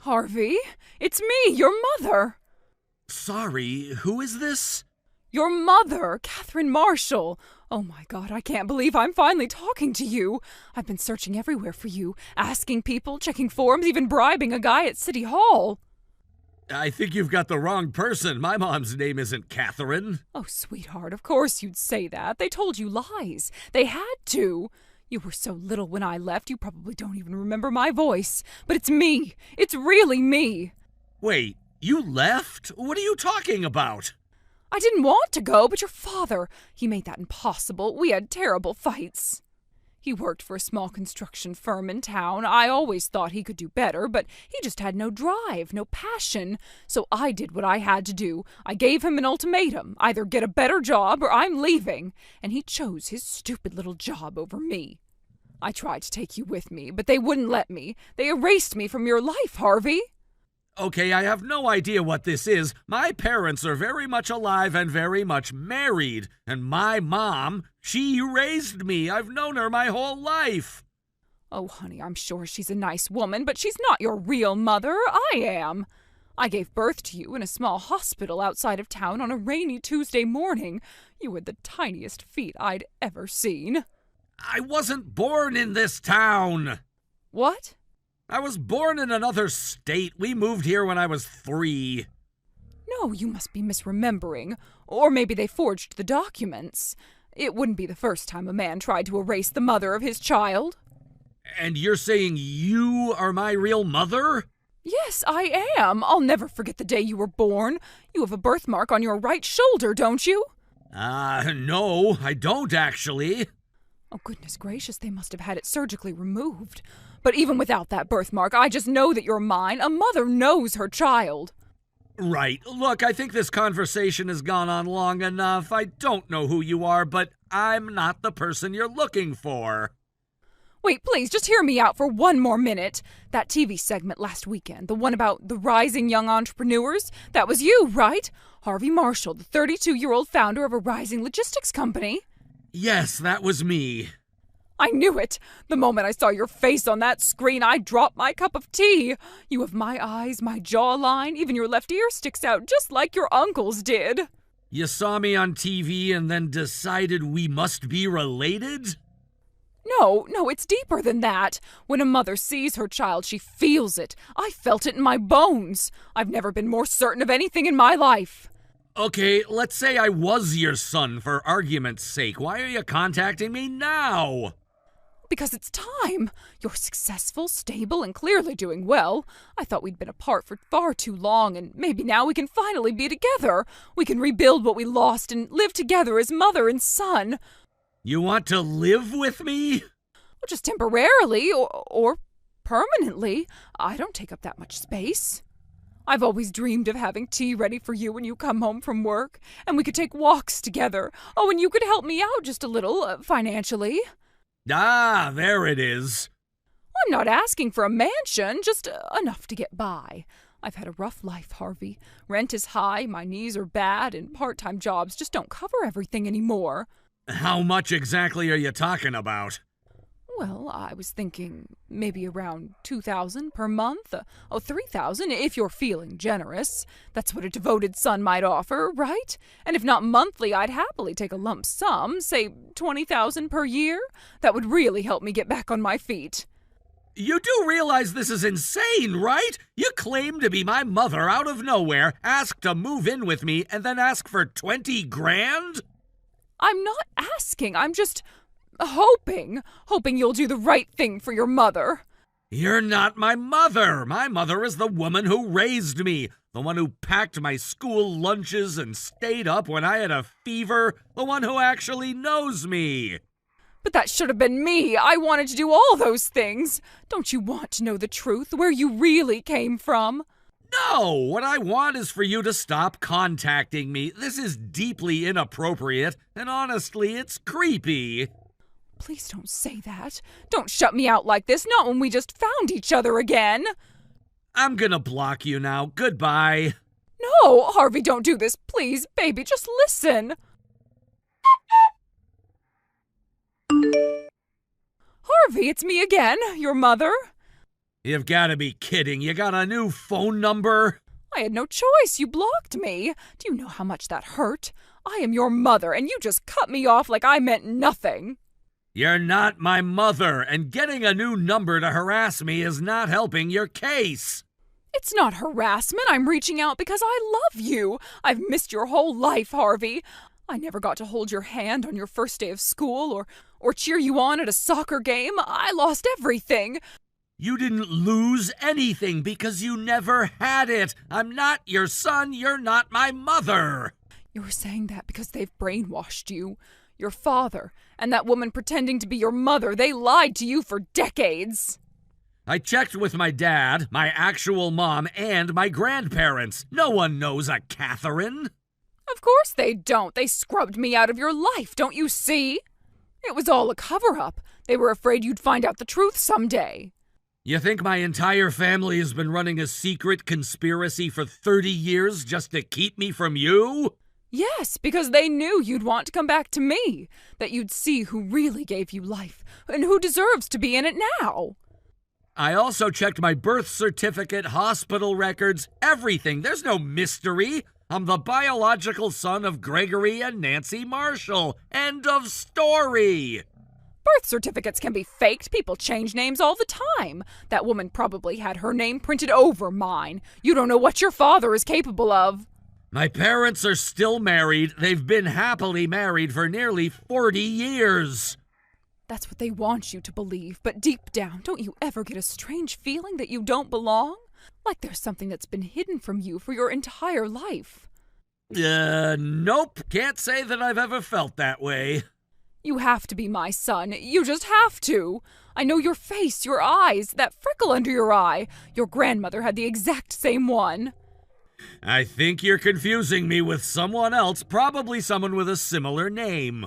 Harvey, it's me, your mother. Sorry, who is this? Your mother, Catherine Marshall. Oh my God, I can't believe I'm finally talking to you. I've been searching everywhere for you, asking people, checking forums, even bribing a guy at City Hall. I think you've got the wrong person. My mom's name isn't Catherine. Oh, sweetheart, of course you'd say that. They told you lies. They had to. You were so little when I left, you probably don't even remember my voice. But it's me. It's really me. Wait, you left? What are you talking about? I didn't want to go, but your father, he made that impossible. We had terrible fights. He worked for a small construction firm in town. I always thought he could do better, but he just had no drive, no passion. So I did what I had to do. I gave him an ultimatum. Either get a better job or I'm leaving. And he chose his stupid little job over me. I tried to take you with me, but they wouldn't let me. They erased me from your life, Harvey. Okay, I have no idea what this is. My parents are very much alive and very much married. And my mom, she raised me. I've known her my whole life. Oh, honey, I'm sure she's a nice woman, but she's not your real mother. I am. I gave birth to you in a small hospital outside of town on a rainy Tuesday morning. You had the tiniest feet I'd ever seen. I wasn't born in this town. What? I was born in another state. We moved here when I was 3. No, you must be misremembering. Or maybe they forged the documents. It wouldn't be the first time a man tried to erase the mother of his child. And you're saying you are my real mother? Yes, I am. I'll never forget the day you were born. You have a birthmark on your right shoulder, don't you? No, I don't actually. Oh, goodness gracious, they must have had it surgically removed. But even without that birthmark, I just know that you're mine. A mother knows her child. Right. Look, I think this conversation has gone on long enough. I don't know who you are, but I'm not the person you're looking for. Wait, please, just hear me out for one more minute. That TV segment last weekend, the one about the rising young entrepreneurs, that was you, right? Harvey Marshall, the 32-year-old founder of a rising logistics company. Yes, that was me. I knew it. The moment I saw your face on that screen, I dropped my cup of tea. You have my eyes, my jawline, even your left ear sticks out just like your uncle's did. You saw me on TV and then decided we must be related? No, it's deeper than that. When a mother sees her child, she feels it. I felt it in my bones. I've never been more certain of anything in my life. Okay, let's say I was your son for argument's sake. Why are you contacting me now? Because it's time. You're successful, stable, and clearly doing well. I thought we'd been apart for far too long, and maybe now we can finally be together. We can rebuild what we lost and live together as mother and son. You want to live with me? Well, just temporarily, or permanently. I don't take up that much space. I've always dreamed of having tea ready for you when you come home from work, and we could take walks together. Oh, and you could help me out just a little, financially. Ah, there it is. I'm not asking for a mansion, just enough to get by. I've had a rough life, Harvey. Rent is high, my knees are bad, and part-time jobs just don't cover everything anymore. How much exactly are you talking about? Well, I was thinking maybe around $2,000 per month. $3,000 if you're feeling generous. That's what a devoted son might offer, right? And if not monthly, I'd happily take a lump sum, say $20,000 per year. That would really help me get back on my feet. You do realize this is insane, right? You claim to be my mother out of nowhere, ask to move in with me, and then ask for 20 grand? I'm not asking, I'm just hoping you'll do the right thing for your mother. You're not my mother. My mother is the woman who raised me, the one who packed my school lunches and stayed up when I had a fever, the one who actually knows me. But that should have been me. I wanted to do all those things. Don't you want to know the truth, where you really came from? No, what I want is for you to stop contacting me. This is deeply inappropriate, and honestly, it's creepy. Please don't say that. Don't shut me out like this, not when we just found each other again. I'm gonna block you now. Goodbye. No, Harvey, don't do this. Please, baby, just listen. Harvey, it's me again, your mother. You've got to be kidding. You got a new phone number? I had no choice. You blocked me. Do you know how much that hurt? I am your mother, and you just cut me off like I meant nothing. You're not my mother, and getting a new number to harass me is not helping your case. It's not harassment. I'm reaching out because I love you. I've missed your whole life, Harvey. I never got to hold your hand on your first day of school or cheer you on at a soccer game. I lost everything. You didn't lose anything because you never had it. I'm not your son. You're not my mother. You're saying that because they've brainwashed you. Your father and that woman pretending to be your mother, they lied to you for decades. I checked with my dad, my actual mom, and my grandparents. No one knows a Catherine. Of course they don't. They scrubbed me out of your life, don't you see? It was all a cover-up. They were afraid you'd find out the truth someday. You think my entire family has been running a secret conspiracy for 30 years just to keep me from you? Yes, because they knew you'd want to come back to me, that you'd see who really gave you life, and who deserves to be in it now. I also checked my birth certificate, hospital records, everything. There's no mystery. I'm the biological son of Gregory and Nancy Marshall. End of story. Birth certificates can be faked. People change names all the time. That woman probably had her name printed over mine. You don't know what your father is capable of. My parents are still married. They've been happily married for nearly 40 years. That's what they want you to believe, but deep down, don't you ever get a strange feeling that you don't belong? Like there's something that's been hidden from you for your entire life. Nope. Can't say that I've ever felt that way. You have to be my son. You just have to. I know your face, your eyes, that freckle under your eye. Your grandmother had the exact same one. I think you're confusing me with someone else, probably someone with a similar name.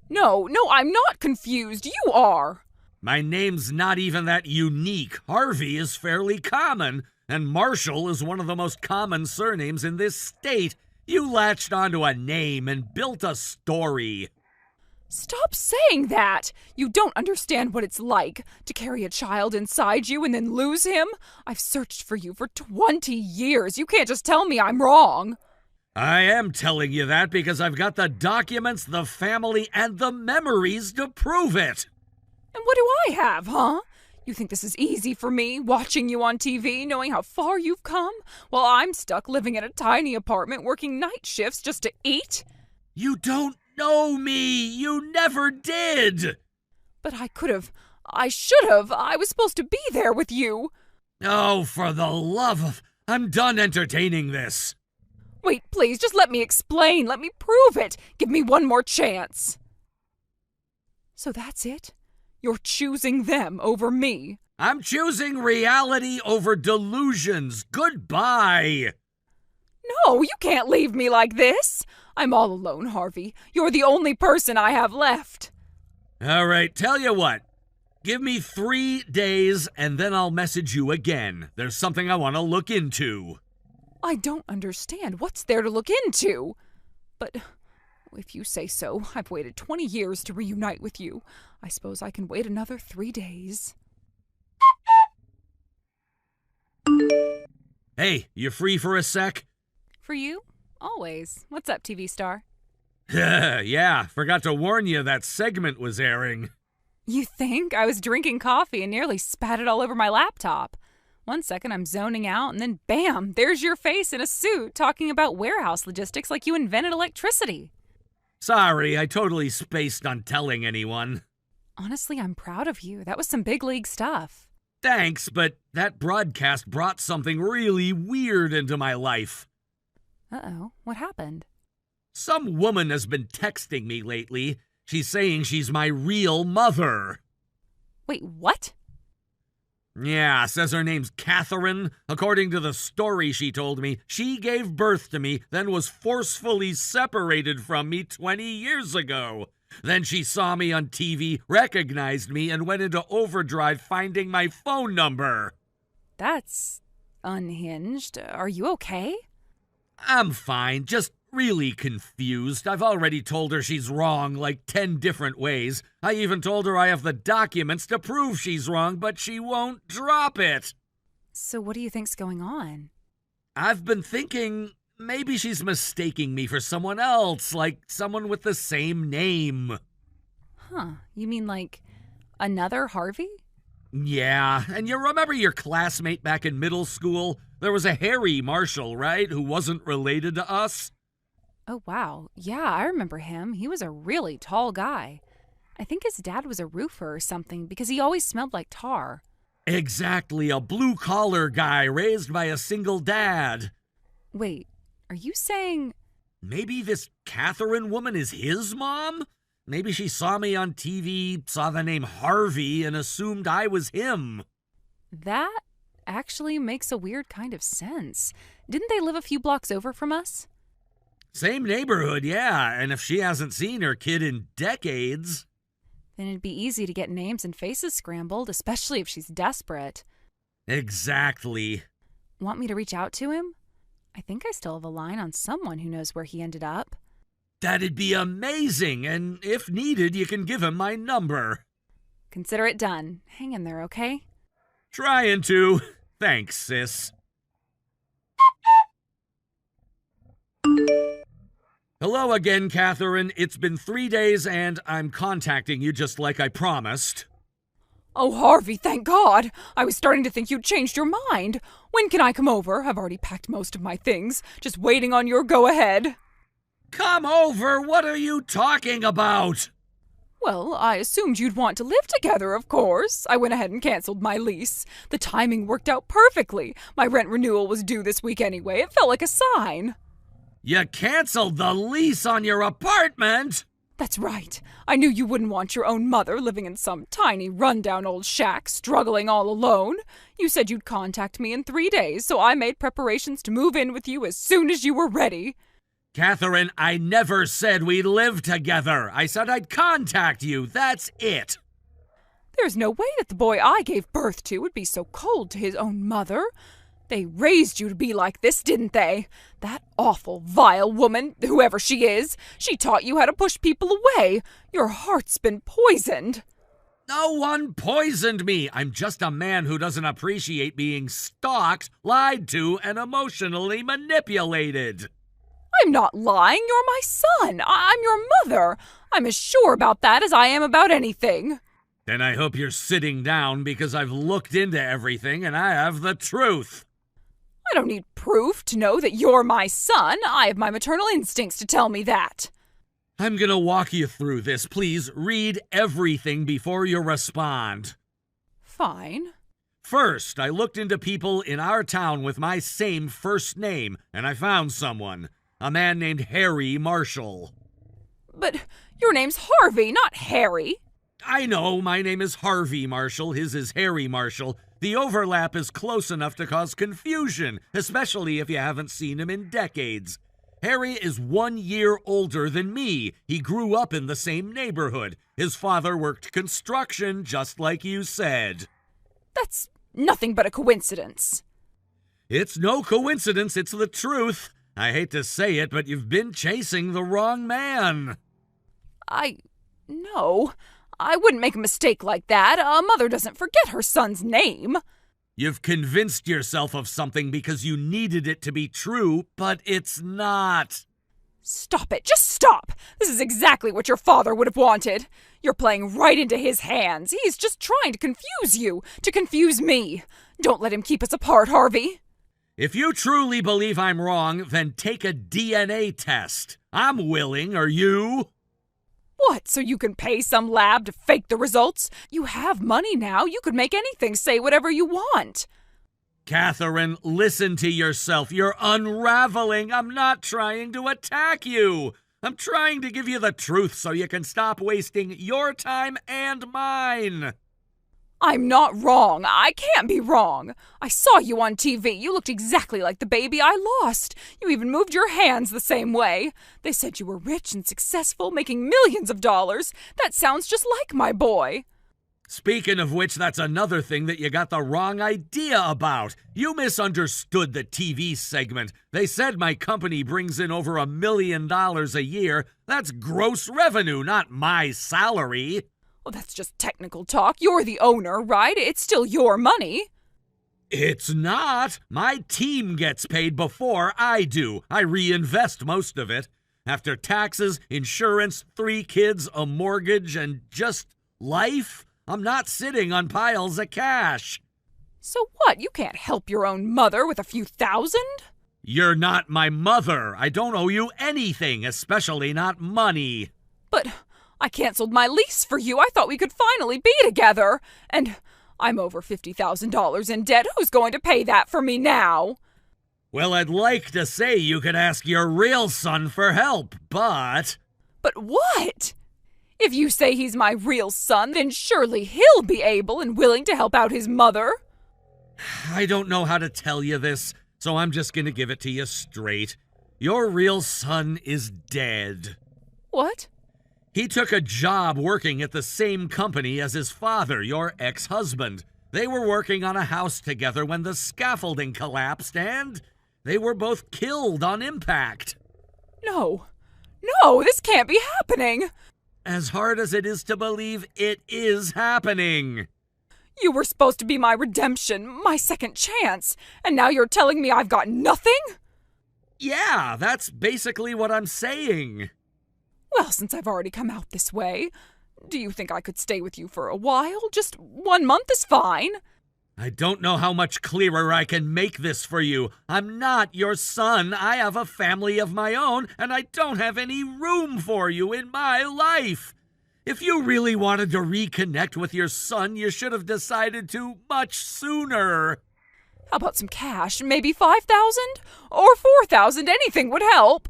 No, I'm not confused. You are. My name's not even that unique. Harvey is fairly common, and Marshall is one of the most common surnames in this state. You latched onto a name and built a story. Stop saying that! You don't understand what it's like to carry a child inside you and then lose him. I've searched for you for 20 years. You can't just tell me I'm wrong. I am telling you that because I've got the documents, the family, and the memories to prove it. And what do I have, huh? You think this is easy for me, watching you on TV, knowing how far you've come, while I'm stuck living in a tiny apartment working night shifts just to eat? You don't know me. You never did. But I should have. I was supposed to be there with you. Oh, for the love of... I'm done entertaining this. Wait, please, just let me explain. Let me prove it. Give me one more chance. So that's it? You're choosing them over me. I'm choosing reality over delusions. Goodbye. No, you can't leave me like this. I'm all alone, Harvey. You're the only person I have left. All right, tell you what. Give me 3 days, and then I'll message you again. There's something I want to look into. I don't understand. What's there to look into? But if you say so, I've waited 20 years to reunite with you. I suppose I can wait another 3 days. Hey, you free for a sec? For you? Always. What's up, TV star? Yeah, forgot to warn you that segment was airing. You think? I was drinking coffee and nearly spat it all over my laptop. 1 second I'm zoning out, and then bam, there's your face in a suit talking about warehouse logistics like you invented electricity. Sorry, I totally spaced on telling anyone. Honestly, I'm proud of you. That was some big league stuff. Thanks, but that broadcast brought something really weird into my life. Uh-oh, what happened? Some woman has been texting me lately. She's saying she's my real mother. Wait, what? Yeah, says her name's Catherine. According to the story she told me, she gave birth to me, then was forcefully separated from me 20 years ago. Then she saw me on TV, recognized me, and went into overdrive finding my phone number. That's unhinged. Are you okay? I'm fine, just really confused. I've already told her she's wrong like 10 different ways. I even told her I have the documents to prove she's wrong, but she won't drop it. So what do you think's going on? I've been thinking maybe she's mistaking me for someone else, like someone with the same name. Huh, you mean like another Harvey? Yeah, and you remember your classmate back in middle school? There was a Harry Marshall, right, who wasn't related to us? Oh, wow. Yeah, I remember him. He was a really tall guy. I think his dad was a roofer or something because he always smelled like tar. Exactly, a blue-collar guy raised by a single dad. Wait, are you saying... Maybe this Catherine woman is his mom? Maybe she saw me on TV, saw the name Harvey, and assumed I was him. That actually makes a weird kind of sense. Didn't they live a few blocks over from us? Same neighborhood, yeah, and if she hasn't seen her kid in decades... Then it'd be easy to get names and faces scrambled, especially if she's desperate. Exactly. Want me to reach out to him? I think I still have a line on someone who knows where he ended up. That'd be amazing, and if needed, you can give him my number. Consider it done. Hang in there, okay? Trying to. Thanks, sis. Hello again, Catherine. It's been 3 days, and I'm contacting you just like I promised. Oh, Harvey, thank God! I was starting to think you'd changed your mind. When can I come over? I've already packed most of my things. Just waiting on your go-ahead. Come over? What are you talking about? Well, I assumed you'd want to live together, of course. I went ahead and canceled my lease. The timing worked out perfectly. My rent renewal was due this week anyway. It felt like a sign. You canceled the lease on your apartment? That's right. I knew you wouldn't want your own mother living in some tiny, rundown old shack, struggling all alone. You said you'd contact me in 3 days, so I made preparations to move in with you as soon as you were ready. Catherine, I never said we'd live together. I said I'd contact you. That's it. There's no way that the boy I gave birth to would be so cold to his own mother. They raised you to be like this, didn't they? That awful, vile woman, whoever she is, she taught you how to push people away. Your heart's been poisoned. No one poisoned me. I'm just a man who doesn't appreciate being stalked, lied to, and emotionally manipulated. I'm not lying. You're my son. I'm your mother. I'm as sure about that as I am about anything. Then I hope you're sitting down because I've looked into everything and I have the truth. I don't need proof to know that you're my son. I have my maternal instincts to tell me that. I'm gonna walk you through this. Please read everything before you respond. Fine. First, I looked into people in our town with my same first name, and I found someone. A man named Harry Marshall. But your name's Harvey, not Harry. I know, my name is Harvey Marshall, his is Harry Marshall. The overlap is close enough to cause confusion, especially if you haven't seen him in decades. Harry is 1 year older than me. He grew up in the same neighborhood. His father worked construction, just like you said. That's nothing but a coincidence. It's no coincidence, it's the truth. I hate to say it, but you've been chasing the wrong man. No. I wouldn't make a mistake like that. A mother doesn't forget her son's name. You've convinced yourself of something because you needed it to be true, but it's not. Stop it. Just stop. This is exactly what your father would have wanted. You're playing right into his hands. He's just trying to confuse you, to confuse me. Don't let him keep us apart, Harvey. If you truly believe I'm wrong, then take a DNA test. I'm willing, are you? What, so you can pay some lab to fake the results? You have money now. You could make anything say whatever you want. Catherine, listen to yourself. You're unraveling. I'm not trying to attack you. I'm trying to give you the truth so you can stop wasting your time and mine. I'm not wrong. I can't be wrong. I saw you on TV. You looked exactly like the baby I lost. You even moved your hands the same way. They said you were rich and successful, making millions of dollars. That sounds just like my boy. Speaking of which, that's another thing that you got the wrong idea about. You misunderstood the TV segment. They said my company brings in over $1 million a year. That's gross revenue, not my salary. Well, that's just technical talk. You're the owner, right? It's still your money. It's not. My team gets paid before I do. I reinvest most of it. After taxes, insurance, 3 kids, a mortgage, and just life, I'm not sitting on piles of cash. So what? You can't help your own mother with a few thousand? You're not my mother. I don't owe you anything, especially not money. But I canceled my lease for you. I thought we could finally be together. And I'm over $50,000 in debt. Who's going to pay that for me now? Well, I'd like to say you could ask your real son for help, but... But what? If you say he's my real son, then surely he'll be able and willing to help out his mother. I don't know how to tell you this, so I'm just gonna give it to you straight. Your real son is dead. What? He took a job working at the same company as his father, your ex-husband. They were working on a house together when the scaffolding collapsed, and they were both killed on impact. No, this can't be happening. As hard as it is to believe, it is happening. You were supposed to be my redemption, my second chance, and now you're telling me I've got nothing? Yeah, that's basically what I'm saying. Well, since I've already come out this way, do you think I could stay with you for a while? Just 1 month is fine. I don't know how much clearer I can make this for you. I'm not your son. I have a family of my own, and I don't have any room for you in my life. If you really wanted to reconnect with your son, you should have decided to much sooner. How about some cash? Maybe 5,000? Or 4,000? Anything would help.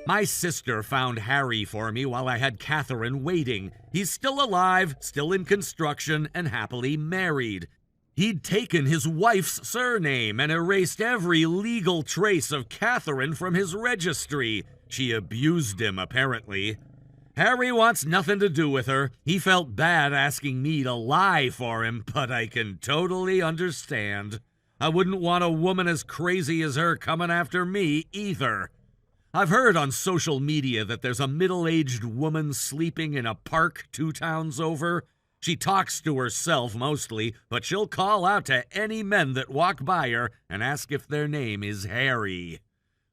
My sister found Harry for me while I had Catherine waiting. He's still alive, still in construction, and happily married. He'd taken his wife's surname and erased every legal trace of Catherine from his registry. She abused him, apparently. Harry wants nothing to do with her. He felt bad asking me to lie for him, but I can totally understand. I wouldn't want a woman as crazy as her coming after me, either. I've heard on social media that there's a middle-aged woman sleeping in a park 2 towns over. She talks to herself mostly, but she'll call out to any men that walk by her and ask if their name is Harry.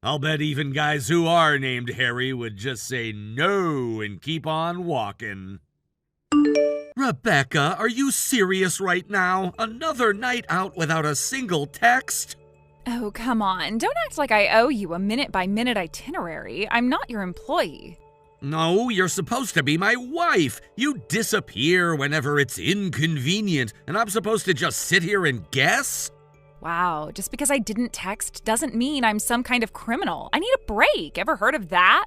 I'll bet even guys who are named Harry would just say no and keep on walking. Rebecca, are you serious right now? Another night out without a single text? Oh, come on. Don't act like I owe you a minute-by-minute itinerary. I'm not your employee. No, you're supposed to be my wife. You disappear whenever it's inconvenient, and I'm supposed to just sit here and guess? Wow, just because I didn't text doesn't mean I'm some kind of criminal. I need a break. Ever heard of that?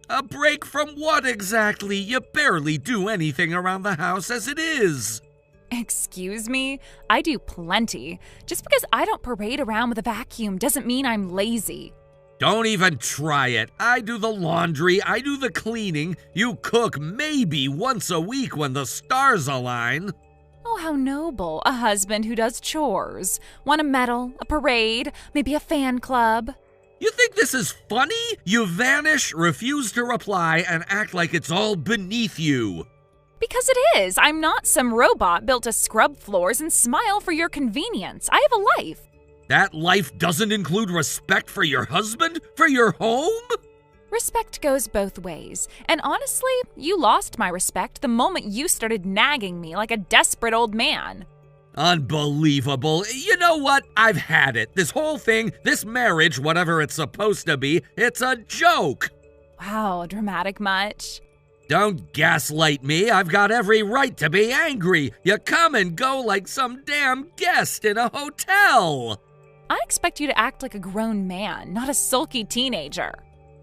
A break from what exactly? You barely do anything around the house as it is. Excuse me? I do plenty. Just because I don't parade around with a vacuum doesn't mean I'm lazy. Don't even try it. I do the laundry, I do the cleaning. You cook maybe once a week when the stars align. Oh, how noble. A husband who does chores. Want a medal, a parade, maybe a fan club. You think this is funny? You vanish, refuse to reply, and act like it's all beneath you. Because it is. I'm not some robot built to scrub floors and smile for your convenience. I have a life. That life doesn't include respect for your husband? For your home? Respect goes both ways. And honestly, you lost my respect the moment you started nagging me like a desperate old man. Unbelievable. You know what? I've had it. This whole thing, this marriage, whatever it's supposed to be, it's a joke. Wow, dramatic much? Don't gaslight me. I've got every right to be angry. You come and go like some damn guest in a hotel. I expect you to act like a grown man, not a sulky teenager.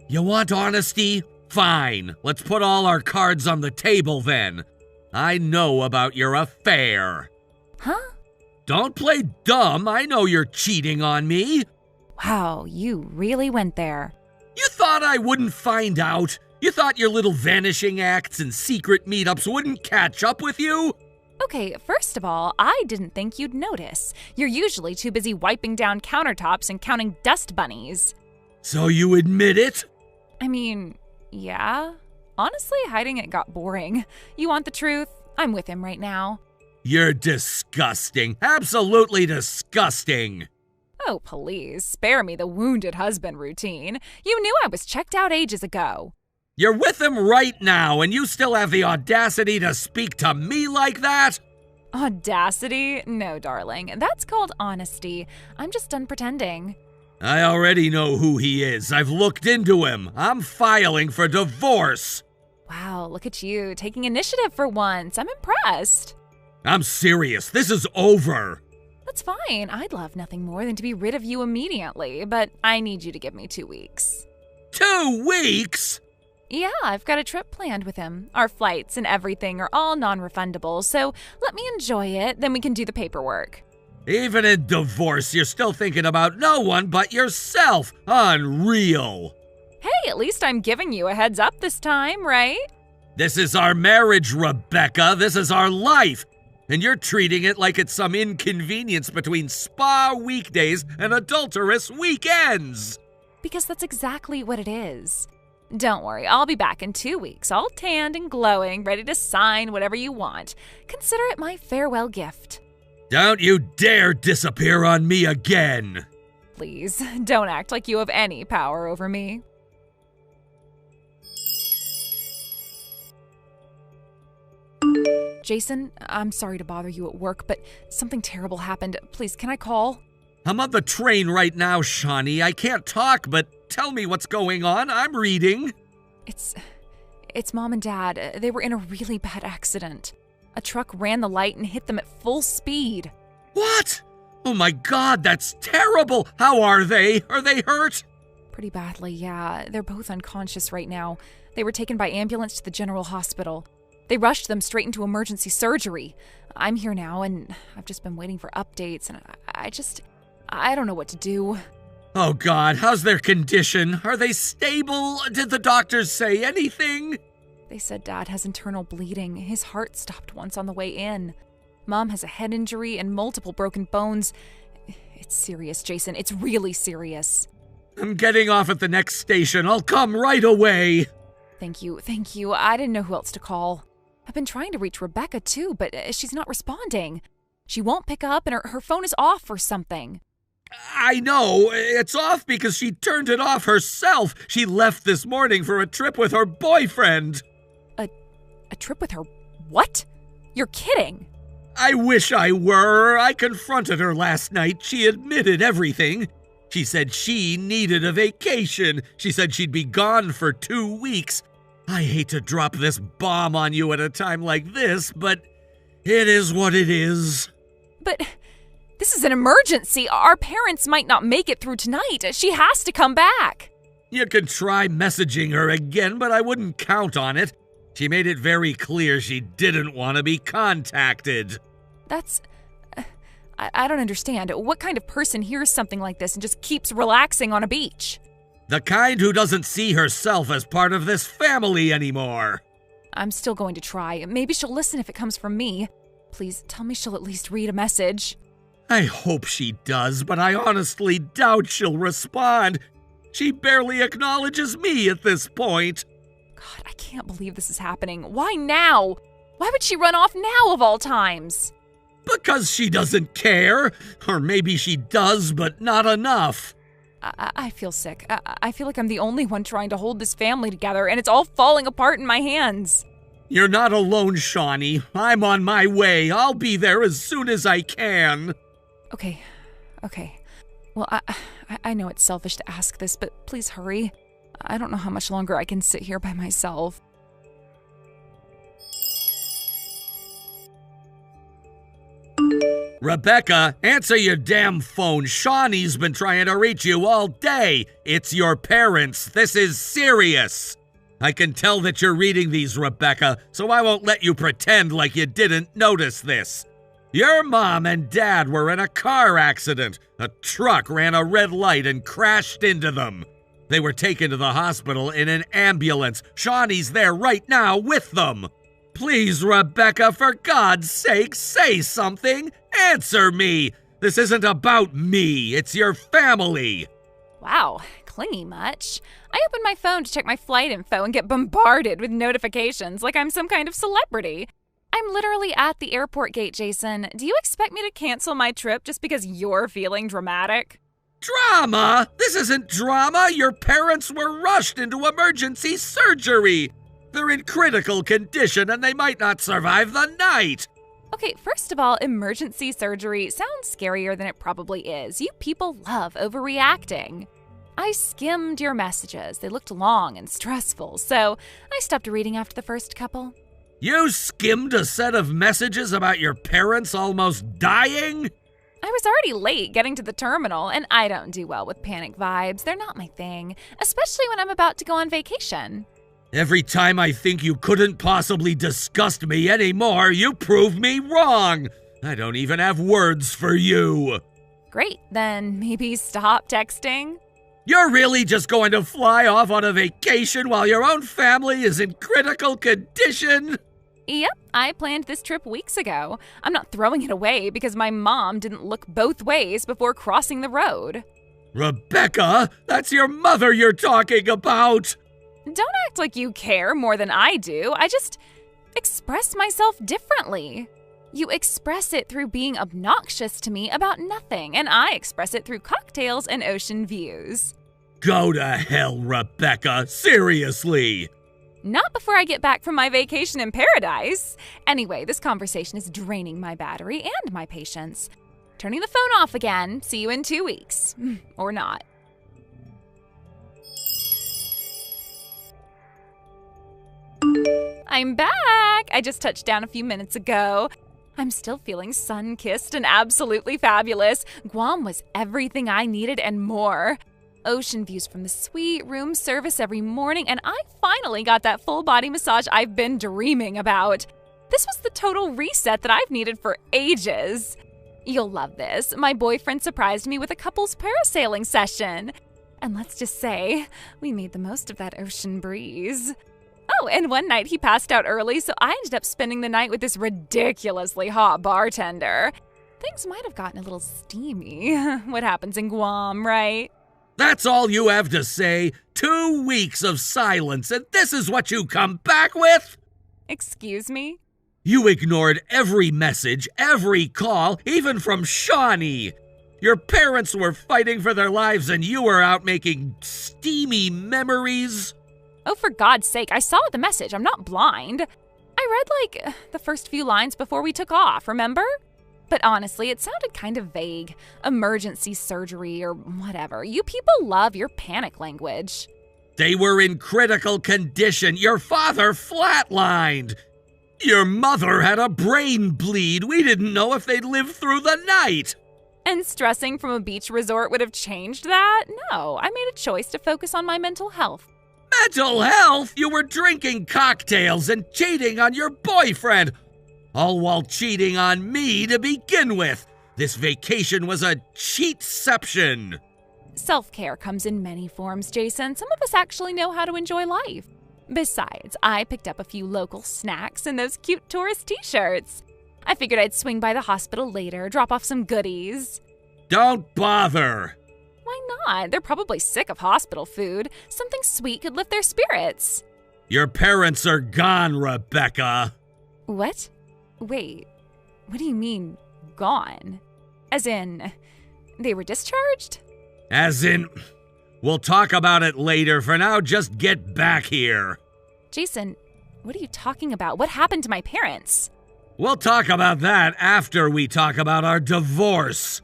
You want honesty? Fine. Let's put all our cards on the table then. I know about your affair. Huh? Don't play dumb. I know you're cheating on me. Wow, you really went there. You thought I wouldn't find out? You thought your little vanishing acts and secret meetups wouldn't catch up with you? Okay, first of all, I didn't think you'd notice. You're usually too busy wiping down countertops and counting dust bunnies. So you admit it? I mean, yeah. Honestly, hiding it got boring. You want the truth? I'm with him right now. You're disgusting. Absolutely disgusting. Oh, please, spare me the wounded husband routine. You knew I was checked out ages ago. You're with him right now, and you still have the audacity to speak to me like that? Audacity? No, darling. That's called honesty. I'm just done pretending. I already know who he is. I've looked into him. I'm filing for divorce. Wow, look at you, taking initiative for once. I'm impressed. I'm serious. This is over. That's fine. I'd love nothing more than to be rid of you immediately, but I need you to give me 2 weeks. 2 weeks? Yeah, I've got a trip planned with him. Our flights and everything are all non-refundable, so let me enjoy it, then we can do the paperwork. Even in divorce, you're still thinking about no one but yourself. Unreal. Hey, at least I'm giving you a heads up this time, right? This is our marriage, Rebecca. This is our life. And you're treating it like it's some inconvenience between spa weekdays and adulterous weekends. Because that's exactly what it is. Don't worry, I'll be back in 2 weeks, all tanned and glowing, ready to sign whatever you want. Consider it my farewell gift. Don't you dare disappear on me again. Please, don't act like you have any power over me. Jason, I'm sorry to bother you at work, but something terrible happened. Please, can I call? I'm on the train right now, Shawnee. I can't talk, but tell me what's going on. I'm reading. It's Mom and Dad. They were in a really bad accident. A truck ran the light and hit them at full speed. What? Oh my God, that's terrible. How are they? Are they hurt? Pretty badly, yeah. They're both unconscious right now. They were taken by ambulance to the general hospital. They rushed them straight into emergency surgery. I'm here now, and I've just been waiting for updates, and I don't know what to do. Oh God, how's their condition? Are they stable? Did the doctors say anything? They said Dad has internal bleeding. His heart stopped once on the way in. Mom has a head injury and multiple broken bones. It's serious, Jason. It's really serious. I'm getting off at the next station. I'll come right away. Thank you. I didn't know who else to call. I've been trying to reach Rebecca too, but she's not responding. She won't pick up and her phone is off or something. I know. It's off because she turned it off herself. She left this morning for a trip with her boyfriend. A trip with her what? You're kidding. I wish I were. I confronted her last night. She admitted everything. She said she needed a vacation. She said she'd be gone for 2 weeks. I hate to drop this bomb on you at a time like this, but it is what it is. But this is an emergency. Our parents might not make it through tonight. She has to come back. You could try messaging her again, but I wouldn't count on it. She made it very clear she didn't want to be contacted. I don't understand. What kind of person hears something like this and just keeps relaxing on a beach? The kind who doesn't see herself as part of this family anymore. I'm still going to try. Maybe she'll listen if it comes from me. Please tell me she'll at least read a message. I hope she does, but I honestly doubt she'll respond. She barely acknowledges me at this point. God, I can't believe this is happening. Why now? Why would she run off now of all times? Because she doesn't care. Or maybe she does, but not enough. I feel sick. I feel like I'm the only one trying to hold this family together, and it's all falling apart in my hands. You're not alone, Shawnee. I'm on my way. I'll be there as soon as I can. Okay. Well, I know it's selfish to ask this, but please hurry. I don't know how much longer I can sit here by myself. Rebecca, answer your damn phone. Shawnee's been trying to reach you all day. It's your parents. This is serious. I can tell that you're reading these, Rebecca, so I won't let you pretend like you didn't notice this. Your mom and dad were in a car accident. A truck ran a red light and crashed into them. They were taken to the hospital in an ambulance. Shawnee's there right now with them. Please, Rebecca, for God's sake, say something. Answer me. This isn't about me. It's your family. Wow, clingy much. I open my phone to check my flight info and get bombarded with notifications like I'm some kind of celebrity. I'm literally at the airport gate, Jason. Do you expect me to cancel my trip just because you're feeling dramatic? Drama? This isn't drama. Your parents were rushed into emergency surgery. They're in critical condition and they might not survive the night. Okay, first of all, emergency surgery sounds scarier than it probably is. You people love overreacting. I skimmed your messages. They looked long and stressful, so I stopped reading after the first couple. You skimmed a set of messages about your parents almost dying? I was already late getting to the terminal, and I don't do well with panic vibes. They're not my thing, especially when I'm about to go on vacation. Every time I think you couldn't possibly disgust me anymore, you prove me wrong. I don't even have words for you. Great, then maybe stop texting? You're really just going to fly off on a vacation while your own family is in critical condition? Yep, I planned this trip weeks ago. I'm not throwing it away because my mom didn't look both ways before crossing the road. Rebecca, that's your mother you're talking about. Don't act like you care more than I do. I just express myself differently. You express it through being obnoxious to me about nothing, and I express it through cocktails and ocean views. Go to hell, Rebecca. Seriously. Not before I get back from my vacation in paradise. Anyway, this conversation is draining my battery and my patience. Turning the phone off again. See you in 2 weeks. Or not. I'm back! I just touched down a few minutes ago. I'm still feeling sun-kissed and absolutely fabulous. Guam was everything I needed and more. Ocean views from the suite, room service every morning, and I finally got that full-body massage I've been dreaming about. This was the total reset that I've needed for ages. You'll love this. My boyfriend surprised me with a couple's parasailing session. And let's just say, we made the most of that ocean breeze. Oh, and one night he passed out early, so I ended up spending the night with this ridiculously hot bartender. Things might have gotten a little steamy. What happens in Guam, right? That's all you have to say? 2 weeks of silence, and this is what you come back with? Excuse me? You ignored every message, every call, even from Shawnee. Your parents were fighting for their lives, and you were out making steamy memories. Oh, for God's sake, I saw the message. I'm not blind. I read, the first few lines before we took off, remember? But honestly, it sounded kind of vague. Emergency surgery or whatever. You people love your panic language. They were in critical condition. Your father flatlined. Your mother had a brain bleed. We didn't know if they'd live through the night. And stressing from a beach resort would have changed that? No, I made a choice to focus on my mental health. Mental health? You were drinking cocktails and cheating on your boyfriend. All while cheating on me to begin with. This vacation was a cheatception. Self-care comes in many forms, Jason. Some of us actually know how to enjoy life. Besides, I picked up a few local snacks and those cute tourist t-shirts. I figured I'd swing by the hospital later, drop off some goodies. Don't bother. Why not? They're probably sick of hospital food. Something sweet could lift their spirits. Your parents are gone, Rebecca. What? Wait, what do you mean, gone? As in, they were discharged? As in, we'll talk about it later. For now, just get back here. Jason, what are you talking about? What happened to my parents? We'll talk about that after we talk about our divorce.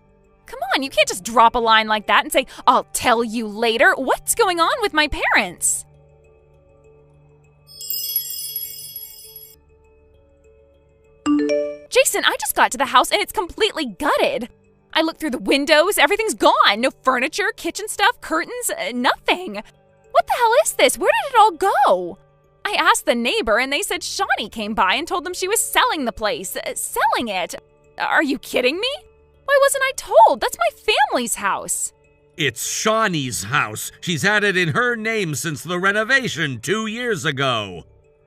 Come on, you can't just drop a line like that and say, I'll tell you later. What's going on with my parents? Jason, I just got to the house and it's completely gutted. I looked through the windows, everything's gone. No furniture, kitchen stuff, curtains, nothing. What the hell is this? Where did it all go? I asked the neighbor and they said Shawnee came by and told them she was selling the place. Selling it? Are you kidding me? Why wasn't I told? That's my family's house. It's Shawnee's house. She's had it in her name since the renovation 2 years ago.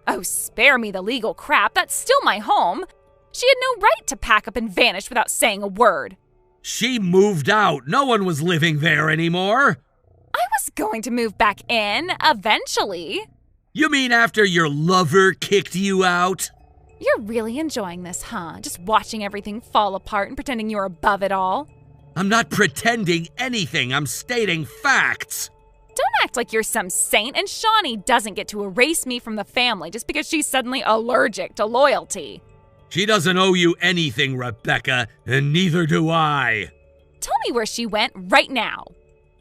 Oh, spare me the legal crap. That's still my home. She had no right to pack up and vanish without saying a word. She moved out. No one was living there anymore. I was going to move back in, eventually. You mean after your lover kicked you out? You're really enjoying this, huh? Just watching everything fall apart and pretending you're above it all? I'm not pretending anything. I'm stating facts. Don't act like you're some saint, and Shawnee doesn't get to erase me from the family just because she's suddenly allergic to loyalty. She doesn't owe you anything, Rebecca, and neither do I. Tell me where she went right now.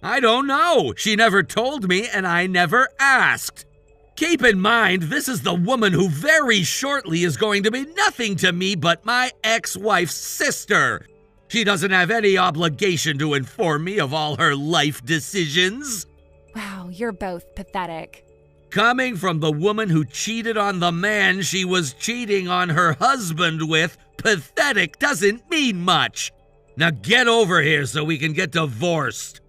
I don't know. She never told me, and I never asked. Keep in mind, this is the woman who very shortly is going to be nothing to me but my ex-wife's sister. She doesn't have any obligation to inform me of all her life decisions. Wow, you're both pathetic. Coming from the woman who cheated on the man she was cheating on her husband with, pathetic doesn't mean much. Now get over here so we can get divorced.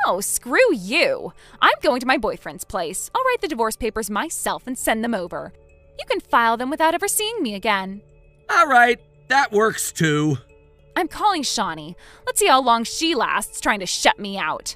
No, screw you. I'm going to my boyfriend's place. I'll write the divorce papers myself and send them over. You can file them without ever seeing me again. All right, that works too. I'm calling Shawnee. Let's see how long she lasts trying to shut me out.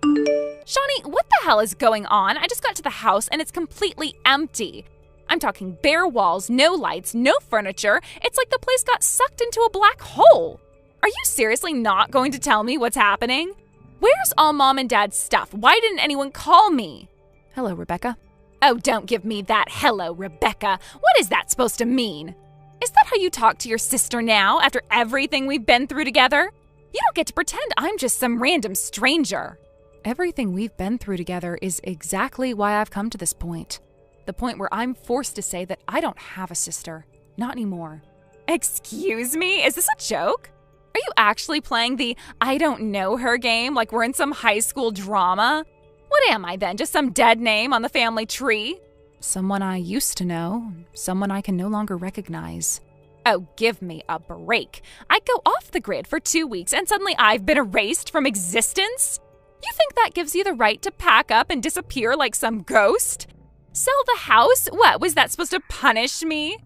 Shawnee, what the hell is going on? I just got to the house and it's completely empty. I'm talking bare walls, no lights, no furniture. It's like the place got sucked into a black hole. Are you seriously not going to tell me what's happening? Where's all Mom and Dad's stuff? Why didn't anyone call me? Hello, Rebecca. Oh, don't give me that hello, Rebecca. What is that supposed to mean? Is that how you talk to your sister now, after everything we've been through together? You don't get to pretend I'm just some random stranger. Everything we've been through together is exactly why I've come to this point. The point where I'm forced to say that I don't have a sister. Not anymore. Excuse me? Is this a joke? Are you actually playing the I don't know her game like we're in some high school drama? What am I then? Just some dead name on the family tree? Someone I used to know. Someone I can no longer recognize. Oh, give me a break. I go off the grid for 2 weeks and suddenly I've been erased from existence? You think that gives you the right to pack up and disappear like some ghost? Sell the house? What, was that supposed to punish me?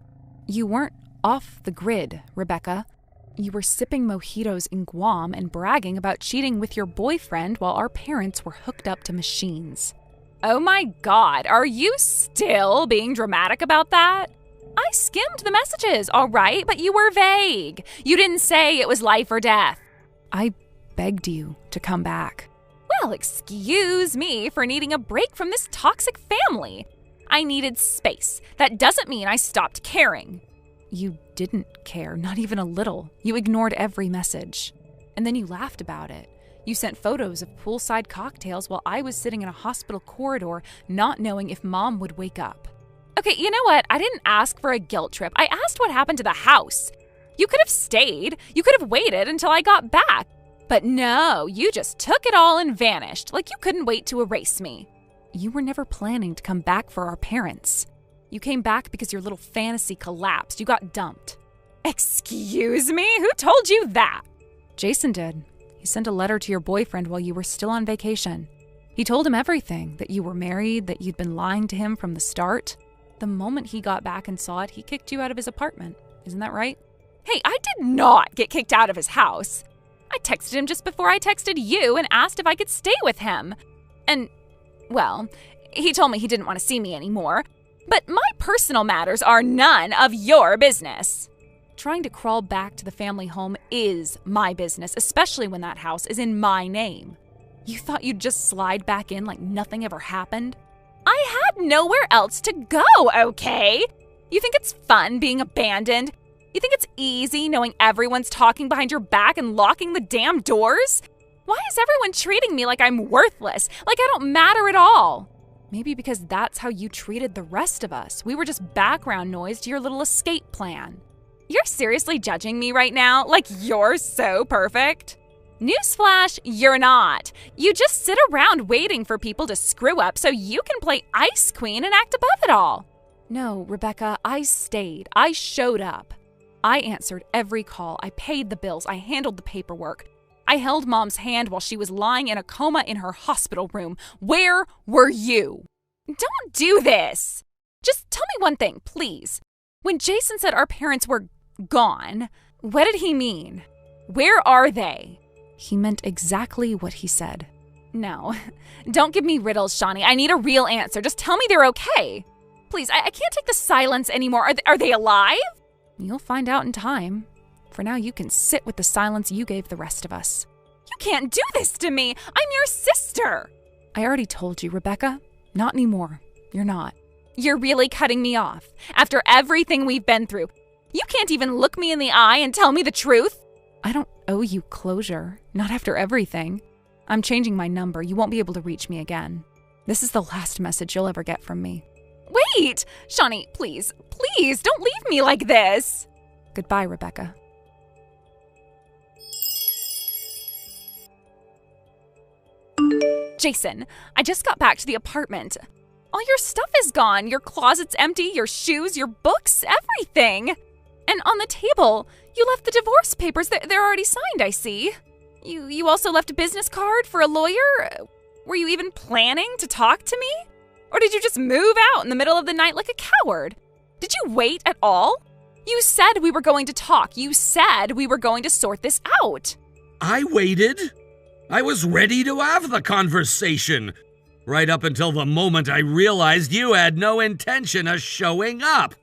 You weren't off the grid, Rebecca. You were sipping mojitos in Guam and bragging about cheating with your boyfriend while our parents were hooked up to machines. Oh my God, are you still being dramatic about that? I skimmed the messages, all right, but you were vague. You didn't say it was life or death. I begged you to come back. Well, excuse me for needing a break from this toxic family. I needed space. That doesn't mean I stopped caring. You didn't care, not even a little. You ignored every message. And then you laughed about it. You sent photos of poolside cocktails while I was sitting in a hospital corridor, not knowing if Mom would wake up. Okay, you know what? I didn't ask for a guilt trip. I asked what happened to the house. You could have stayed. You could have waited until I got back. But no, you just took it all and vanished, like you couldn't wait to erase me. You were never planning to come back for our parents. You came back because your little fantasy collapsed. You got dumped. Excuse me? Who told you that? Jason did. He sent a letter to your boyfriend while you were still on vacation. He told him everything, that you were married, that you'd been lying to him from the start. The moment he got back and saw it, he kicked you out of his apartment. Isn't that right? Hey, I did not get kicked out of his house. I texted him just before I texted you and asked if I could stay with him. And, well, he told me he didn't want to see me anymore. But my personal matters are none of your business. Trying to crawl back to the family home is my business, especially when that house is in my name. You thought you'd just slide back in like nothing ever happened? I had nowhere else to go, okay? You think it's fun being abandoned? You think it's easy knowing everyone's talking behind your back and locking the damn doors? Why is everyone treating me like I'm worthless, like I don't matter at all? Maybe because that's how you treated the rest of us. We were just background noise to your little escape plan. You're seriously judging me right now? Like you're so perfect? Newsflash, you're not. You just sit around waiting for people to screw up so you can play Ice Queen and act above it all. No, Rebecca, I stayed. I showed up. I answered every call. I paid the bills. I handled the paperwork. I held Mom's hand while she was lying in a coma in her hospital room. Where were you? Don't do this. Just tell me one thing, please. When Jason said our parents were gone, what did he mean? Where are they? He meant exactly what he said. No, don't give me riddles, Shawnee. I need a real answer. Just tell me they're okay. Please, I can't take the silence anymore. Are they alive? You'll find out in time. For now, you can sit with the silence you gave the rest of us. You can't do this to me. I'm your sister. I already told you, Rebecca. Not anymore. You're not. You're really cutting me off. After everything we've been through, you can't even look me in the eye and tell me the truth. I don't owe you closure. Not after everything. I'm changing my number. You won't be able to reach me again. This is the last message you'll ever get from me. Wait! Shawnee, please, don't leave me like this. Goodbye, Rebecca. Jason, I just got back to the apartment. All your stuff is gone. Your closet's empty, your shoes, your books, everything. And on the table, you left the divorce papers. They're already signed, I see. You also left a business card for a lawyer? Were you even planning to talk to me? Or did you just move out in the middle of the night like a coward? Did you wait at all? You said we were going to talk. You said we were going to sort this out. I waited. I was ready to have the conversation. Right up until the moment I realized you had no intention of showing up.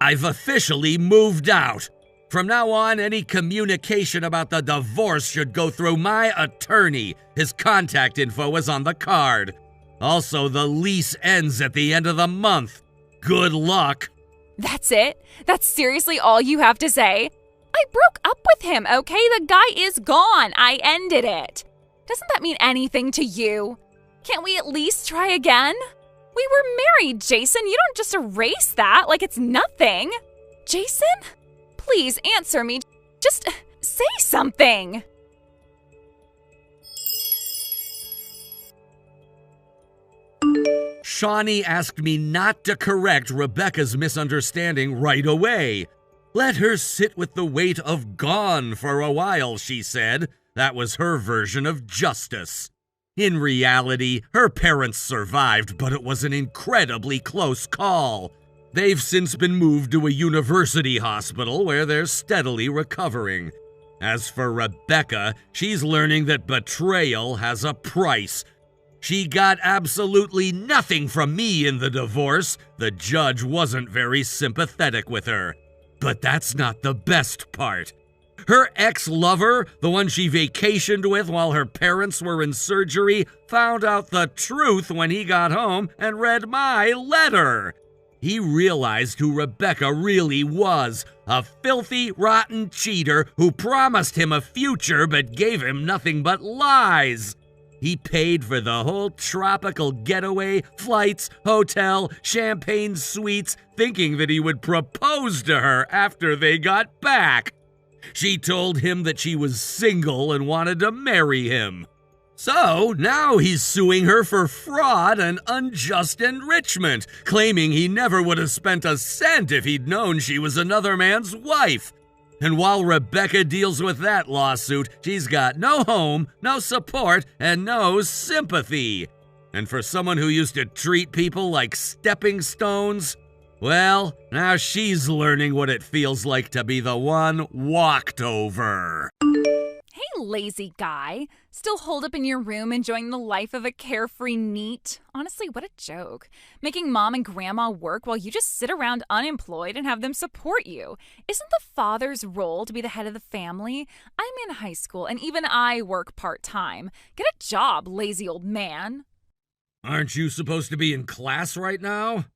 I've officially moved out. From now on, any communication about the divorce should go through my attorney. His contact info is on the card. Also, the lease ends at the end of the month. Good luck. That's it? That's seriously all you have to say? I broke up with him, okay? The guy is gone. I ended it. Doesn't that mean anything to you? Can't we at least try again? We were married, Jason. You don't just erase that like it's nothing. Jason? Please answer me. Just say something. Shawnee asked me not to correct Rebecca's misunderstanding right away. Let her sit with the weight of gone for a while, she said. That was her version of justice. In reality, her parents survived, but it was an incredibly close call. They've since been moved to a university hospital where they're steadily recovering. As for Rebecca, she's learning that betrayal has a price. She got absolutely nothing from me in the divorce. The judge wasn't very sympathetic with her. But that's not the best part. Her ex-lover, the one she vacationed with while her parents were in surgery, found out the truth when he got home and read my letter. He realized who Rebecca really was, a filthy, rotten cheater who promised him a future but gave him nothing but lies. He paid for the whole tropical getaway, flights, hotel, champagne suites, thinking that he would propose to her after they got back. She told him that she was single and wanted to marry him. So now he's suing her for fraud and unjust enrichment, claiming he never would have spent a cent if he'd known she was another man's wife. And while Rebecca deals with that lawsuit, she's got no home, no support, and no sympathy. And for someone who used to treat people like stepping stones, well, now she's learning what it feels like to be the one walked over. Hey, lazy guy. Still holed up in your room enjoying the life of a carefree NEET? Honestly, what a joke. Making mom and grandma work while you just sit around unemployed and have them support you. Isn't the father's role to be the head of the family? I'm in high school and even I work part-time. Get a job, lazy old man. Aren't you supposed to be in class right now?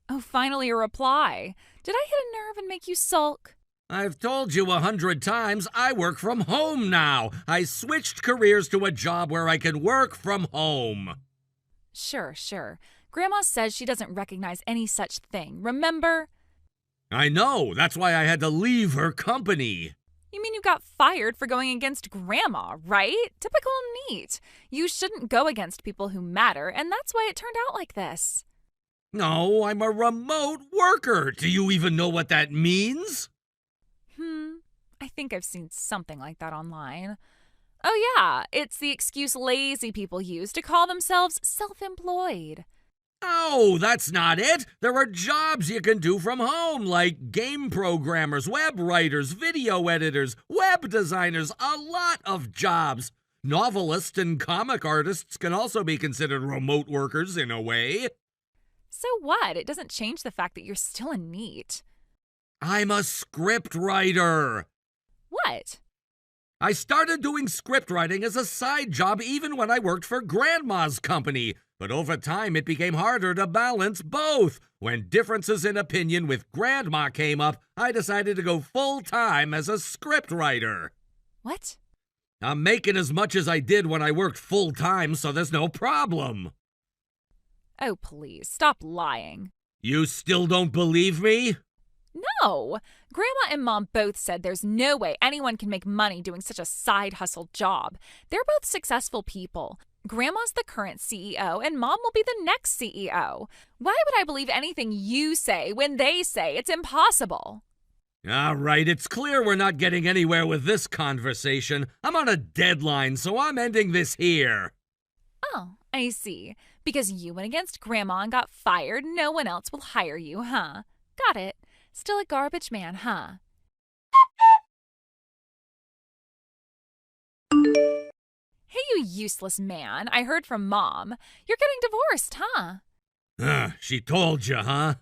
Oh, finally a reply. Did I hit a nerve and make you sulk? I've told you 100 times I work from home now. I switched careers to a job where I can work from home. Sure. Grandma says she doesn't recognize any such thing, remember? I know. That's why I had to leave her company. You mean you got fired for going against Grandma, right? Typical NEET. You shouldn't go against people who matter, and that's why it turned out like this. No, I'm a remote worker. Do you even know what that means? think I've seen something like that online. Oh, yeah, it's the excuse lazy people use to call themselves self-employed. Oh, that's not it. There are jobs you can do from home, like game programmers, web writers, video editors, web designers, a lot of jobs. Novelists and comic artists can also be considered remote workers in a way. So what? It doesn't change the fact that you're still a NEET. I'm a script writer. What? I started doing script writing as a side job even when I worked for Grandma's company, but over time it became harder to balance both. When differences in opinion with Grandma came up, I decided to go full-time as a script writer. What? I'm making as much as I did when I worked full-time, so there's no problem. Oh, please, stop lying. You still don't believe me? No! Grandma and Mom both said there's no way anyone can make money doing such a side hustle job. They're both successful people. Grandma's the current CEO, and Mom will be the next CEO. Why would I believe anything you say when they say it's impossible? All right, it's clear we're not getting anywhere with this conversation. I'm on a deadline, so I'm ending this here. Oh, I see. Because you went against Grandma and got fired, no one else will hire you, huh? Got it. Still a garbage man, huh? Hey, you useless man. I heard from Mom. You're getting divorced, huh? She told you, huh?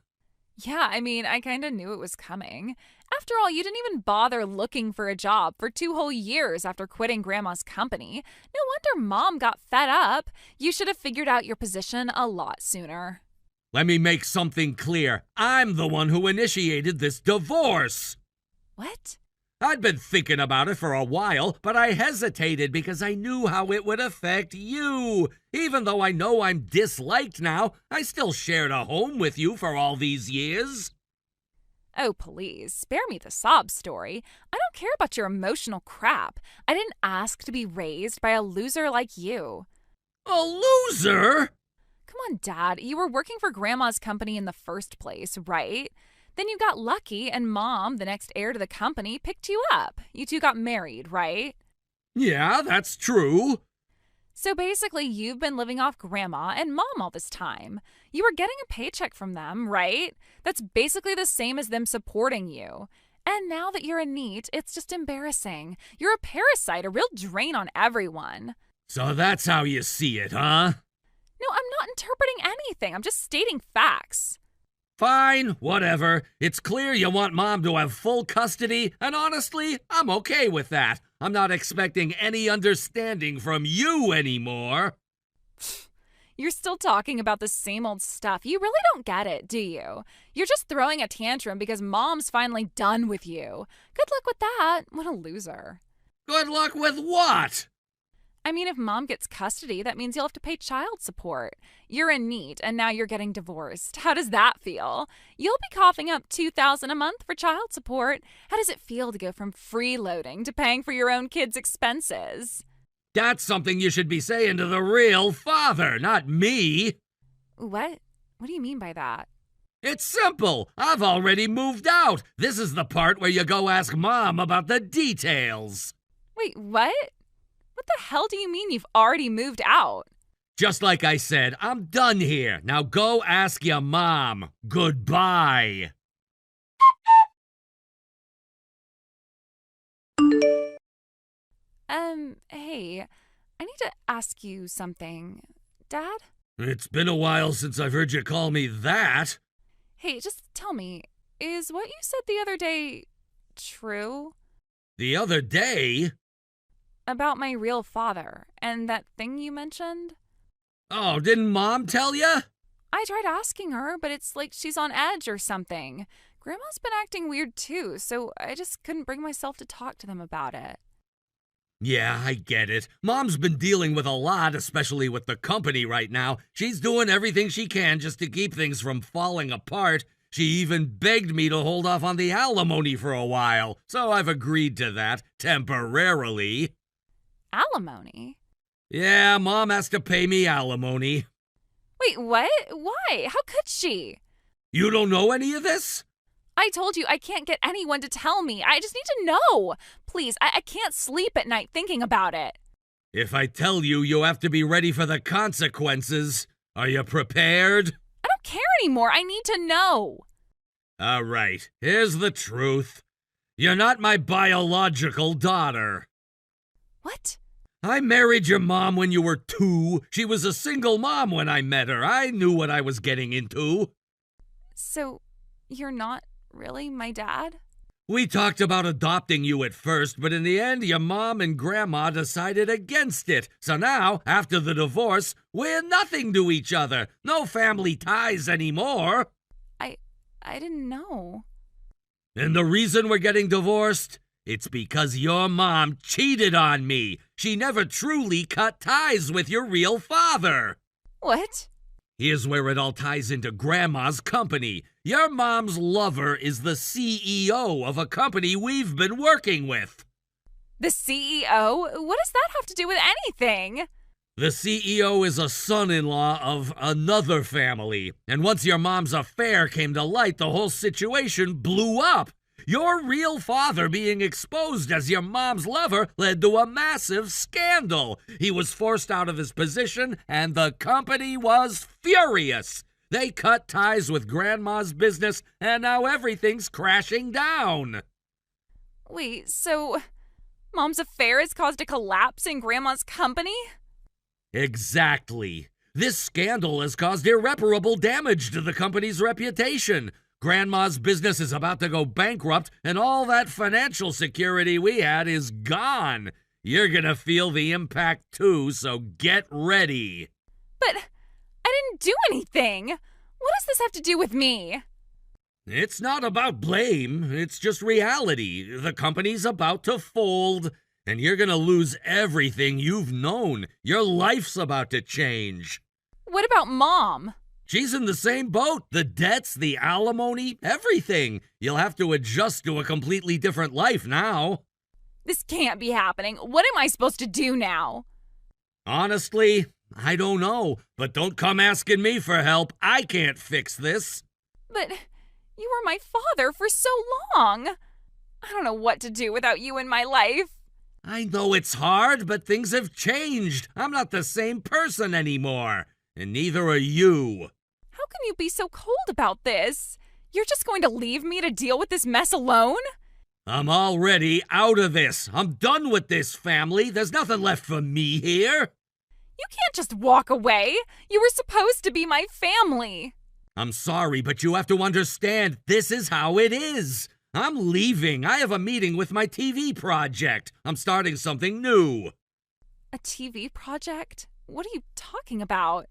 Yeah, I mean, I kind of knew it was coming. After all, you didn't even bother looking for a job for 2 whole years after quitting Grandma's company. No wonder Mom got fed up. You should have figured out your position a lot sooner. Let me make something clear. I'm the one who initiated this divorce. What? I'd been thinking about it for a while, but I hesitated because I knew how it would affect you. Even though I know I'm disliked now, I still shared a home with you for all these years. Oh, please, spare me the sob story. I don't care about your emotional crap. I didn't ask to be raised by a loser like you. A loser? Come on, Dad. You were working for Grandma's company in the first place, right? Then you got lucky and Mom, the next heir to the company, picked you up. You two got married, right? Yeah, that's true. So basically, you've been living off Grandma and Mom all this time. You were getting a paycheck from them, right? That's basically the same as them supporting you. And now that you're a NEET, it's just embarrassing. You're a parasite, a real drain on everyone. So that's how you see it, huh? No, I'm not interpreting anything. I'm just stating facts. Fine, whatever. It's clear you want Mom to have full custody, and honestly, I'm okay with that. I'm not expecting any understanding from you anymore. You're still talking about the same old stuff. You really don't get it, do you? You're just throwing a tantrum because Mom's finally done with you. Good luck with that. What a loser. Good luck with what? I mean, if Mom gets custody, that means you'll have to pay child support. You're in NEET, and now you're getting divorced. How does that feel? You'll be coughing up $2,000 a month for child support. How does it feel to go from freeloading to paying for your own kids' expenses? That's something you should be saying to the real father, not me. What? What do you mean by that? It's simple. I've already moved out. This is the part where you go ask Mom about the details. Wait, what? What the hell do you mean you've already moved out? Just like I said, I'm done here. Now go ask your mom. Goodbye. Hey, I need to ask you something. Dad? It's been a while since I've heard you call me that. Hey, just tell me, is what you said the other day true? The other day? About my real father and that thing you mentioned? Oh, didn't Mom tell you? I tried asking her, but it's like she's on edge or something. Grandma's been acting weird too, so I just couldn't bring myself to talk to them about it. Yeah, I get it. Mom's been dealing with a lot, especially with the company right now. She's doing everything she can just to keep things from falling apart. She even begged me to hold off on the alimony for a while, so I've agreed to that, temporarily. Alimony? Yeah, Mom has to pay me alimony. Wait, what? Why? How could she? You don't know any of this? I told you I can't get anyone to tell me. I just need to know. Please, I can't sleep at night thinking about it. If I tell you, you have to be ready for the consequences. Are you prepared? I don't care anymore. I need to know. All right, here's the truth. You're not my biological daughter. What? I married your mom when you were 2. She was a single mom when I met her. I knew what I was getting into. So, you're not really my dad? We talked about adopting you at first, but in the end, your mom and grandma decided against it. So now, after the divorce, we're nothing to each other. No family ties anymore. I didn't know. And the reason we're getting divorced? It's because your mom cheated on me. She never truly cut ties with your real father. What? Here's where it all ties into Grandma's company. Your mom's lover is the CEO of a company we've been working with. The CEO? What does that have to do with anything? The CEO is a son-in-law of another family. And once your mom's affair came to light, the whole situation blew up. Your real father being exposed as your mom's lover led to a massive scandal. He was forced out of his position, and the company was furious. They cut ties with Grandma's business, and now everything's crashing down. Wait, so Mom's affair has caused a collapse in Grandma's company? Exactly. This scandal has caused irreparable damage to the company's reputation. Grandma's business is about to go bankrupt, and all that financial security we had is gone. You're gonna feel the impact too, so get ready. But I didn't do anything. What does this have to do with me? It's not about blame, it's just reality. The company's about to fold, and you're gonna lose everything you've known. Your life's about to change. What about Mom? She's in the same boat. The debts, the alimony, everything. You'll have to adjust to a completely different life now. This can't be happening. What am I supposed to do now? Honestly, I don't know. But don't come asking me for help. I can't fix this. But you were my father for so long. I don't know what to do without you in my life. I know it's hard, but things have changed. I'm not the same person anymore. And neither are you. How can you be so cold about this? You're just going to leave me to deal with this mess alone? I'm already out of this. I'm done with this family. There's nothing left for me here. You can't just walk away. You were supposed to be my family. I'm sorry, but you have to understand, this is how it is. I'm leaving. I have a meeting with my TV project. I'm starting something new. A TV project? What are you talking about?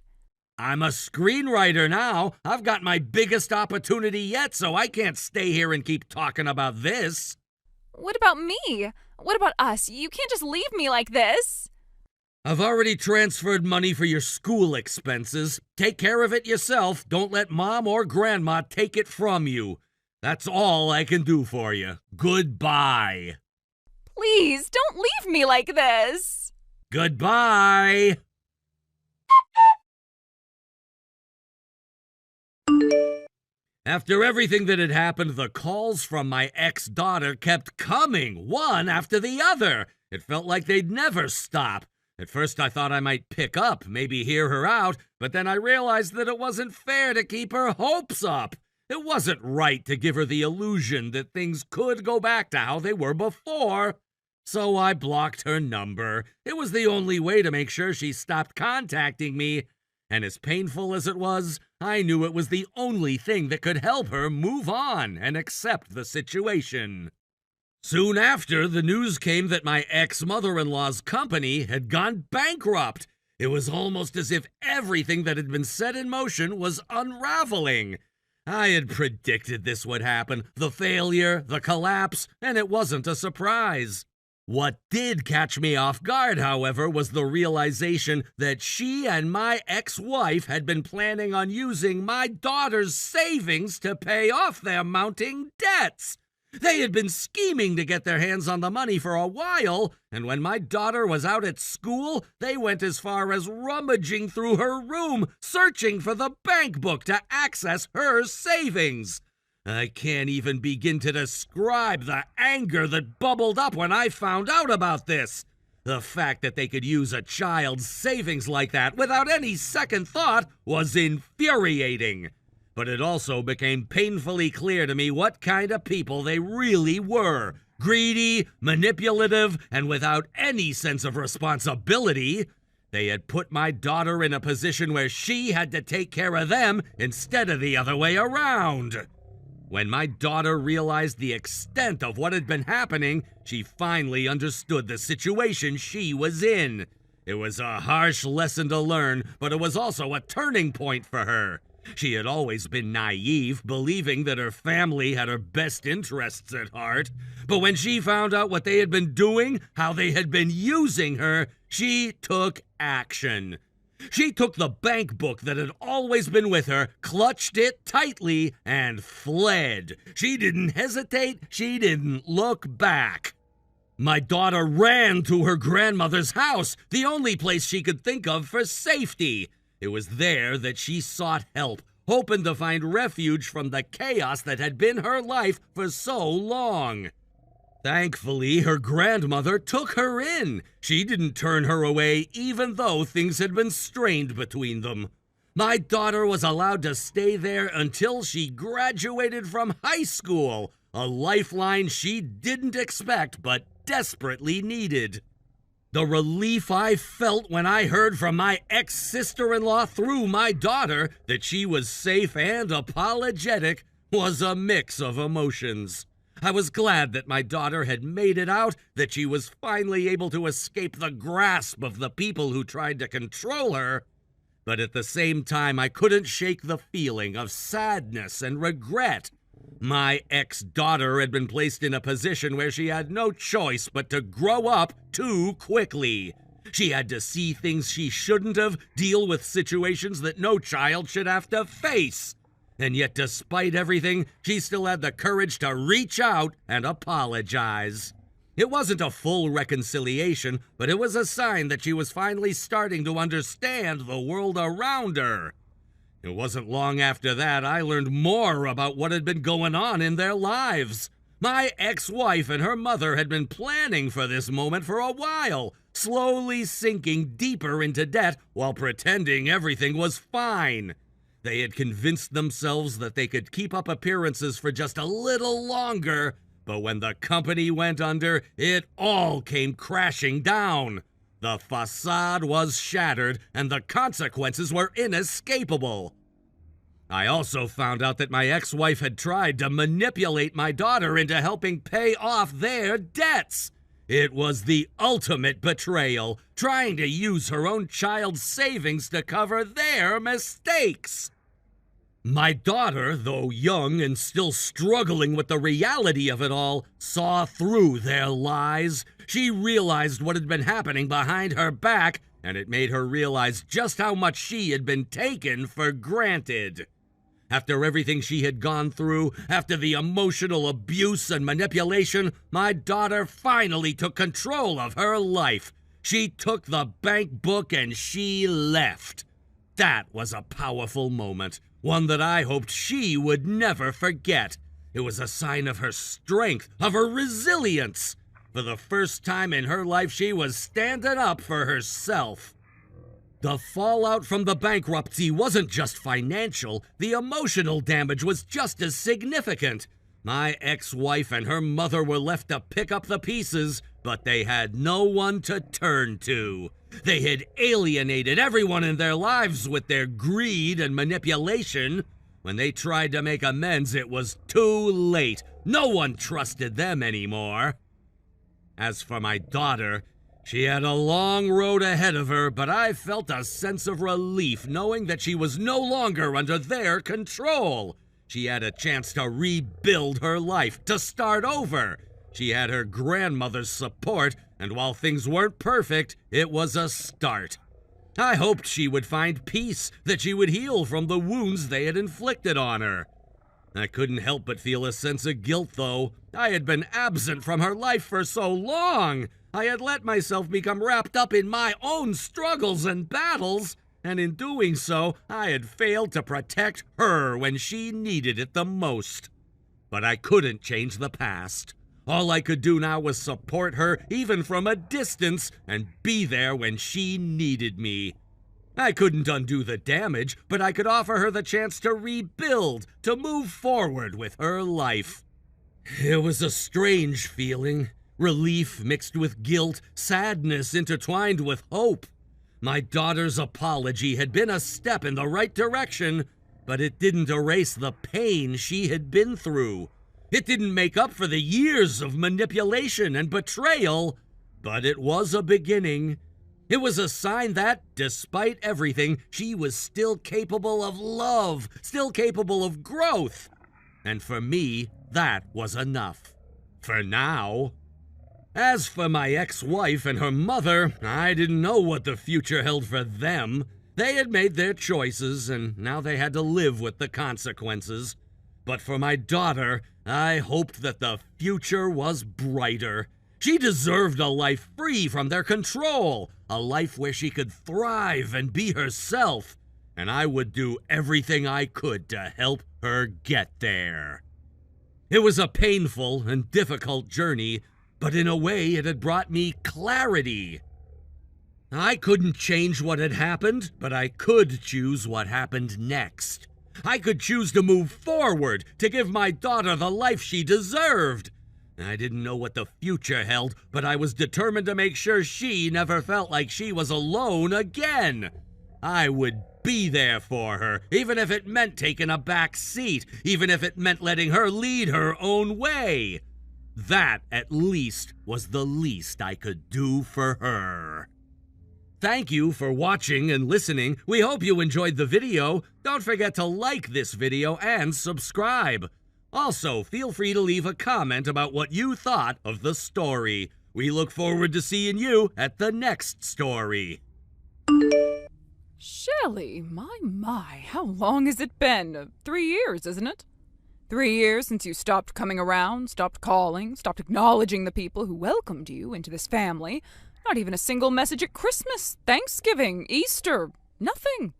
I'm a screenwriter now. I've got my biggest opportunity yet, so I can't stay here and keep talking about this. What about me? What about us? You can't just leave me like this. I've already transferred money for your school expenses. Take care of it yourself. Don't let Mom or Grandma take it from you. That's all I can do for you. Goodbye. Please, don't leave me like this. Goodbye. After everything that had happened, the calls from my ex-daughter kept coming, one after the other. It felt like they'd never stop. At first I thought I might pick up, maybe hear her out, but then I realized that it wasn't fair to keep her hopes up. It wasn't right to give her the illusion that things could go back to how they were before. So I blocked her number. It was the only way to make sure she stopped contacting me. And as painful as it was, I knew it was the only thing that could help her move on and accept the situation. Soon after, the news came that my ex-mother-in-law's company had gone bankrupt. It was almost as if everything that had been set in motion was unraveling. I had predicted this would happen, the failure, the collapse, and it wasn't a surprise. What did catch me off guard, however, was the realization that she and my ex-wife had been planning on using my daughter's savings to pay off their mounting debts. They had been scheming to get their hands on the money for a while, and when my daughter was out at school, they went as far as rummaging through her room, searching for the bank book to access her savings. I can't even begin to describe the anger that bubbled up when I found out about this. The fact that they could use a child's savings like that without any second thought was infuriating. But it also became painfully clear to me what kind of people they really were. Greedy, manipulative, and without any sense of responsibility. They had put my daughter in a position where she had to take care of them instead of the other way around. When my daughter realized the extent of what had been happening, she finally understood the situation she was in. It was a harsh lesson to learn, but it was also a turning point for her. She had always been naive, believing that her family had her best interests at heart. But when she found out what they had been doing, how they had been using her, she took action. She took the bank book that had always been with her, clutched it tightly, and fled. She didn't hesitate. She didn't look back. My daughter ran to her grandmother's house, the only place she could think of for safety. It was there that she sought help, hoping to find refuge from the chaos that had been her life for so long. Thankfully, her grandmother took her in. She didn't turn her away, even though things had been strained between them. My daughter was allowed to stay there until she graduated from high school, a lifeline she didn't expect but desperately needed. The relief I felt when I heard from my ex-sister-in-law through my daughter that she was safe and apologetic was a mix of emotions. I was glad that my daughter had made it out, that she was finally able to escape the grasp of the people who tried to control her. But at the same time, I couldn't shake the feeling of sadness and regret. My ex-daughter had been placed in a position where she had no choice but to grow up too quickly. She had to see things she shouldn't have, deal with situations that no child should have to face. And yet, despite everything, she still had the courage to reach out and apologize. It wasn't a full reconciliation, but it was a sign that she was finally starting to understand the world around her. It wasn't long after that I learned more about what had been going on in their lives. My ex-wife and her mother had been planning for this moment for a while, slowly sinking deeper into debt while pretending everything was fine. They had convinced themselves that they could keep up appearances for just a little longer, but when the company went under, it all came crashing down. The facade was shattered, and the consequences were inescapable. I also found out that my ex-wife had tried to manipulate my daughter into helping pay off their debts. It was the ultimate betrayal, trying to use her own child's savings to cover their mistakes. My daughter, though young and still struggling with the reality of it all, saw through their lies. She realized what had been happening behind her back, and it made her realize just how much she had been taken for granted. After everything she had gone through, after the emotional abuse and manipulation, my daughter finally took control of her life. She took the bank book and she left. That was a powerful moment, one that I hoped she would never forget. It was a sign of her strength, of her resilience. For the first time in her life, she was standing up for herself. The fallout from the bankruptcy wasn't just financial. The emotional damage was just as significant. My ex-wife and her mother were left to pick up the pieces, but they had no one to turn to. They had alienated everyone in their lives with their greed and manipulation. When they tried to make amends, it was too late. No one trusted them anymore. As for my daughter, she had a long road ahead of her, but I felt a sense of relief knowing that she was no longer under their control. She had a chance to rebuild her life, to start over. She had her grandmother's support, and while things weren't perfect, it was a start. I hoped she would find peace, that she would heal from the wounds they had inflicted on her. I couldn't help but feel a sense of guilt, though. I had been absent from her life for so long. I had let myself become wrapped up in my own struggles and battles, and in doing so, I had failed to protect her when she needed it the most. But I couldn't change the past. All I could do now was support her, even from a distance, and be there when she needed me. I couldn't undo the damage, but I could offer her the chance to rebuild, to move forward with her life. It was a strange feeling. Relief mixed with guilt, sadness intertwined with hope. My daughter's apology had been a step in the right direction, but it didn't erase the pain she had been through. It didn't make up for the years of manipulation and betrayal, but it was a beginning. It was a sign that, despite everything, she was still capable of love, still capable of growth. And for me, that was enough. For now. As for my ex-wife and her mother, I didn't know what the future held for them. They had made their choices, and now they had to live with the consequences. But for my daughter, I hoped that the future was brighter. She deserved a life free from their control, a life where she could thrive and be herself, and I would do everything I could to help her get there. It was a painful and difficult journey, but in a way it had brought me clarity. I couldn't change what had happened, but I could choose what happened next. I could choose to move forward, to give my daughter the life she deserved. I didn't know what the future held, but I was determined to make sure she never felt like she was alone again. I would be there for her, even if it meant taking a back seat, even if it meant letting her lead her own way. That, at least, was the least I could do for her. Thank you for watching and listening. We hope you enjoyed the video. Don't forget to like this video and subscribe. Also, feel free to leave a comment about what you thought of the story. We look forward to seeing you at the next story. Shelley, my, how long has it been? 3 years, isn't it? 3 years since you stopped coming around, stopped calling, stopped acknowledging the people who welcomed you into this family. Not even a single message at Christmas, Thanksgiving, Easter, nothing.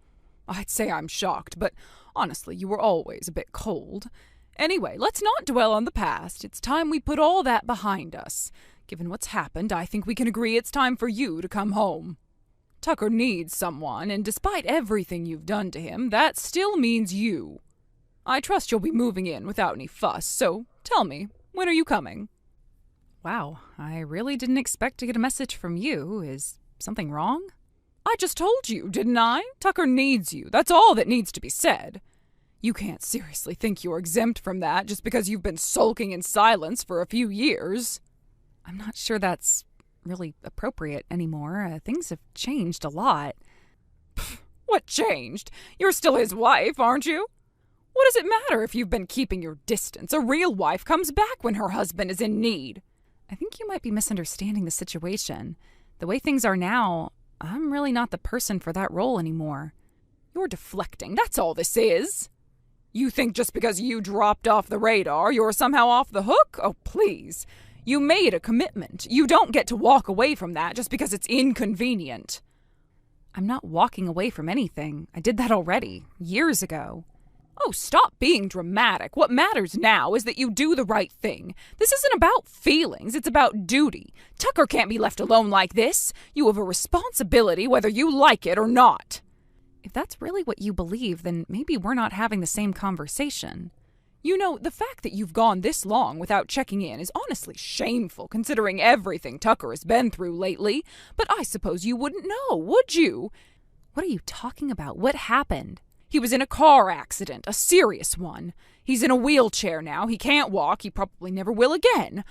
I'd say I'm shocked, but honestly, you were always a bit cold. Anyway, let's not dwell on the past. It's time we put all that behind us. Given what's happened, I think we can agree it's time for you to come home. Tucker needs someone, and despite everything you've done to him, that still means you. I trust you'll be moving in without any fuss, so tell me, when are you coming? Wow, I really didn't expect to get a message from you. Is something wrong? I just told you, didn't I? Tucker needs you. That's all that needs to be said. You can't seriously think you're exempt from that just because you've been sulking in silence for a few years. I'm not sure that's really appropriate anymore. Things have changed a lot. Pfft, what changed? You're still his wife, aren't you? What does it matter if you've been keeping your distance? A real wife comes back when her husband is in need. I think you might be misunderstanding the situation. The way things are now, I'm really not the person for that role anymore. You're deflecting, that's all this is. You think just because you dropped off the radar, you're somehow off the hook? Oh, please. You made a commitment. You don't get to walk away from that just because it's inconvenient. I'm not walking away from anything. I did that already, years ago. Oh, stop being dramatic. What matters now is that you do the right thing. This isn't about feelings, it's about duty. Tucker can't be left alone like this. You have a responsibility whether you like it or not. If that's really what you believe, then maybe we're not having the same conversation. You know, the fact that you've gone this long without checking in is honestly shameful considering everything Tucker has been through lately. But I suppose you wouldn't know, would you? What are you talking about? What happened? He was in a car accident, a serious one. He's in a wheelchair now. He can't walk. He probably never will again.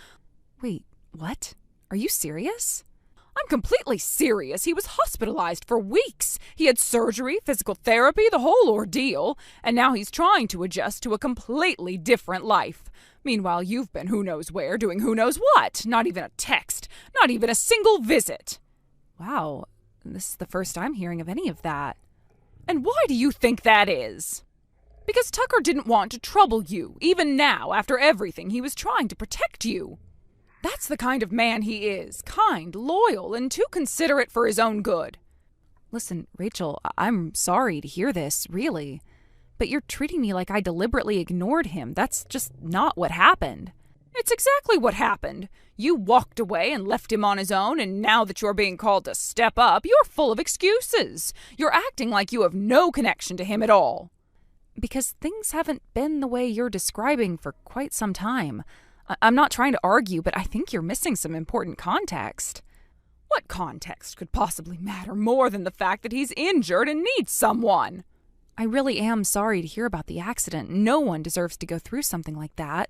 Wait, what? Are you serious? I'm completely serious. He was hospitalized for weeks. He had surgery, physical therapy, the whole ordeal. And now he's trying to adjust to a completely different life. Meanwhile, you've been who knows where, doing who knows what. Not even a text. Not even a single visit. Wow, this is the first I'm hearing of any of that. And why do you think that is? Because Tucker didn't want to trouble you, even now, after everything. He was trying to protect you. That's the kind of man he is, kind, loyal, and too considerate for his own good. Listen, Rachel, I'm sorry to hear this, really. But you're treating me like I deliberately ignored him. That's just not what happened. It's exactly what happened. You walked away and left him on his own, and now that you're being called to step up, you're full of excuses. You're acting like you have no connection to him at all. Because things haven't been the way you're describing for quite some time. I'm not trying to argue, but I think you're missing some important context. What context could possibly matter more than the fact that he's injured and needs someone? I really am sorry to hear about the accident. No one deserves to go through something like that.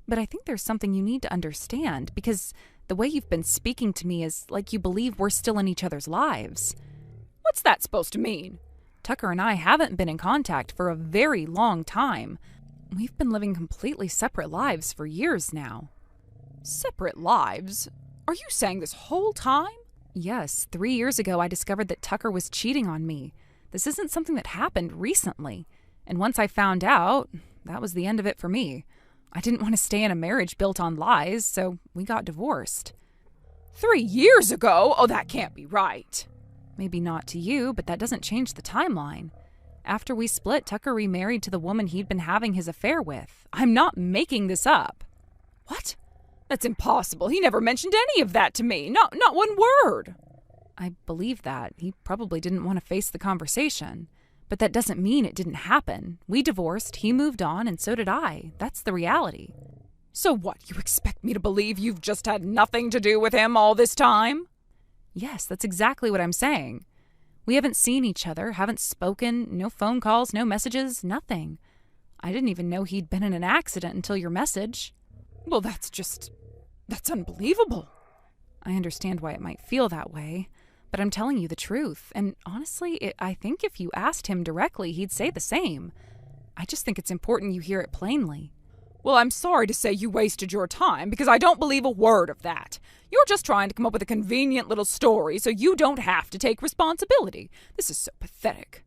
But I think there's something you need to understand, because the way you've been speaking to me is like you believe we're still in each other's lives. What's that supposed to mean? Tucker and I haven't been in contact for a very long time. We've been living completely separate lives for years now. Separate lives? Are you saying this whole time? Yes, 3 years ago I discovered that Tucker was cheating on me. This isn't something that happened recently. And once I found out, that was the end of it for me. I didn't want to stay in a marriage built on lies, so we got divorced. 3 years ago? Oh, that can't be right. Maybe not to you, but that doesn't change the timeline. After we split, Tucker remarried to the woman he'd been having his affair with. I'm not making this up. What? That's impossible. He never mentioned any of that to me. Not one word. I believe that. He probably didn't want to face the conversation. But that doesn't mean it didn't happen. We divorced, he moved on, and so did I. That's the reality. So what, you expect me to believe you've just had nothing to do with him all this time? Yes, that's exactly what I'm saying. We haven't seen each other, haven't spoken, no phone calls, no messages, nothing. I didn't even know he'd been in an accident until your message. Well, that's unbelievable. I understand why it might feel that way. But I'm telling you the truth, and honestly, I think if you asked him directly, he'd say the same. I just think it's important you hear it plainly. Well, I'm sorry to say you wasted your time, because I don't believe a word of that. You're just trying to come up with a convenient little story so you don't have to take responsibility. This is so pathetic.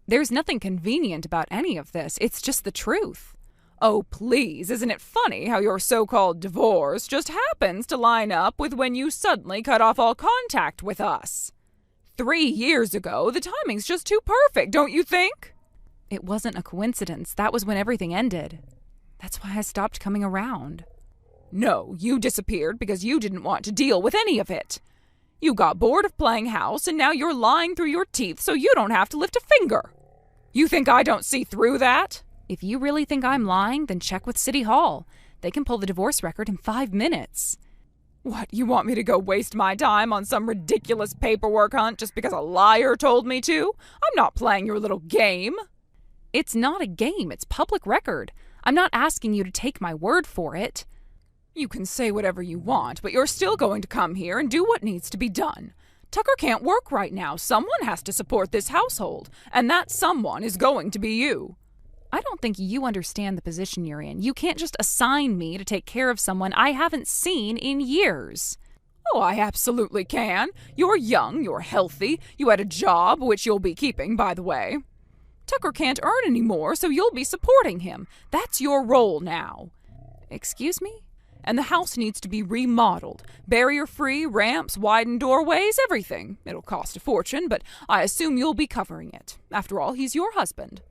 There's nothing convenient about any of this. It's just the truth. Oh, please, isn't it funny how your so-called divorce just happens to line up with when you suddenly cut off all contact with us? 3 years ago, the timing's just too perfect, don't you think? It wasn't a coincidence. That was when everything ended. That's why I stopped coming around. No, you disappeared because you didn't want to deal with any of it. You got bored of playing house, and now you're lying through your teeth so you don't have to lift a finger. You think I don't see through that? If you really think I'm lying, then check with City Hall. They can pull the divorce record in 5 minutes. What, you want me to go waste my time on some ridiculous paperwork hunt just because a liar told me to? I'm not playing your little game. It's not a game, it's public record. I'm not asking you to take my word for it. You can say whatever you want, but you're still going to come here and do what needs to be done. Tucker can't work right now. Someone has to support this household, and that someone is going to be you. I don't think you understand the position you're in. You can't just assign me to take care of someone I haven't seen in years. Oh, I absolutely can. You're young, you're healthy, you had a job, which you'll be keeping, by the way. Tucker can't earn any more, so you'll be supporting him. That's your role now. Excuse me? And the house needs to be remodeled. Barrier-free, ramps, widened doorways, everything. It'll cost a fortune, but I assume you'll be covering it. After all, he's your husband.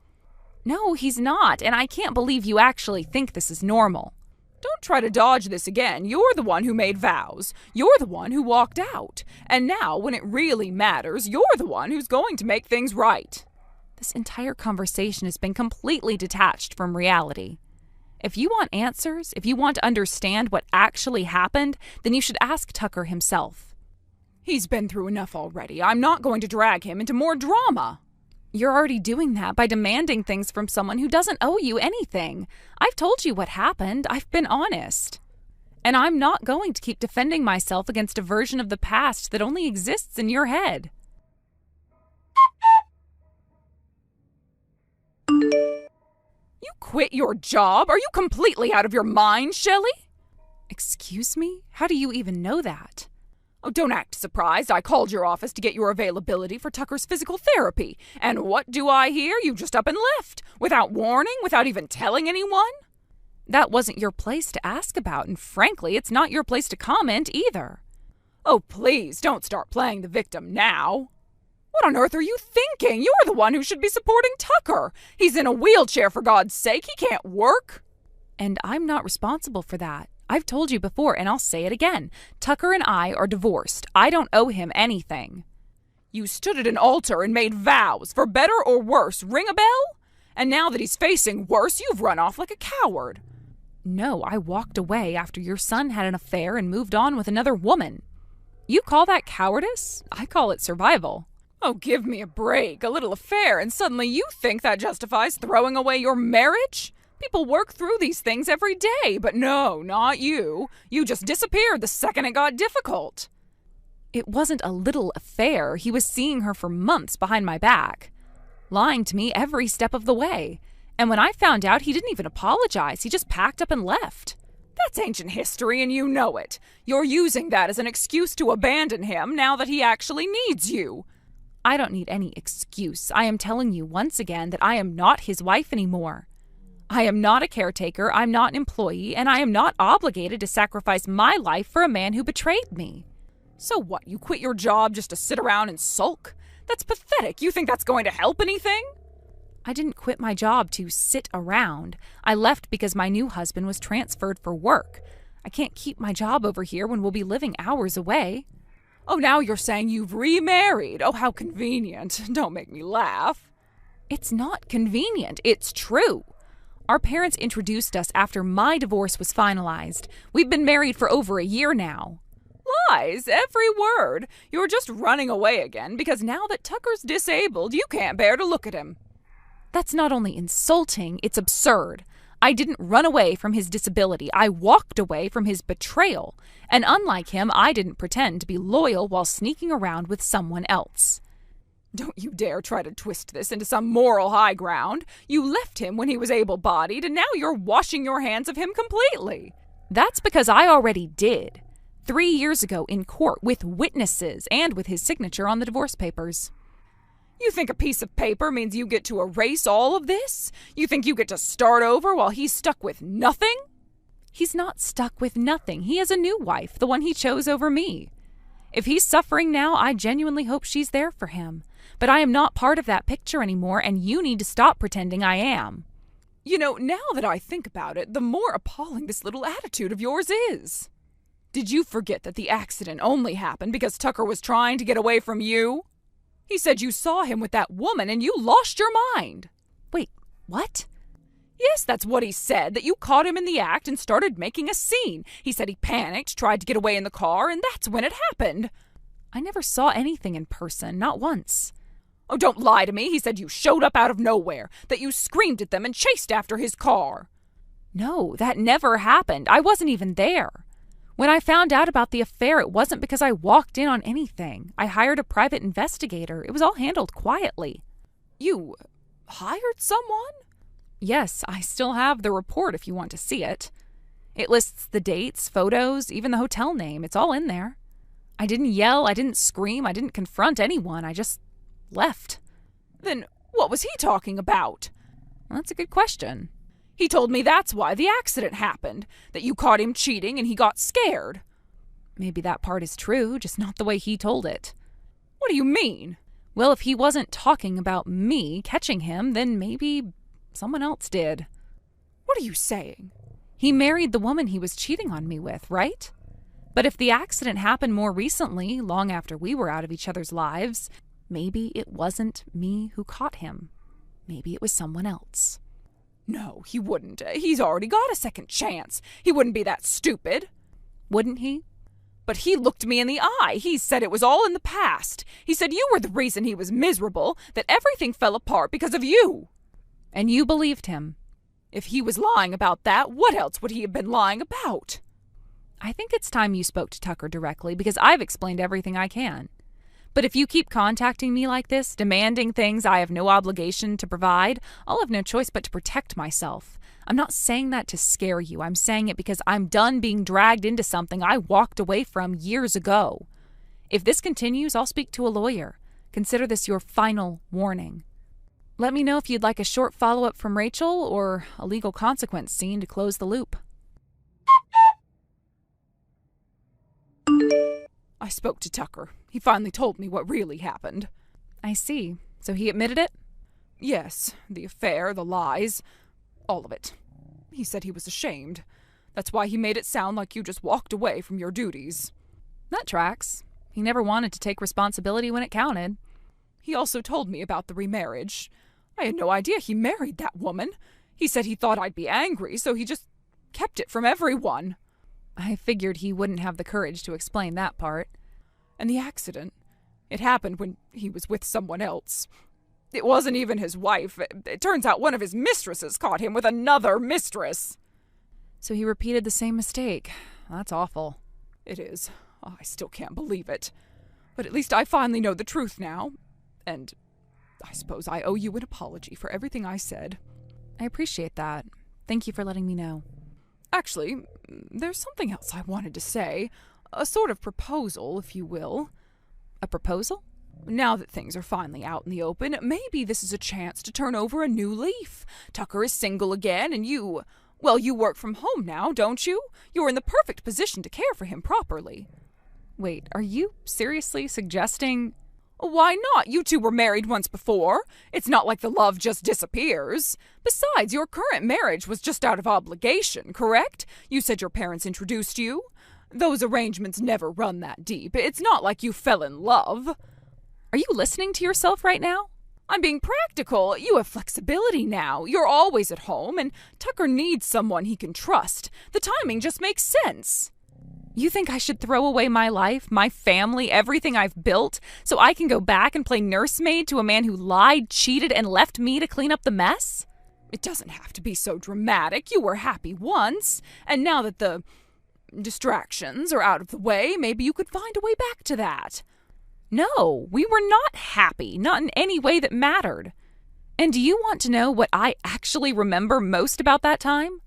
No, he's not, and I can't believe you actually think this is normal. Don't try to dodge this again. You're the one who made vows. You're the one who walked out. And now, when it really matters, you're the one who's going to make things right. This entire conversation has been completely detached from reality. If you want answers, if you want to understand what actually happened, then you should ask Tucker himself. He's been through enough already. I'm not going to drag him into more drama. You're already doing that by demanding things from someone who doesn't owe you anything. I've told you what happened. I've been honest. And I'm not going to keep defending myself against a version of the past that only exists in your head. You quit your job? Are you completely out of your mind, Shelley? Excuse me? How do you even know that? Oh, don't act surprised. I called your office to get your availability for Tucker's physical therapy. And what do I hear? You just up and left. Without warning? Without even telling anyone? That wasn't your place to ask about, and frankly, it's not your place to comment either. Oh, please, don't start playing the victim now. What on earth are you thinking? You're the one who should be supporting Tucker. He's in a wheelchair, for God's sake. He can't work. And I'm not responsible for that. I've told you before, and I'll say it again. Tucker and I are divorced. I don't owe him anything. You stood at an altar and made vows, for better or worse. Ring a bell? And now that he's facing worse, you've run off like a coward. No, I walked away after your son had an affair and moved on with another woman. You call that cowardice? I call it survival. Oh, give me a break. A little affair, and suddenly you think that justifies throwing away your marriage? People work through these things every day, but no, not you. You just disappeared the second it got difficult. It wasn't a little affair. He was seeing her for months behind my back, lying to me every step of the way. And when I found out, he didn't even apologize. He just packed up and left. That's ancient history, and you know it. You're using that as an excuse to abandon him now that he actually needs you. I don't need any excuse. I am telling you once again that I am not his wife anymore. I am not a caretaker, I'm not an employee, and I am not obligated to sacrifice my life for a man who betrayed me. So what, you quit your job just to sit around and sulk? That's pathetic. You think that's going to help anything? I didn't quit my job to sit around. I left because my new husband was transferred for work. I can't keep my job over here when we'll be living hours away. Oh, now you're saying you've remarried. Oh, how convenient. Don't make me laugh. It's not convenient. It's true. Our parents introduced us after my divorce was finalized. We've been married for over a year now. Lies, every word. You're just running away again because now that Tucker's disabled, you can't bear to look at him. That's not only insulting, it's absurd. I didn't run away from his disability. I walked away from his betrayal. And unlike him, I didn't pretend to be loyal while sneaking around with someone else. Don't you dare try to twist this into some moral high ground. You left him when he was able-bodied, and now you're washing your hands of him completely. That's because I already did. 3 years ago in court with witnesses and with his signature on the divorce papers. You think a piece of paper means you get to erase all of this? You think you get to start over while he's stuck with nothing? He's not stuck with nothing. He has a new wife, the one he chose over me. If he's suffering now, I genuinely hope she's there for him. But I am not part of that picture anymore, and you need to stop pretending I am. You know, now that I think about it, the more appalling this little attitude of yours is. Did you forget that the accident only happened because Tucker was trying to get away from you? He said you saw him with that woman and you lost your mind. Wait, what? Yes, that's what he said, that you caught him in the act and started making a scene. He said he panicked, tried to get away in the car, and that's when it happened. I never saw anything in person, not once. Oh, don't lie to me. He said you showed up out of nowhere, that you screamed at them and chased after his car. No, that never happened. I wasn't even there. When I found out about the affair, it wasn't because I walked in on anything. I hired a private investigator. It was all handled quietly. You hired someone? Yes, I still have the report if you want to see it. It lists the dates, photos, even the hotel name. It's all in there. I didn't yell, I didn't scream, I didn't confront anyone. I just left. Then what was he talking about? Well, that's a good question. He told me that's why the accident happened, that you caught him cheating and he got scared. Maybe that part is true, just not the way he told it. What do you mean? Well, if he wasn't talking about me catching him, then maybe someone else did. What are you saying? He married the woman he was cheating on me with, right? But if the accident happened more recently, long after we were out of each other's lives, maybe it wasn't me who caught him. Maybe it was someone else. No, he wouldn't. He's already got a second chance. He wouldn't be that stupid. Wouldn't he? But he looked me in the eye. He said it was all in the past. He said you were the reason he was miserable, that everything fell apart because of you. And you believed him. If he was lying about that, what else would he have been lying about? I think it's time you spoke to Tucker directly, because I've explained everything I can. But if you keep contacting me like this, demanding things I have no obligation to provide, I'll have no choice but to protect myself. I'm not saying that to scare you. I'm saying it because I'm done being dragged into something I walked away from years ago. If this continues, I'll speak to a lawyer. Consider this your final warning. Let me know if you'd like a short follow-up from Rachel or a legal consequence scene to close the loop. I spoke to Tucker. He finally told me what really happened. I see. So he admitted it? Yes, the affair, the lies, all of it. He said he was ashamed. That's why he made it sound like you just walked away from your duties. That tracks. He never wanted to take responsibility when it counted. He also told me about the remarriage. I had no idea he married that woman. He said he thought I'd be angry, so he just kept it from everyone. I figured he wouldn't have the courage to explain that part. And the accident. It happened when he was with someone else. It wasn't even his wife. It turns out one of his mistresses caught him with another mistress. So he repeated the same mistake. That's awful. It is. I still can't believe it. But at least I finally know the truth now. And I suppose I owe you an apology for everything I said. I appreciate that. Thank you for letting me know. Actually, there's something else I wanted to say. A sort of proposal, if you will. A proposal? Now that things are finally out in the open, maybe this is a chance to turn over a new leaf. Tucker is single again, and you work from home now, don't you? You're in the perfect position to care for him properly. Wait, are you seriously suggesting... Why not? You two were married once before. It's not like the love just disappears. Besides, your current marriage was just out of obligation, correct? You said your parents introduced you. Those arrangements never run that deep. It's not like you fell in love. Are you listening to yourself right now? I'm being practical. You have flexibility now. You're always at home, and Tucker needs someone he can trust. The timing just makes sense. You think I should throw away my life, my family, everything I've built, so I can go back and play nursemaid to a man who lied, cheated, and left me to clean up the mess? It doesn't have to be so dramatic. You were happy once, and now that the distractions are out of the way, maybe you could find a way back to that. No, we were not happy, not in any way that mattered. And do you want to know what I actually remember most about that time?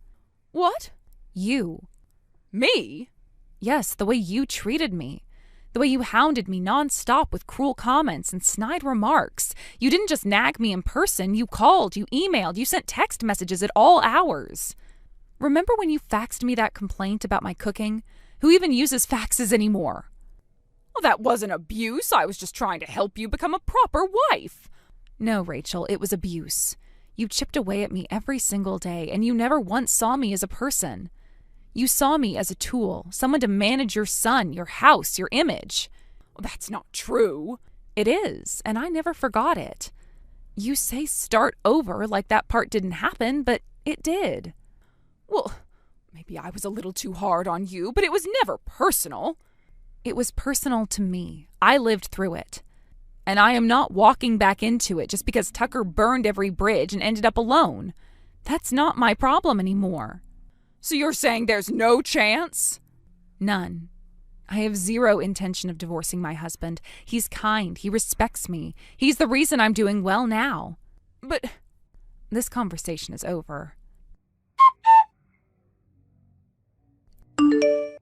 What? You. Me? Yes, the way you treated me. The way you hounded me nonstop with cruel comments and snide remarks. You didn't just nag me in person. You called, you emailed, you sent text messages at all hours. Remember when you faxed me that complaint about my cooking? Who even uses faxes anymore? Well, that wasn't abuse. I was just trying to help you become a proper wife. No, Rachel, it was abuse. You chipped away at me every single day, and you never once saw me as a person. You saw me as a tool, someone to manage your son, your house, your image. Well, that's not true. It is, and I never forgot it. You say start over like that part didn't happen, but it did. Well, maybe I was a little too hard on you, but it was never personal. It was personal to me. I lived through it. And I am not walking back into it just because Tucker burned every bridge and ended up alone. That's not my problem anymore. So you're saying there's no chance? None. I have zero intention of divorcing my husband. He's kind. He respects me. He's the reason I'm doing well now. But this conversation is over.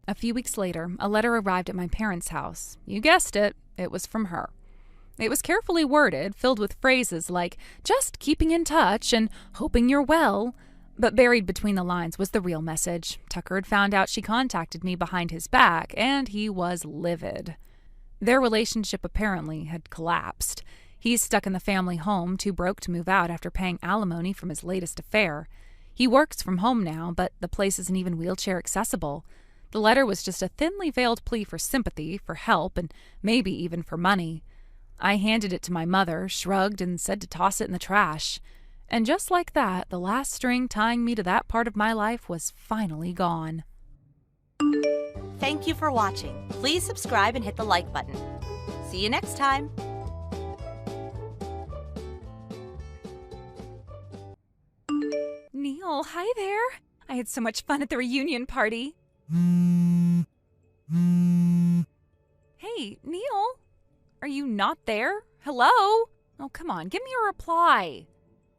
A few weeks later, a letter arrived at my parents' house. You guessed it, it was from her. It was carefully worded, filled with phrases like, just keeping in touch and hoping you're well. But buried between the lines was the real message. Tucker had found out she contacted me behind his back, and he was livid. Their relationship apparently had collapsed. He's stuck in the family home, too broke to move out after paying alimony from his latest affair. He works from home now, but the place isn't even wheelchair accessible. The letter was just a thinly veiled plea for sympathy, for help, and maybe even for money. I handed it to my mother, shrugged, and said to toss it in the trash. And just like that, the last string tying me to that part of my life was finally gone. Thank you for watching. Please subscribe and hit the like button. See you next time. Neil, hi there. I had so much fun at the reunion party. Hey, Neil. Are you not there? Hello? Oh, come on, give me a reply.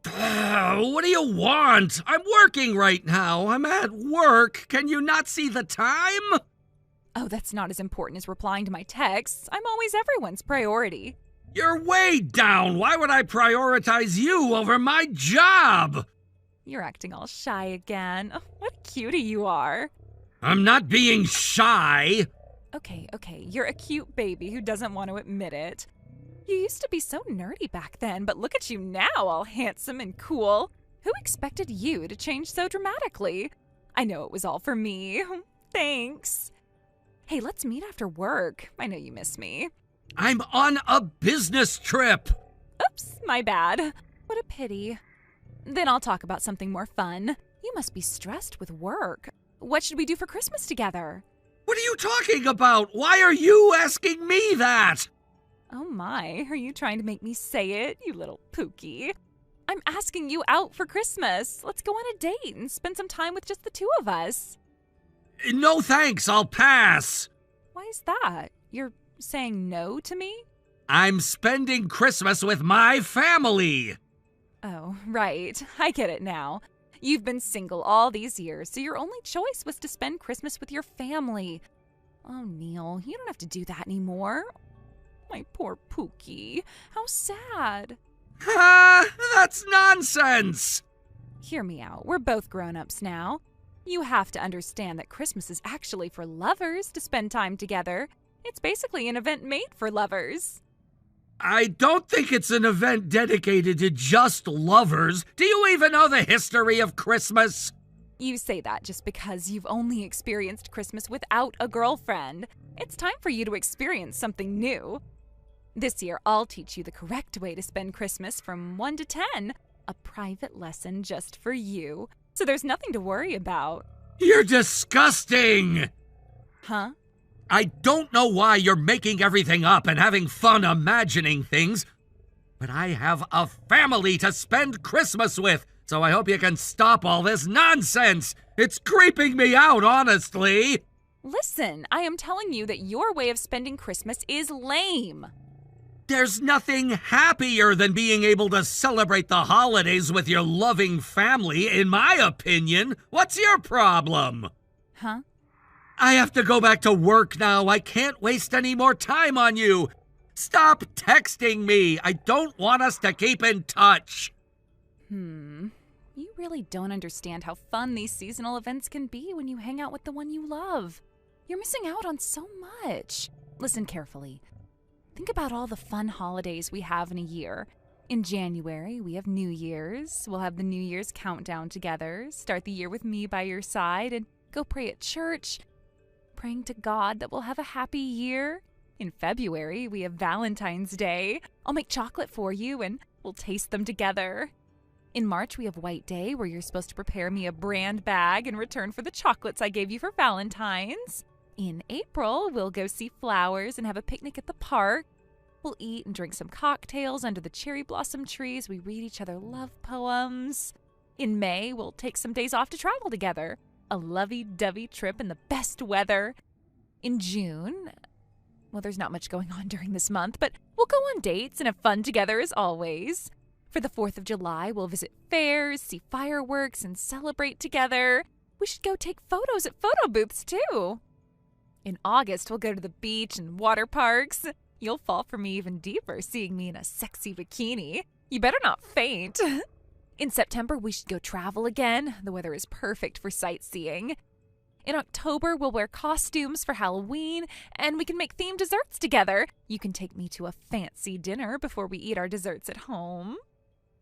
What do you want? I'm working right now. I'm at work. Can you not see the time? Oh, that's not as important as replying to my texts. I'm always everyone's priority. You're way down. Why would I prioritize you over my job? You're acting all shy again. Oh, what a cutie you are. I'm not being shy. Okay. You're a cute baby who doesn't want to admit it. You used to be so nerdy back then, but look at you now, all handsome and cool. Who expected you to change so dramatically? I know it was all for me. Thanks. Hey, let's meet after work. I know you miss me. I'm on a business trip. Oops, my bad. What a pity. Then I'll talk about something more fun. You must be stressed with work. What should we do for Christmas together? What are you talking about? Why are you asking me that? Oh my, are you trying to make me say it, you little pookie? I'm asking you out for Christmas. Let's go on a date and spend some time with just the two of us. No thanks, I'll pass. Why is that? You're saying no to me? I'm spending Christmas with my family. Oh, right. I get it now. You've been single all these years, so your only choice was to spend Christmas with your family. Oh, Neil, you don't have to do that anymore. My poor Pookie. How sad. Ha! That's nonsense! Hear me out. We're both grown-ups now. You have to understand that Christmas is actually for lovers to spend time together. It's basically an event made for lovers. I don't think it's an event dedicated to just lovers. Do you even know the history of Christmas? You say that just because you've only experienced Christmas without a girlfriend. It's time for you to experience something new. This year, I'll teach you the correct way to spend Christmas from 1 to 10. A private lesson just for you. So there's nothing to worry about. You're disgusting! Huh? I don't know why you're making everything up and having fun imagining things, but I have a family to spend Christmas with, so I hope you can stop all this nonsense. It's creeping me out, honestly. Listen, I am telling you that your way of spending Christmas is lame. There's nothing happier than being able to celebrate the holidays with your loving family, in my opinion. What's your problem? Huh? I have to go back to work now. I can't waste any more time on you. Stop texting me. I don't want us to keep in touch. You really don't understand how fun these seasonal events can be when you hang out with the one you love. You're missing out on so much. Listen carefully. Think about all the fun holidays we have in a year. In January, we have New Year's. We'll have the New Year's countdown together, start the year with me by your side, and go pray at church, praying to God that we'll have a happy year. In February, we have Valentine's Day. I'll make chocolate for you, and we'll taste them together. In March, we have White Day, where you're supposed to prepare me a brand bag in return for the chocolates I gave you for Valentine's. In April, we'll go see flowers and have a picnic at the park. We'll eat and drink some cocktails under the cherry blossom trees. We read each other love poems. In May, we'll take some days off to travel together. A lovey-dovey trip in the best weather. In June, well, there's not much going on during this month, but we'll go on dates and have fun together as always. For the 4th of July, we'll visit fairs, see fireworks, and celebrate together. We should go take photos at photo booths, too. In August, we'll go to the beach and water parks. You'll fall for me even deeper seeing me in a sexy bikini. You better not faint. In September, we should go travel again. The weather is perfect for sightseeing. In October, we'll wear costumes for Halloween, and we can make themed desserts together. You can take me to a fancy dinner before we eat our desserts at home.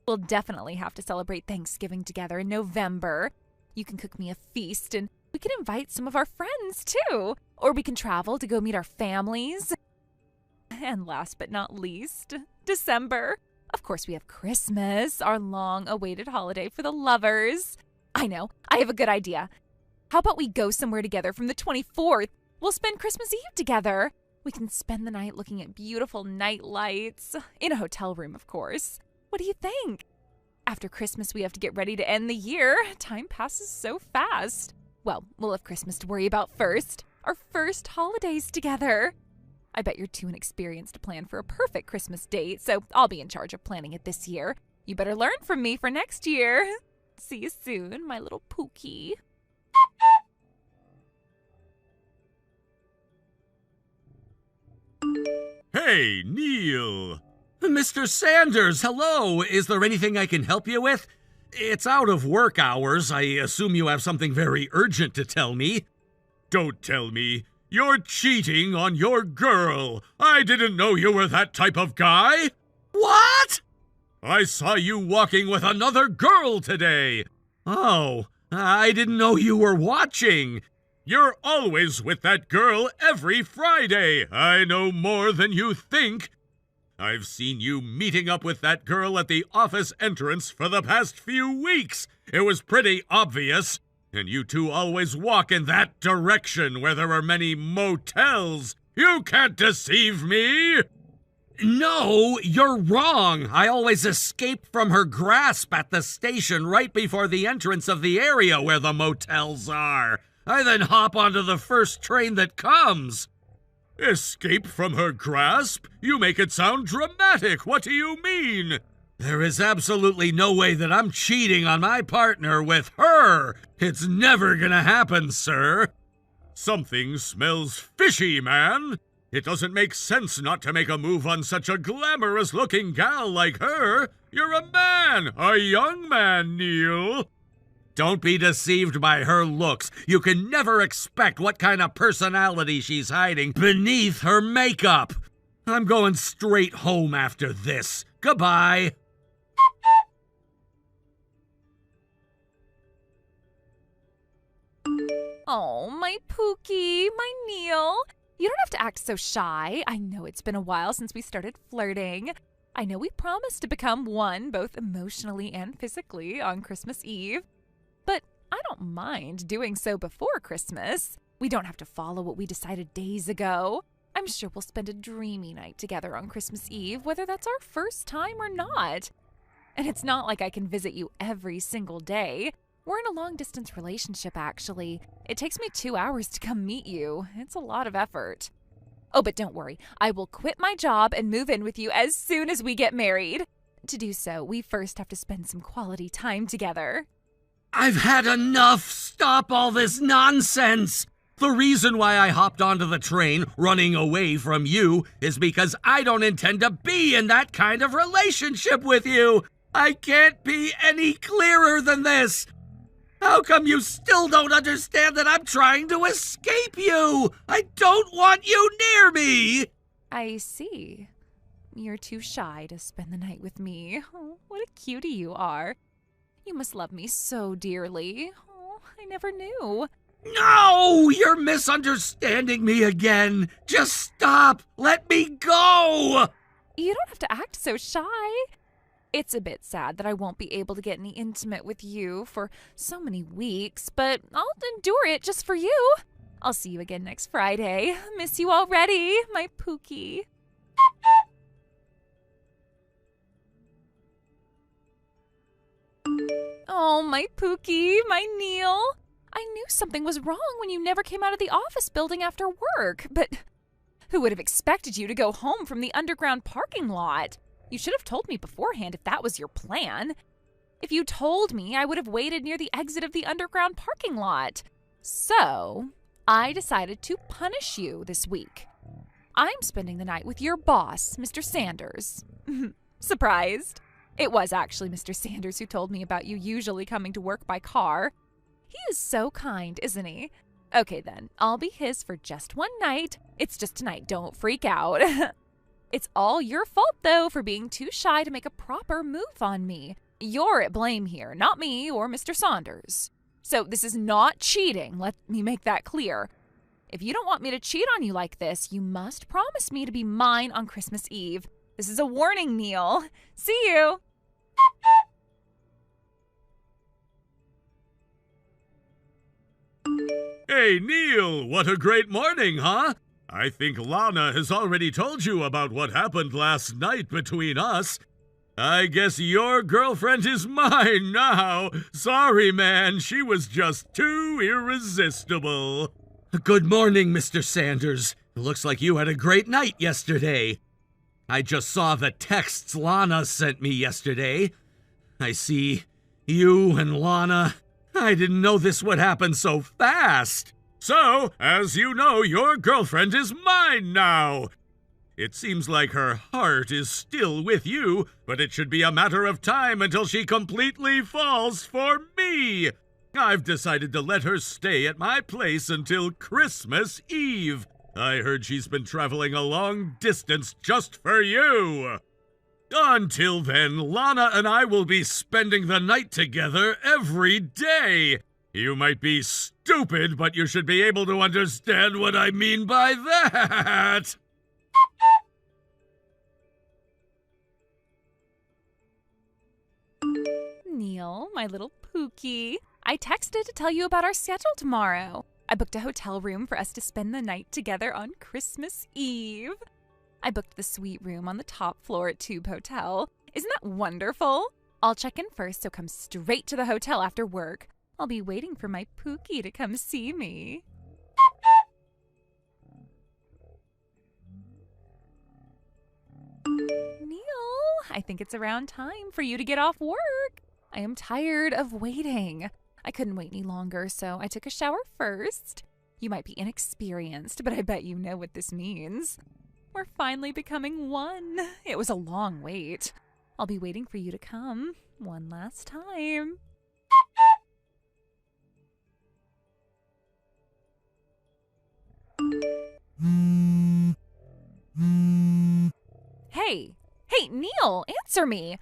We'll definitely have to celebrate Thanksgiving together in November. You can cook me a feast, and we can invite some of our friends, too. Or we can travel to go meet our families. And last but not least, December. Of course, we have Christmas, our long-awaited holiday for the lovers. I know, I have a good idea. How about we go somewhere together from the 24th? We'll spend Christmas Eve together. We can spend the night looking at beautiful night lights. In a hotel room, of course. What do you think? After Christmas, we have to get ready to end the year. Time passes so fast. Well, we'll have Christmas to worry about first. Our first holidays together. I bet you're too inexperienced to plan for a perfect Christmas date, so I'll be in charge of planning it this year. You better learn from me for next year. See you soon, my little Pookie. Hey, Neil. Mr. Sanders, hello. Is there anything I can help you with? It's out of work hours. I assume you have something very urgent to tell me. Don't tell me. You're cheating on your girl. I didn't know you were that type of guy. What? I saw you walking with another girl today. Oh, I didn't know you were watching. You're always with that girl every Friday. I know more than you think. I've seen you meeting up with that girl at the office entrance for the past few weeks. It was pretty obvious. And you two always walk in that direction where there are many motels. You can't deceive me! No, you're wrong. I always escape from her grasp at the station right before the entrance of the area where the motels are. I then hop onto the first train that comes. Escape from her grasp? You make it sound dramatic. What do you mean? There is absolutely no way that I'm cheating on my partner with her. It's never gonna happen, sir. Something smells fishy, man. It doesn't make sense not to make a move on such a glamorous-looking gal like her. You're a man, a young man, Neil. Don't be deceived by her looks. You can never expect what kind of personality she's hiding beneath her makeup. I'm going straight home after this. Goodbye. Oh, my Pookie, my Neil. You don't have to act so shy. I know it's been a while since we started flirting. I know we promised to become one, both emotionally and physically, on Christmas Eve. But I don't mind doing so before Christmas. We don't have to follow what we decided days ago. I'm sure we'll spend a dreamy night together on Christmas Eve, whether that's our first time or not. And it's not like I can visit you every single day. We're in a long-distance relationship, actually. It takes me 2 hours to come meet you. It's a lot of effort. Oh, but don't worry. I will quit my job and move in with you as soon as we get married. To do so, we first have to spend some quality time together. I've had enough. Stop all this nonsense. The reason why I hopped onto the train running away from you is because I don't intend to be in that kind of relationship with you. I can't be any clearer than this. How come you still don't understand that I'm trying to escape you? I don't want you near me! I see. You're too shy to spend the night with me. Oh, what a cutie you are. You must love me so dearly. Oh, I never knew. No! You're misunderstanding me again. Just stop. Let me go! You don't have to act so shy. It's a bit sad that I won't be able to get any intimate with you for so many weeks, but I'll endure it just for you. I'll see you again next Friday. Miss you already, my Pookie. Oh, my Pookie, my Neil. I knew something was wrong when you never came out of the office building after work, but who would have expected you to go home from the underground parking lot? You should have told me beforehand if that was your plan. If you told me, I would have waited near the exit of the underground parking lot. So, I decided to punish you this week. I'm spending the night with your boss, Mr. Sanders. Surprised? It was actually Mr. Sanders who told me about you usually coming to work by car. He is so kind, isn't he? Okay then, I'll be his for just one night. It's just tonight, don't freak out. It's all your fault, though, for being too shy to make a proper move on me. You're at blame here, not me or Mr. Saunders. So this is not cheating, let me make that clear. If you don't want me to cheat on you like this, you must promise me to be mine on Christmas Eve. This is a warning, Neil. See you. Hey, Neil, what a great morning, huh? I think Lana has already told you about what happened last night between us. I guess your girlfriend is mine now. Sorry, man, she was just too irresistible. Good morning, Mr. Sanders. It looks like you had a great night yesterday. I just saw the texts Lana sent me yesterday. I see you and Lana. I didn't know this would happen so fast. So, as you know, your girlfriend is mine now. It seems like her heart is still with you, but it should be a matter of time until she completely falls for me. I've decided to let her stay at my place until Christmas Eve. I heard she's been traveling a long distance just for you. Until then, Lana and I will be spending the night together every day. You might be stupid, but you should be able to understand what I mean by that. Neil, my little Pookie, I texted to tell you about our schedule tomorrow. I booked a hotel room for us to spend the night together on Christmas Eve. I booked the suite room on the top floor at Tube Hotel. Isn't that wonderful? I'll check in first, so come straight to the hotel after work. I'll be waiting for my Pookie to come see me. Neil, I think it's around time for you to get off work. I am tired of waiting. I couldn't wait any longer, so I took a shower first. You might be inexperienced, but I bet you know what this means. We're finally becoming one. It was a long wait. I'll be waiting for you to come one last time. Hey, Neil, answer me.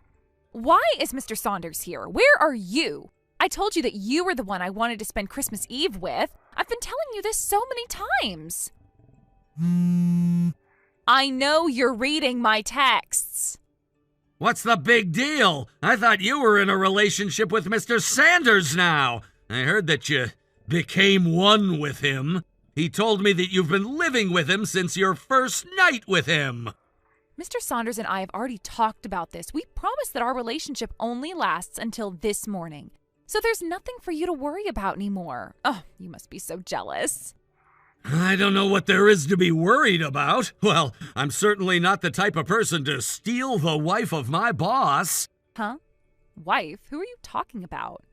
Why is Mr. Saunders here? Where are you? I told you that you were the one I wanted to spend Christmas Eve with. I've been telling you this so many times. I know you're reading my texts. What's the big deal? I thought you were in a relationship with Mr. Sanders now. I heard that you became one with him. He told me that you've been living with him since your first night with him. Mr. Saunders and I have already talked about this. We promised that our relationship only lasts until this morning. So there's nothing for you to worry about anymore. Oh, you must be so jealous. I don't know what there is to be worried about. Well, I'm certainly not the type of person to steal the wife of my boss. Huh? Wife? Who are you talking about?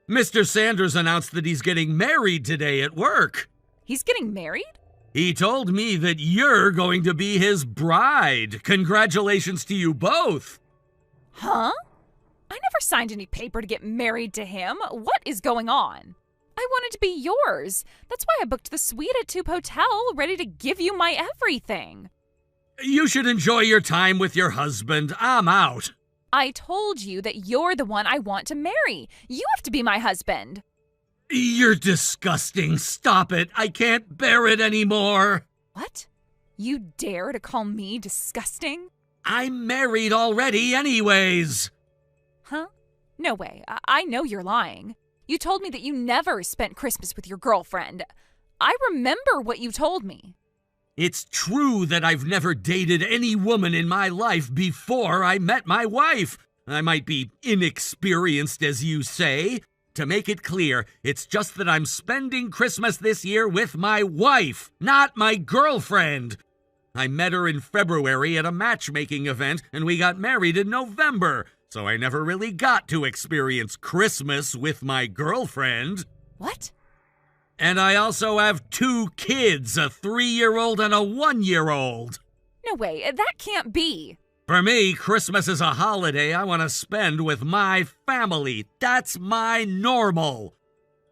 Mr. Sanders announced that he's getting married today at work. He's getting married? He told me that you're going to be his bride. Congratulations to you both. Huh? I never signed any paper to get married to him. What is going on? I wanted to be yours. That's why I booked the suite at Tube Hotel, ready to give you my everything. You should enjoy your time with your husband. I'm out. I told you that you're the one I want to marry. You have to be my husband. You're disgusting. Stop it. I can't bear it anymore. What? You dare to call me disgusting? I'm married already anyways. Huh? No way. I know you're lying. You told me that you never spent Christmas with your girlfriend. I remember what you told me. It's true that I've never dated any woman in my life before I met my wife. I might be inexperienced, as you say. To make it clear, it's just that I'm spending Christmas this year with my wife, not my girlfriend. I met her in February at a matchmaking event, and we got married in November, so I never really got to experience Christmas with my girlfriend. What? And I also have 2 kids, a 3-year-old and a 1-year-old. No way, that can't be. For me, Christmas is a holiday I want to spend with my family. That's my normal.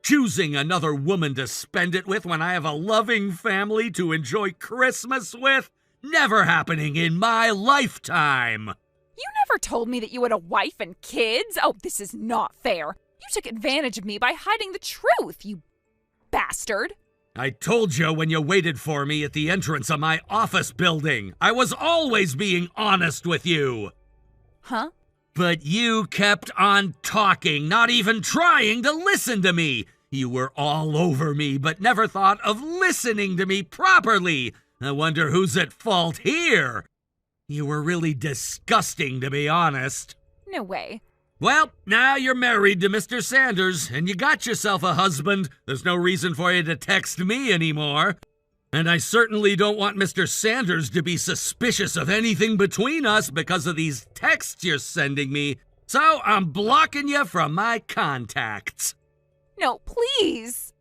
Choosing another woman to spend it with when I have a loving family to enjoy Christmas with? Never happening in my lifetime. You never told me that you had a wife and kids. Oh, this is not fair. You took advantage of me by hiding the truth, you bastard. I told you when you waited for me at the entrance of my office building. I was always being honest with you. Huh? But you kept on talking, not even trying to listen to me. You were all over me, but never thought of listening to me properly. I wonder who's at fault here. You were really disgusting, to be honest. No way. Well, now you're married to Mr. Sanders, and you got yourself a husband. There's no reason for you to text me anymore. And I certainly don't want Mr. Sanders to be suspicious of anything between us because of these texts you're sending me. So I'm blocking you from my contacts. No, please.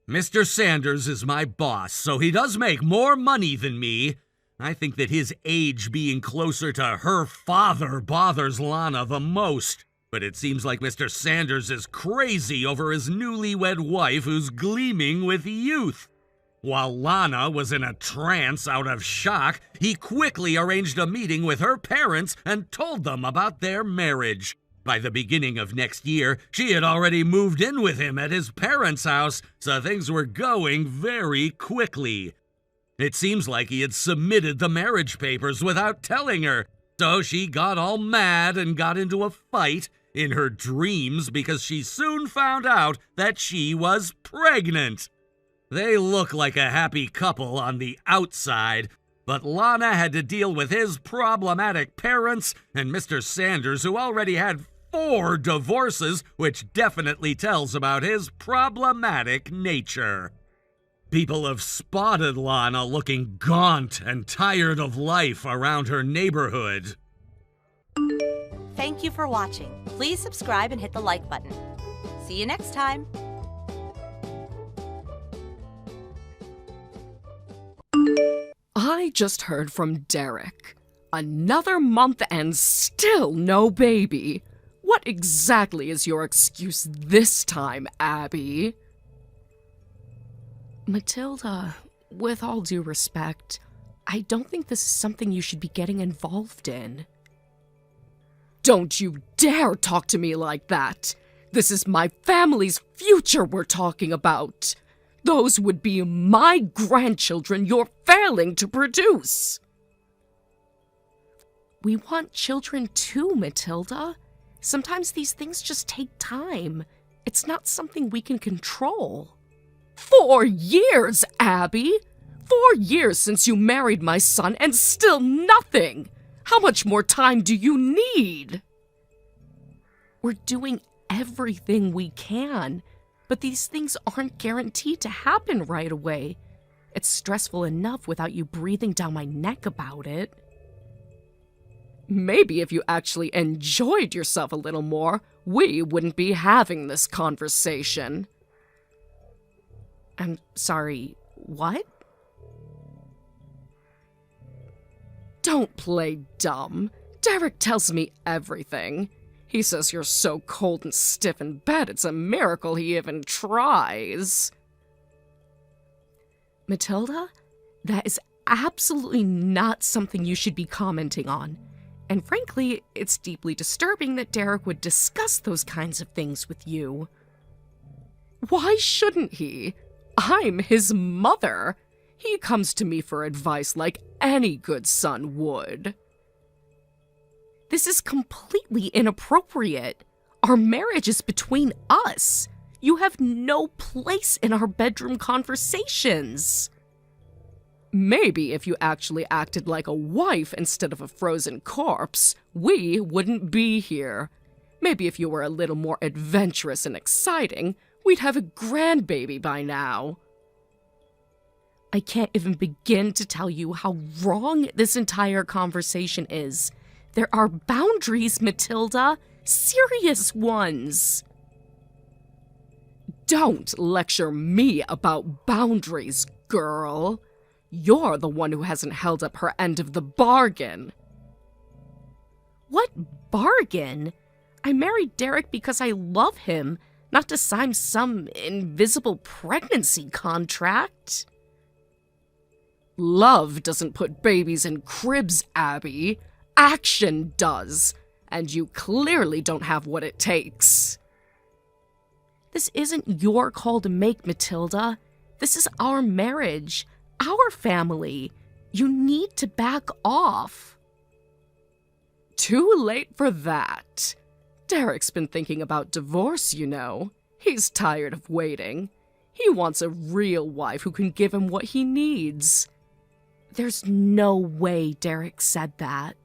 Mr. Sanders is my boss, so he does make more money than me. I think that his age being closer to her father bothers Lana the most. But it seems like Mr. Sanders is crazy over his newlywed wife who's gleaming with youth. While Lana was in a trance out of shock, he quickly arranged a meeting with her parents and told them about their marriage. By the beginning of next year, she had already moved in with him at his parents' house, so things were going very quickly. It seems like he had submitted the marriage papers without telling her, so she got all mad and got into a fight in her dreams because she soon found out that she was pregnant. They look like a happy couple on the outside, but Lana had to deal with his problematic parents and Mr. Sanders, who already had 4 divorces, which definitely tells about his problematic nature. People have spotted Lana looking gaunt and tired of life around her neighborhood. Thank you for watching. Please subscribe and hit the like button. See you next time. I just heard from Derek. Another month and still no baby. What exactly is your excuse this time, Abby? Matilda, with all due respect, I don't think this is something you should be getting involved in. Don't you dare talk to me like that! This is my family's future we're talking about! Those would be my grandchildren you're failing to produce! We want children too, Matilda. Sometimes these things just take time. It's not something we can control. 4 years, Abby! 4 years since you married my son and still nothing! How much more time do you need? We're doing everything we can, but these things aren't guaranteed to happen right away. It's stressful enough without you breathing down my neck about it. Maybe if you actually enjoyed yourself a little more, we wouldn't be having this conversation. I'm sorry, what? Don't play dumb. Derek tells me everything. He says you're so cold and stiff in bed, it's a miracle he even tries. Matilda, that is absolutely not something you should be commenting on. And frankly, it's deeply disturbing that Derek would discuss those kinds of things with you. Why shouldn't he? I'm his mother. He comes to me for advice like any good son would. This is completely inappropriate. Our marriage is between us. You have no place in our bedroom conversations. Maybe if you actually acted like a wife instead of a frozen corpse, we wouldn't be here. Maybe if you were a little more adventurous and exciting, we'd have a grandbaby by now. I can't even begin to tell you how wrong this entire conversation is. There are boundaries, Matilda. Serious ones. Don't lecture me about boundaries, girl. You're the one who hasn't held up her end of the bargain. What bargain? I married Derek because I love him, not to sign some invisible pregnancy contract. Love doesn't put babies in cribs, Abby. Action does, and you clearly don't have what it takes. This isn't your call to make, Matilda. This is our marriage, our family. You need to back off. Too late for that. Derek's been thinking about divorce, you know. He's tired of waiting. He wants a real wife who can give him what he needs. There's no way Derek said that.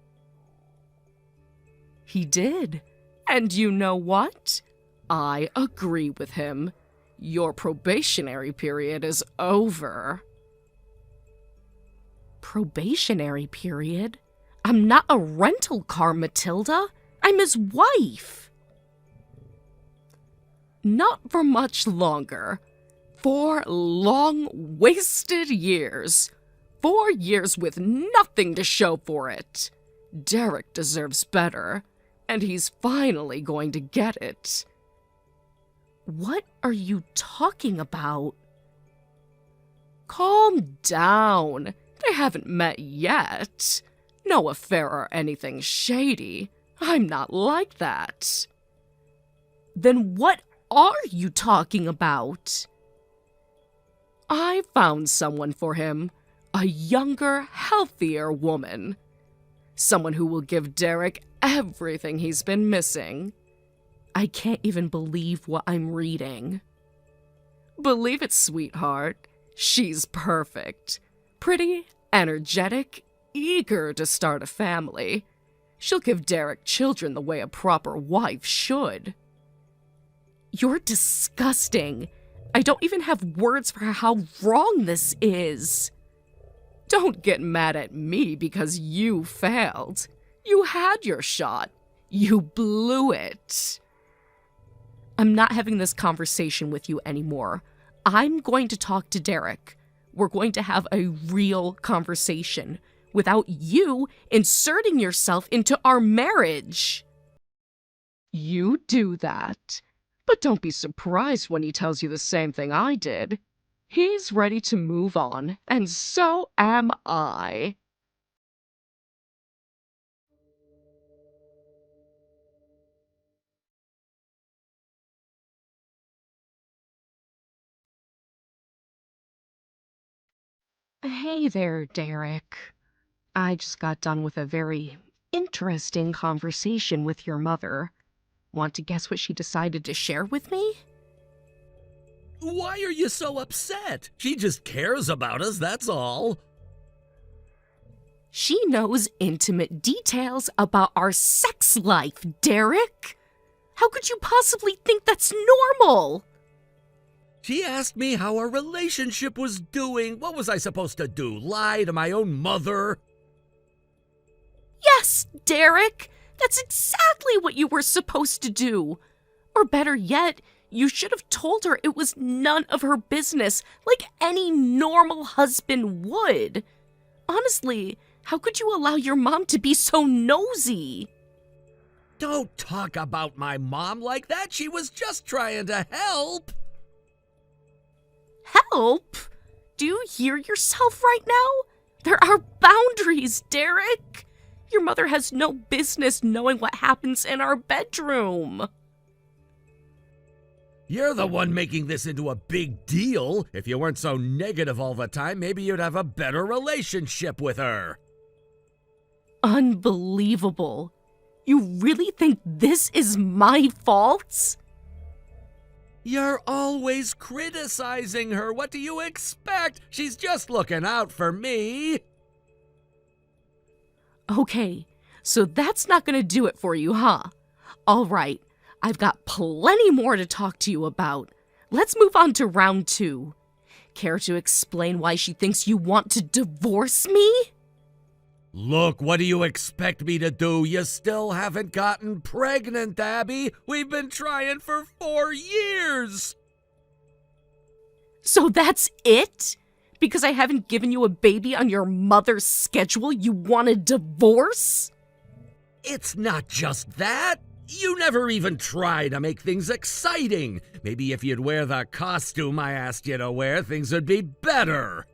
He did. And you know what? I agree with him. Your probationary period is over. Probationary period? I'm not a rental car, Matilda. I'm his wife. Not for much longer. 4 long, wasted years. 4 years with nothing to show for it. Derek deserves better, and he's finally going to get it. What are you talking about? Calm down. They haven't met yet. No affair or anything shady. I'm not like that. Then what are you talking about? I found someone for him. A younger, healthier woman. Someone who will give Derek everything he's been missing. I can't even believe what I'm reading. Believe it, sweetheart. She's perfect. Pretty, energetic, eager to start a family. She'll give Derek children the way a proper wife should. You're disgusting. I don't even have words for how wrong this is. Don't get mad at me because you failed. You had your shot. You blew it. I'm not having this conversation with you anymore. I'm going to talk to Derek. We're going to have a real conversation without you inserting yourself into our marriage. You do that. But don't be surprised when he tells you the same thing I did. He's ready to move on, and so am I. Hey there, Derek. I just got done with a very interesting conversation with your mother. Want to guess what she decided to share with me? Why are you so upset? She just cares about us, that's all. She knows intimate details about our sex life, Derek. How could you possibly think that's normal? She asked me how our relationship was doing. What was I supposed to do? Lie to my own mother? Yes, Derek. That's exactly what you were supposed to do. Or better yet, you should have told her it was none of her business, like any normal husband would. Honestly, how could you allow your mom to be so nosy? Don't talk about my mom like that. She was just trying to help. Help? Do you hear yourself right now? There are boundaries, Derek. Your mother has no business knowing what happens in our bedroom. You're the one making this into a big deal. If you weren't so negative all the time, maybe you'd have a better relationship with her. Unbelievable. You really think this is my fault? You're always criticizing her. What do you expect? She's just looking out for me. Okay, so that's not gonna do it for you, huh? All right, I've got plenty more to talk to you about. Let's move on to round 2. Care to explain why she thinks you want to divorce me? Look, what do you expect me to do? You still haven't gotten pregnant, Abby. We've been trying for 4 years. So that's it? Because I haven't given you a baby on your mother's schedule, you want a divorce? It's not just that. You never even try to make things exciting. Maybe if you'd wear the costume I asked you to wear, things would be better.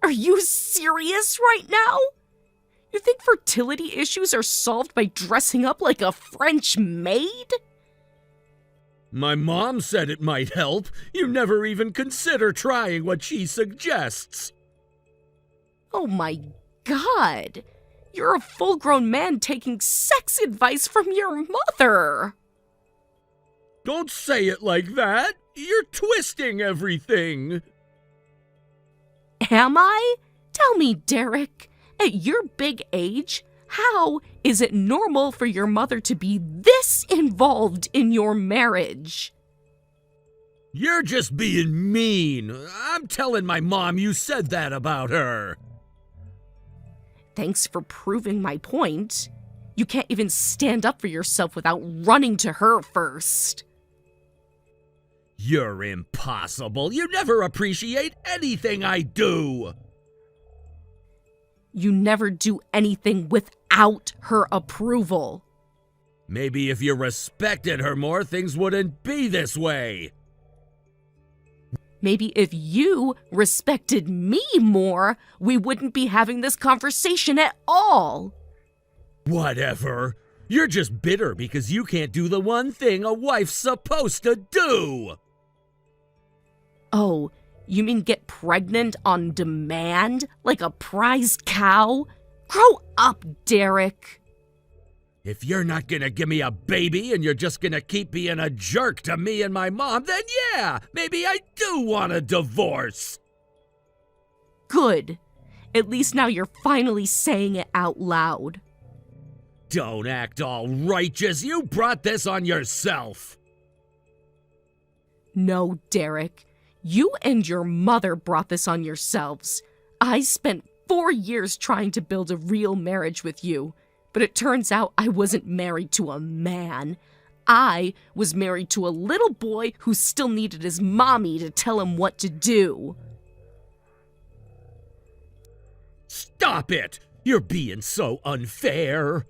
Are you serious right now? You think fertility issues are solved by dressing up like a French maid? My mom said it might help. You never even consider trying what she suggests. Oh my God. You're a full-grown man taking sex advice from your mother. Don't say it like that. You're twisting everything. Am I? Tell me, Derek, at your big age, how is it normal for your mother to be this involved in your marriage? You're just being mean. I'm telling my mom you said that about her. Thanks for proving my point. You can't even stand up for yourself without running to her first. You're impossible. You never appreciate anything I do. You never do anything without her approval. Maybe if you respected her more, things wouldn't be this way. Maybe if you respected me more, we wouldn't be having this conversation at all. Whatever. You're just bitter because you can't do the one thing a wife's supposed to do. Oh, you mean get pregnant on demand like a prized cow? Grow up, Derek. If you're not gonna give me a baby and you're just gonna keep being a jerk to me and my mom, then yeah, maybe I do want a divorce. Good. At least now you're finally saying it out loud. Don't act all righteous. You brought this on yourself. No, Derek. You and your mother brought this on yourselves. I spent 4 years trying to build a real marriage with you. But it turns out I wasn't married to a man. I was married to a little boy who still needed his mommy to tell him what to do. Stop it! You're being so unfair.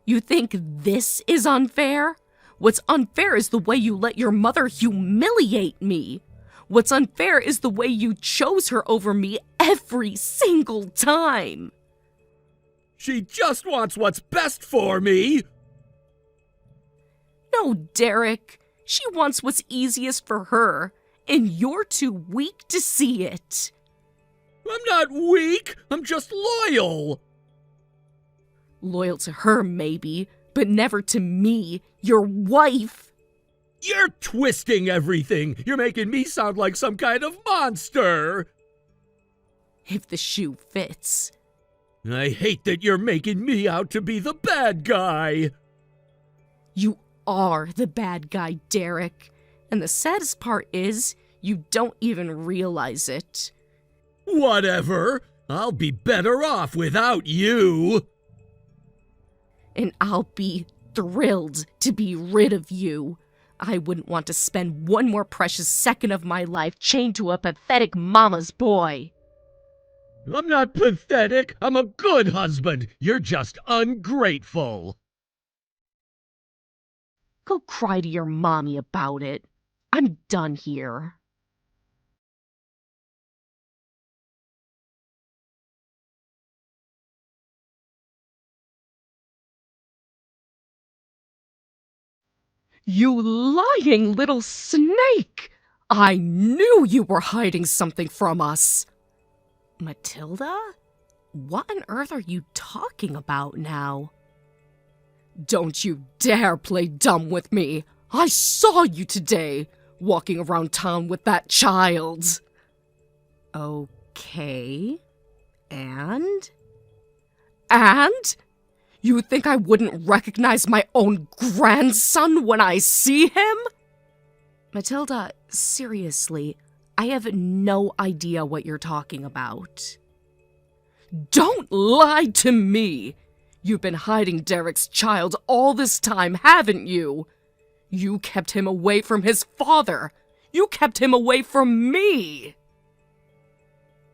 You think this is unfair? What's unfair is the way you let your mother humiliate me. What's unfair is the way you chose her over me every single time. She just wants what's best for me. No, Derek. She wants what's easiest for her, and you're too weak to see it. I'm not weak. I'm just loyal. Loyal to her, maybe, but never to me, your wife. You're twisting everything. You're making me sound like some kind of monster. If the shoe fits. I hate that you're making me out to be the bad guy. You are the bad guy, Derek. And the saddest part is, you don't even realize it. Whatever. I'll be better off without you. And I'll be thrilled to be rid of you. I wouldn't want to spend one more precious second of my life chained to a pathetic mama's boy. I'm not pathetic. I'm a good husband. You're just ungrateful. Go cry to your mommy about it. I'm done here. You lying little snake! I knew you were hiding something from us. Matilda? What on earth are you talking about now? Don't you dare play dumb with me. I saw you today, walking around town with that child. Okay. And? And? You think I wouldn't recognize my own grandson when I see him? Matilda, seriously, I have no idea what you're talking about. Don't lie to me! You've been hiding Derek's child all this time, haven't you? You kept him away from his father. You kept him away from me.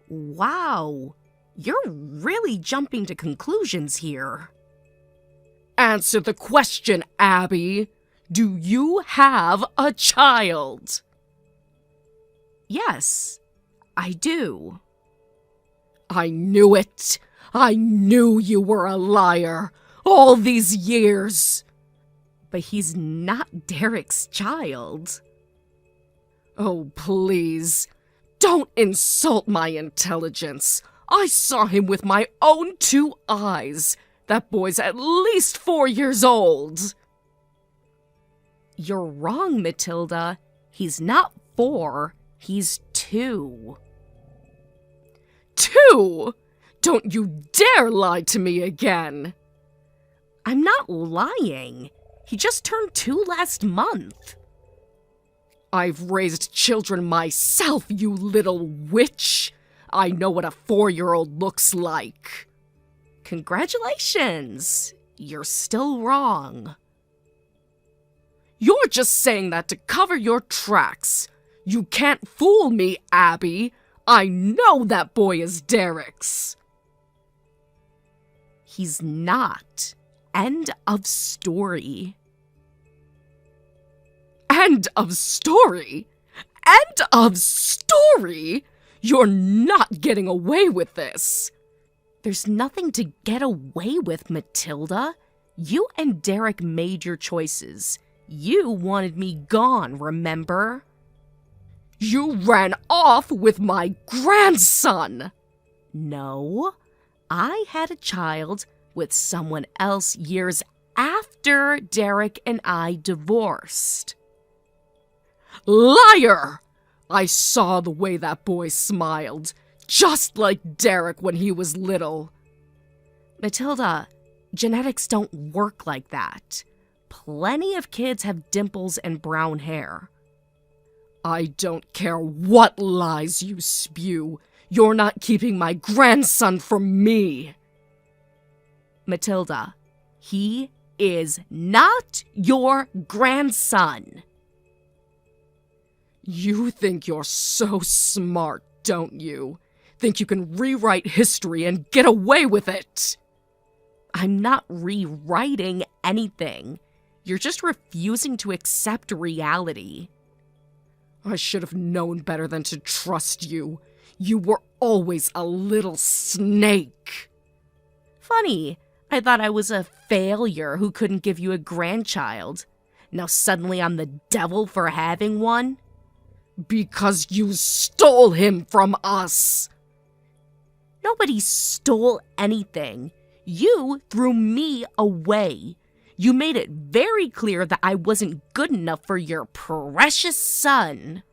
Wow, you're really jumping to conclusions here. Answer the question, Abby. Do you have a child? Yes, I do. I knew it. I knew you were a liar all these years. But he's not Derek's child. Oh, please. Don't insult my intelligence. I saw him with my own 2 eyes. That boy's at least 4 years old. You're wrong, Matilda. He's not 4. He's 2. 2? Don't you dare lie to me again. I'm not lying. He just turned 2 last month. I've raised children myself, you little witch. I know what a 4-year-old looks like. Congratulations. You're still wrong. You're just saying that to cover your tracks. You can't fool me, Abby. I know that boy is Derek's. He's not. End of story. End of story? End of story? You're not getting away with this. There's nothing to get away with, Matilda. You and Derek made your choices. You wanted me gone, remember? You ran off with my grandson! No, I had a child with someone else years after Derek and I divorced. Liar! I saw the way that boy smiled, just like Derek when he was little. Matilda, genetics don't work like that. Plenty of kids have dimples and brown hair. I don't care what lies you spew. You're not keeping my grandson from me. Matilda, he is not your grandson. You think you're so smart, don't you? Think you can rewrite history and get away with it? I'm not rewriting anything. You're just refusing to accept reality. I should have known better than to trust you. You were always a little snake. Funny, I thought I was a failure who couldn't give you a grandchild. Now suddenly I'm the devil for having one? Because you stole him from us. Nobody stole anything. You threw me away. You made it very clear that I wasn't good enough for your precious son.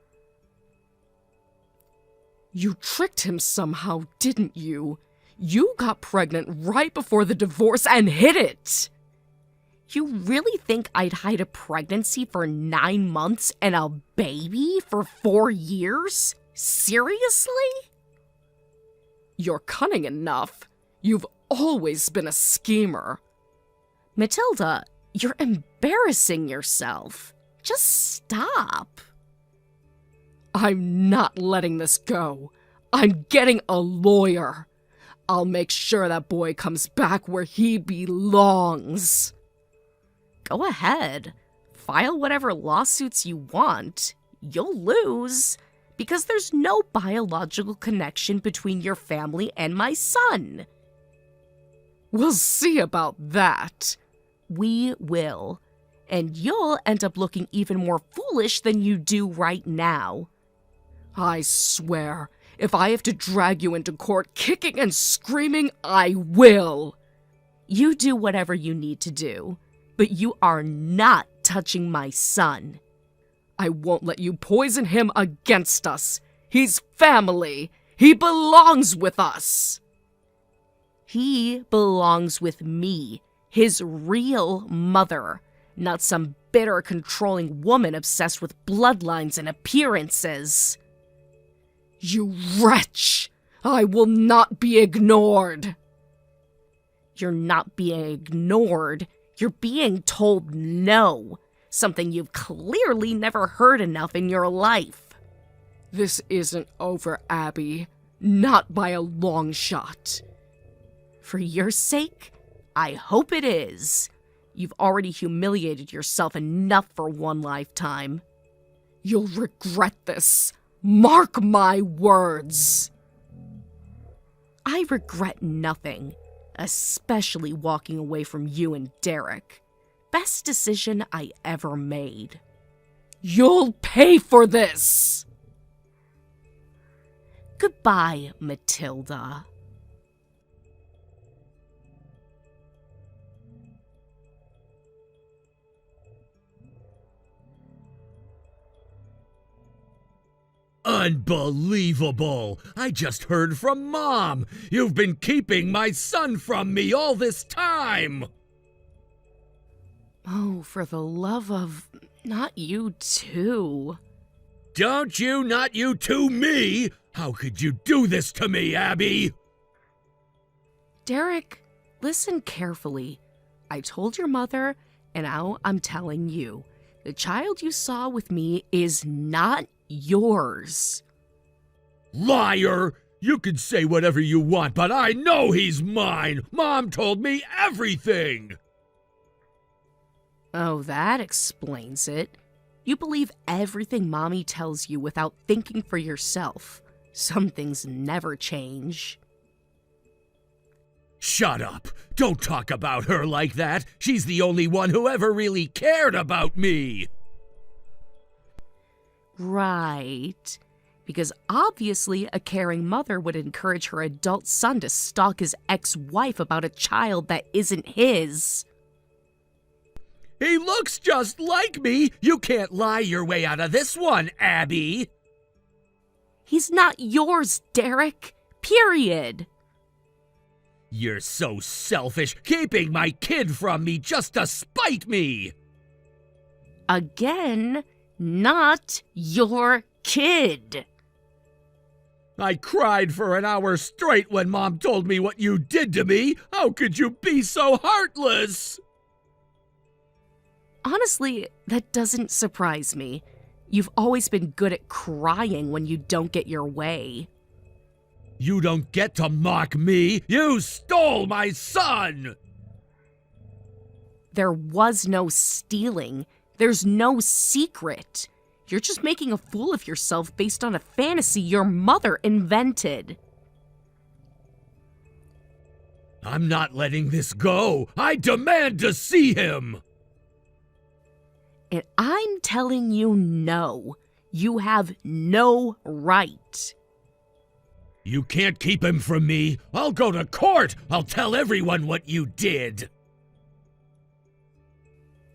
You tricked him somehow, didn't you? You got pregnant right before the divorce and hid it. You really think I'd hide a pregnancy for 9 months and a baby for 4 years? Seriously? You're cunning enough. You've always been a schemer. Matilda, you're embarrassing yourself. Just stop. I'm not letting this go. I'm getting a lawyer. I'll make sure that boy comes back where he belongs. Go ahead. File whatever lawsuits you want. You'll lose, because there's no biological connection between your family and my son. We'll see about that. We will. And you'll end up looking even more foolish than you do right now. I swear, if I have to drag you into court kicking and screaming, I will. You do whatever you need to do, but you are not touching my son. I won't let you poison him against us. He's family. He belongs with us. He belongs with me, his real mother, not some bitter, controlling woman obsessed with bloodlines and appearances. You wretch! I will not be ignored. You're not being ignored. You're being told no, something you've clearly never heard enough in your life. This isn't over, Abby. Not by a long shot. For your sake, I hope it is. You've already humiliated yourself enough for one lifetime. You'll regret this. Mark my words. I regret nothing, especially walking away from you and Derek. Best decision I ever made. You'll pay for this! Goodbye, Matilda. Unbelievable! I just heard from Mom! You've been keeping my son from me all this time! Oh, for the love of... not you too. Don't you, not you too, me! How could you do this to me, Abby? Derek, listen carefully. I told your mother, and now I'm telling you. The child you saw with me is not yours. Liar! You can say whatever you want, but I know he's mine! Mom told me everything! Oh, that explains it. You believe everything Mommy tells you without thinking for yourself. Some things never change. Shut up! Don't talk about her like that! She's the only one who ever really cared about me! Right. Because obviously a caring mother would encourage her adult son to stalk his ex-wife about a child that isn't his. He looks just like me! You can't lie your way out of this one, Abby! He's not yours, Derek. Period. You're so selfish, keeping my kid from me just to spite me! Again, not your kid. I cried for an hour straight when Mom told me what you did to me! How could you be so heartless? Honestly, that doesn't surprise me. You've always been good at crying when you don't get your way. You don't get to mock me! You stole my son! There was no stealing. There's no secret. You're just making a fool of yourself based on a fantasy your mother invented. I'm not letting this go! I demand to see him! And I'm telling you no. You have no right. You can't keep him from me! I'll go to court! I'll tell everyone what you did!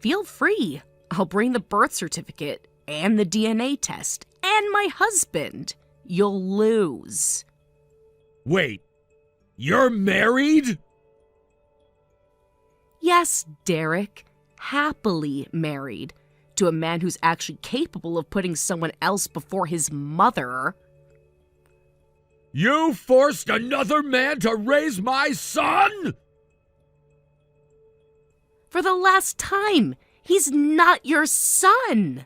Feel free. I'll bring the birth certificate and the DNA test and my husband. You'll lose. Wait, you're married? Yes, Derek. Happily married. To a man who's actually capable of putting someone else before his mother. You forced another man to raise my son? For the last time, he's not your son.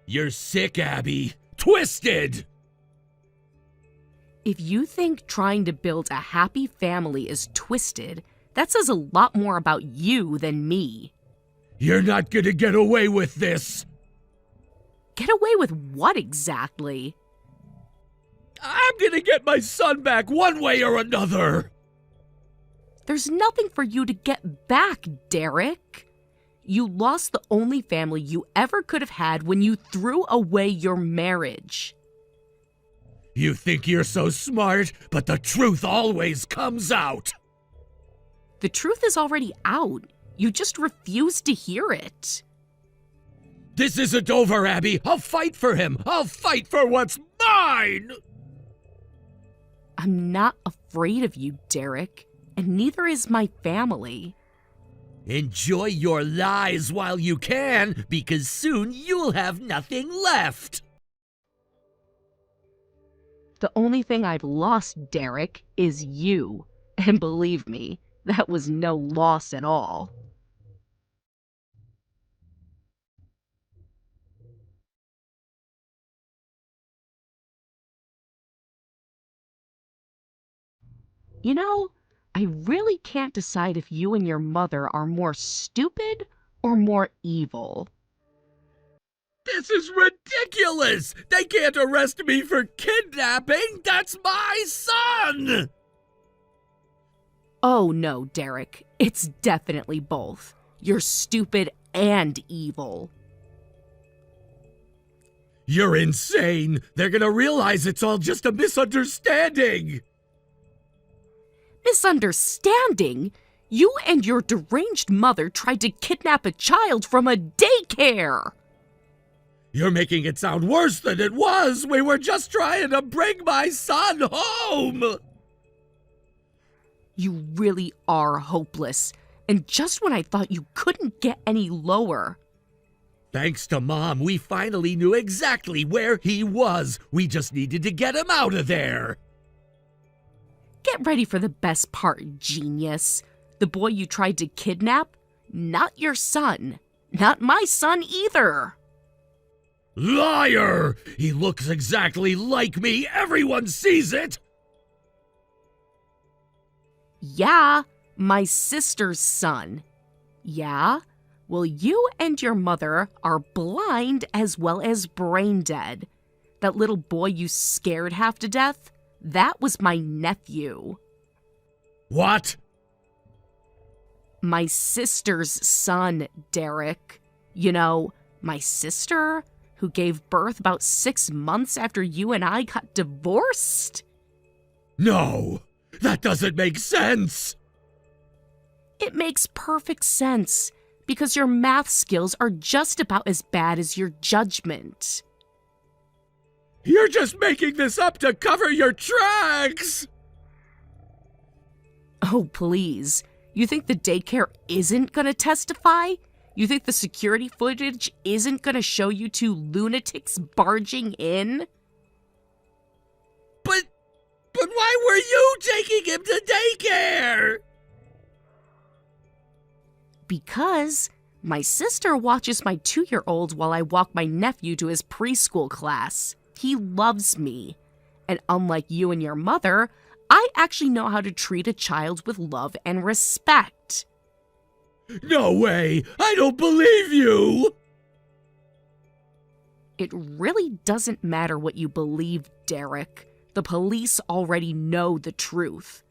You're sick, Abby. Twisted! If you think trying to build a happy family is twisted, that says a lot more about you than me. You're not gonna get away with this! Get away with what exactly? I'm gonna get my son back one way or another! There's nothing for you to get back, Derek. You lost the only family you ever could have had when you threw away your marriage. You think you're so smart, but the truth always comes out! The truth is already out. You just refuse to hear it. This isn't over, Abby! I'll fight for him! I'll fight for what's mine! I'm not afraid of you, Derek, and neither is my family. Enjoy your lies while you can, because soon you'll have nothing left! The only thing I've lost, Derek, is you. And believe me, that was no loss at all. You know, I really can't decide if you and your mother are more stupid or more evil. This is ridiculous! They can't arrest me for kidnapping! That's my son! Oh no, Derek. It's definitely both. You're stupid and evil. You're insane! They're gonna realize it's all just a misunderstanding! Misunderstanding? You and your deranged mother tried to kidnap a child from a daycare! You're making it sound worse than it was! We were just trying to bring my son home! You really are hopeless. And just when I thought you couldn't get any lower. Thanks to Mom, we finally knew exactly where he was. We just needed to get him out of there. Get ready for the best part, genius. The boy you tried to kidnap? Not your son. Not my son either. Liar! He looks exactly like me. Everyone sees it. Yeah, my sister's son. Yeah? Well, you and your mother are blind as well as brain dead. That little boy you scared half to death, that was my nephew. What? My sister's son, Derek. You know, my sister who gave birth about 6 months after you and I got divorced? No, that doesn't make sense. It makes perfect sense, because your math skills are just about as bad as your judgment. You're just making this up to cover your tracks. Oh, please. You think the daycare isn't gonna testify? You think the security footage isn't gonna show you two lunatics barging in? But why were you taking him to daycare? Because my sister watches my 2-year-old while I walk my nephew to his preschool class. He loves me. And unlike you and your mother, I actually know how to treat a child with love and respect. No way! I don't believe you! It really doesn't matter what you believe, Derek. The police already know the truth.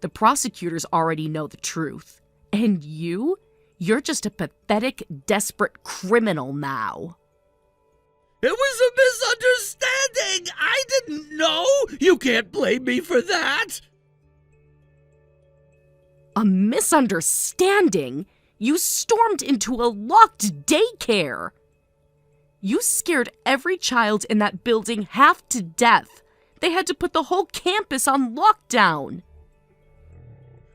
The prosecutors already know the truth. And you're just a pathetic, desperate criminal now. It was a misunderstanding! I didn't know! You can't blame me for that! A misunderstanding? You stormed into a locked daycare! You scared every child in that building half to death. They had to put the whole campus on lockdown.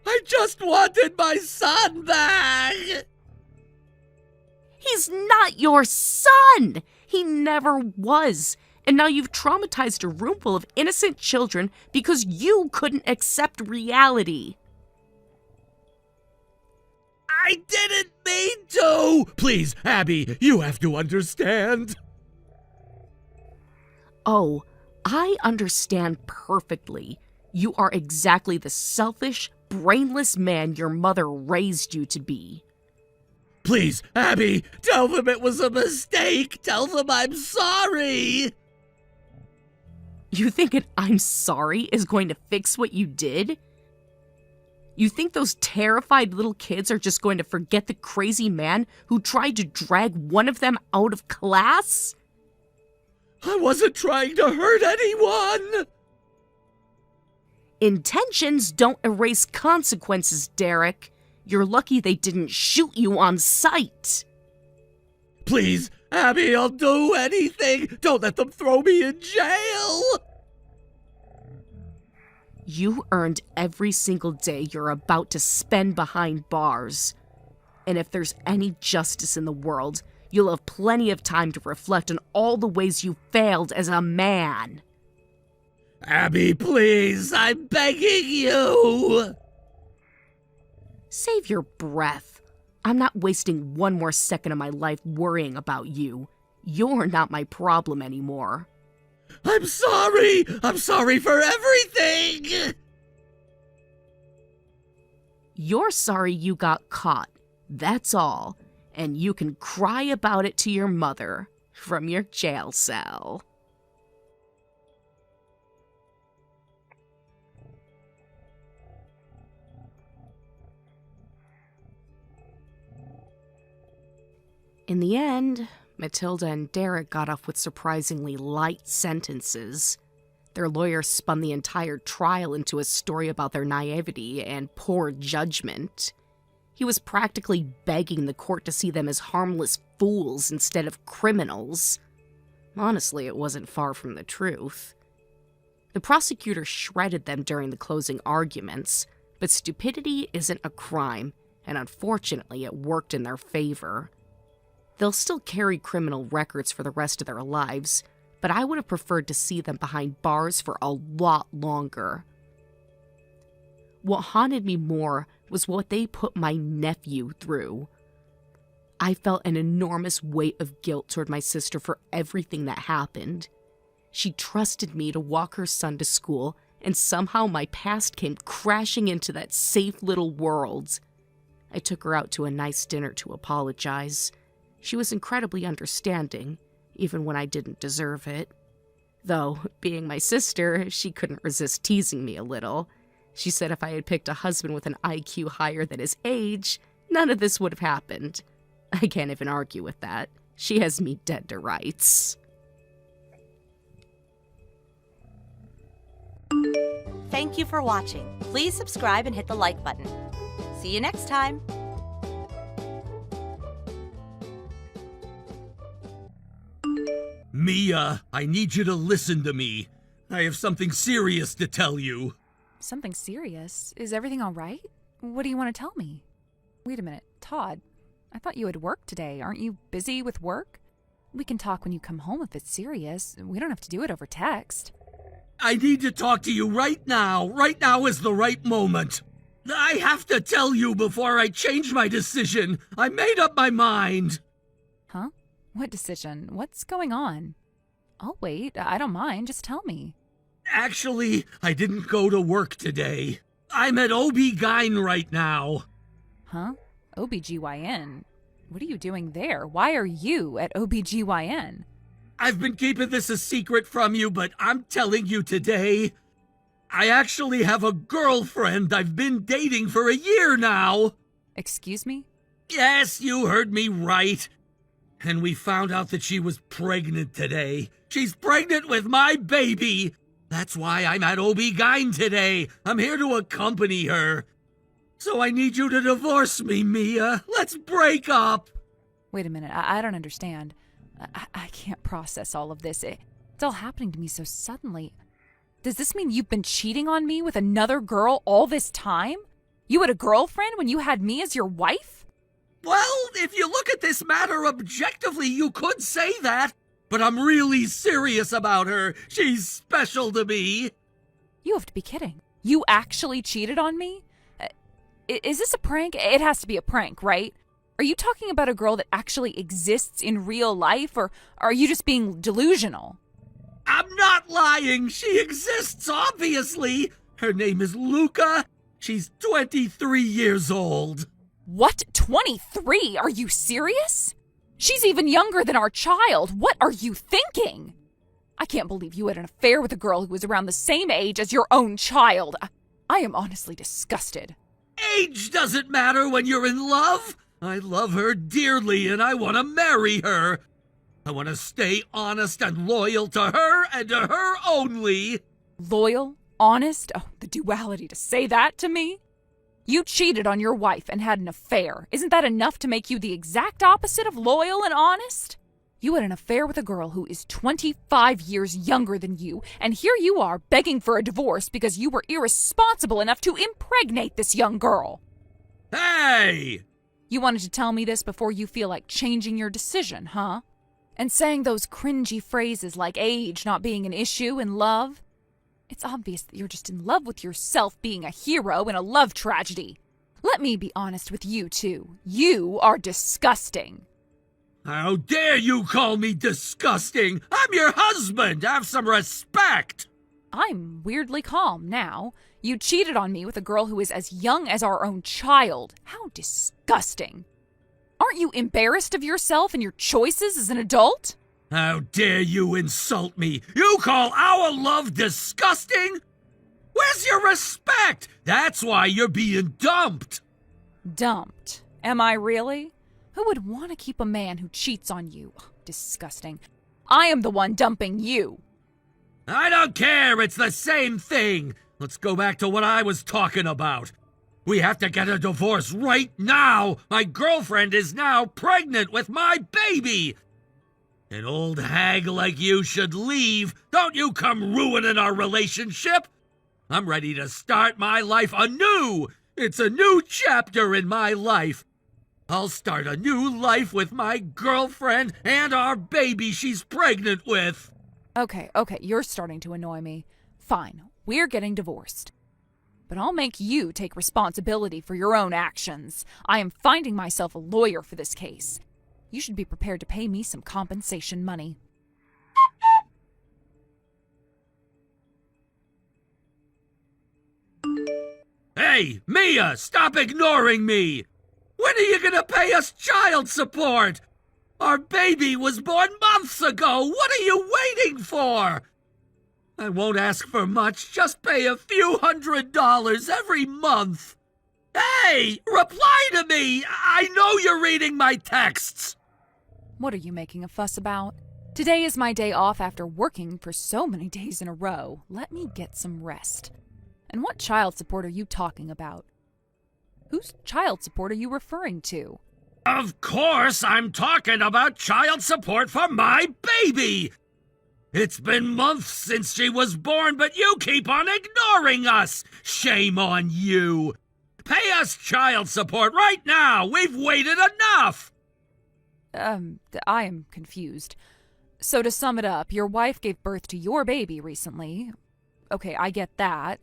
I just wanted my son back! He's not your son! He never was. And now you've traumatized a room full of innocent children because you couldn't accept reality. I didn't mean to! Please, Abby, you have to understand. Oh, I understand perfectly. You are exactly the selfish, brainless man your mother raised you to be. Please, Abby, tell them it was a mistake! Tell them I'm sorry! You think an "I'm sorry" is going to fix what you did? You think those terrified little kids are just going to forget the crazy man who tried to drag one of them out of class? I wasn't trying to hurt anyone! Intentions don't erase consequences, Derek. You're lucky they didn't shoot you on sight. Please, Abby, I'll do anything! Don't let them throw me in jail! You earned every single day you're about to spend behind bars. And if there's any justice in the world, you'll have plenty of time to reflect on all the ways you failed as a man. Abby, please, I'm begging you! Save your breath. I'm not wasting one more second of my life worrying about you. You're not my problem anymore. I'm sorry! I'm sorry for everything! You're sorry you got caught. That's all. And you can cry about it to your mother from your jail cell. In the end, Matilda and Derek got off with surprisingly light sentences. Their lawyer spun the entire trial into a story about their naivety and poor judgment. He was practically begging the court to see them as harmless fools instead of criminals. Honestly, it wasn't far from the truth. The prosecutor shredded them during the closing arguments, but stupidity isn't a crime, and unfortunately it worked in their favor. They'll still carry criminal records for the rest of their lives, but I would have preferred to see them behind bars for a lot longer. What haunted me more was what they put my nephew through. I felt an enormous weight of guilt toward my sister for everything that happened. She trusted me to walk her son to school, and somehow my past came crashing into that safe little world. I took her out to a nice dinner to apologize. She was incredibly understanding, even when I didn't deserve it. Though, being my sister, she couldn't resist teasing me a little. She said if I had picked a husband with an IQ higher than his age, none of this would have happened. I can't even argue with that. She has me dead to rights. Thank you for watching. Please subscribe and hit the like button. See you next time. Mia, I need you to listen to me. I have something serious to tell you. Something serious? Is everything all right? What do you want to tell me? Wait a minute, Todd. I thought you had work today. Aren't you busy with work? We can talk when you come home if it's serious. We don't have to do it over text. I need to talk to you right now. Right now is the right moment. I have to tell you before I change my decision. I made up my mind. Huh? What decision? What's going on? I'll wait. I don't mind. Just tell me. Actually, I didn't go to work today. I'm at OB-GYN right now. Huh? OBGYN? What are you doing there? Why are you at OBGYN? I've been keeping this a secret from you, but I'm telling you today. I actually have a girlfriend I've been dating for a year now. Excuse me? Yes, you heard me right. And we found out that she was pregnant today. She's pregnant with my baby. That's why I'm at OB-GYN today. I'm here to accompany her. So I need you to divorce me, Mia. Let's break up. Wait a minute. I don't understand. I can't process all of this. It's all happening to me so suddenly. Does this mean you've been cheating on me with another girl all this time? You had a girlfriend when you had me as your wife? Well, if you look at this matter objectively, you could say that. But I'm really serious about her. She's special to me. You have to be kidding. You actually cheated on me? Is this a prank? It has to be a prank, right? Are you talking about a girl that actually exists in real life, or are you just being delusional? I'm not lying. She exists, obviously. Her name is Luca. She's 23 years old. What? 23? Are you serious? She's even younger than our child. What are you thinking? I can't believe you had an affair with a girl who was around the same age as your own child. I am honestly disgusted. Age doesn't matter when you're in love. I love her dearly and I want to marry her. I want to stay honest and loyal to her and to her only. Loyal? Honest? Oh, the duality to say that to me. You cheated on your wife and had an affair. Isn't that enough to make you the exact opposite of loyal and honest? You had an affair with a girl who is 25 years younger than you, and here you are begging for a divorce because you were irresponsible enough to impregnate this young girl. Hey! You wanted to tell me this before you feel like changing your decision, huh? And saying those cringy phrases like age not being an issue in love? It's obvious that you're just in love with yourself being a hero in a love tragedy. Let me be honest with you, too. You are disgusting. How dare you call me disgusting? I'm your husband! Have some respect! I'm weirdly calm now. You cheated on me with a girl who is as young as our own child. How disgusting. Aren't you embarrassed of yourself and your choices as an adult? How dare you insult me? You call our love disgusting? Where's your respect? That's why you're being dumped. Dumped? Am I really? Who would want to keep a man who cheats on you? Disgusting. I am the one dumping you. I don't care. It's the same thing. Let's go back to what I was talking about. We have to get a divorce right now. My girlfriend is now pregnant with my baby. An old hag like you should leave. Don't you come ruining our relationship. I'm ready to start my life anew. It's a new chapter in my life. I'll start a new life with my girlfriend and our baby she's pregnant with. Okay, you're starting to annoy me. Fine, we're getting divorced. But I'll make you take responsibility for your own actions. I am finding myself a lawyer for this case. You should be prepared to pay me some compensation money. Hey, Mia, stop ignoring me! When are you gonna pay us child support? Our baby was born months ago! What are you waiting for? I won't ask for much, just pay a few $100 every month. Hey, reply to me! I know you're reading my texts! What are you making a fuss about? Today is my day off after working for so many days in a row. Let me get some rest. And what child support are you talking about? Whose child support are you referring to? Of course I'm talking about child support for my baby! It's been months since she was born, but you keep on ignoring us! Shame on you! Pay us child support right now! We've waited enough! I am confused. So to sum it up, your wife gave birth to your baby recently. Okay, I get that.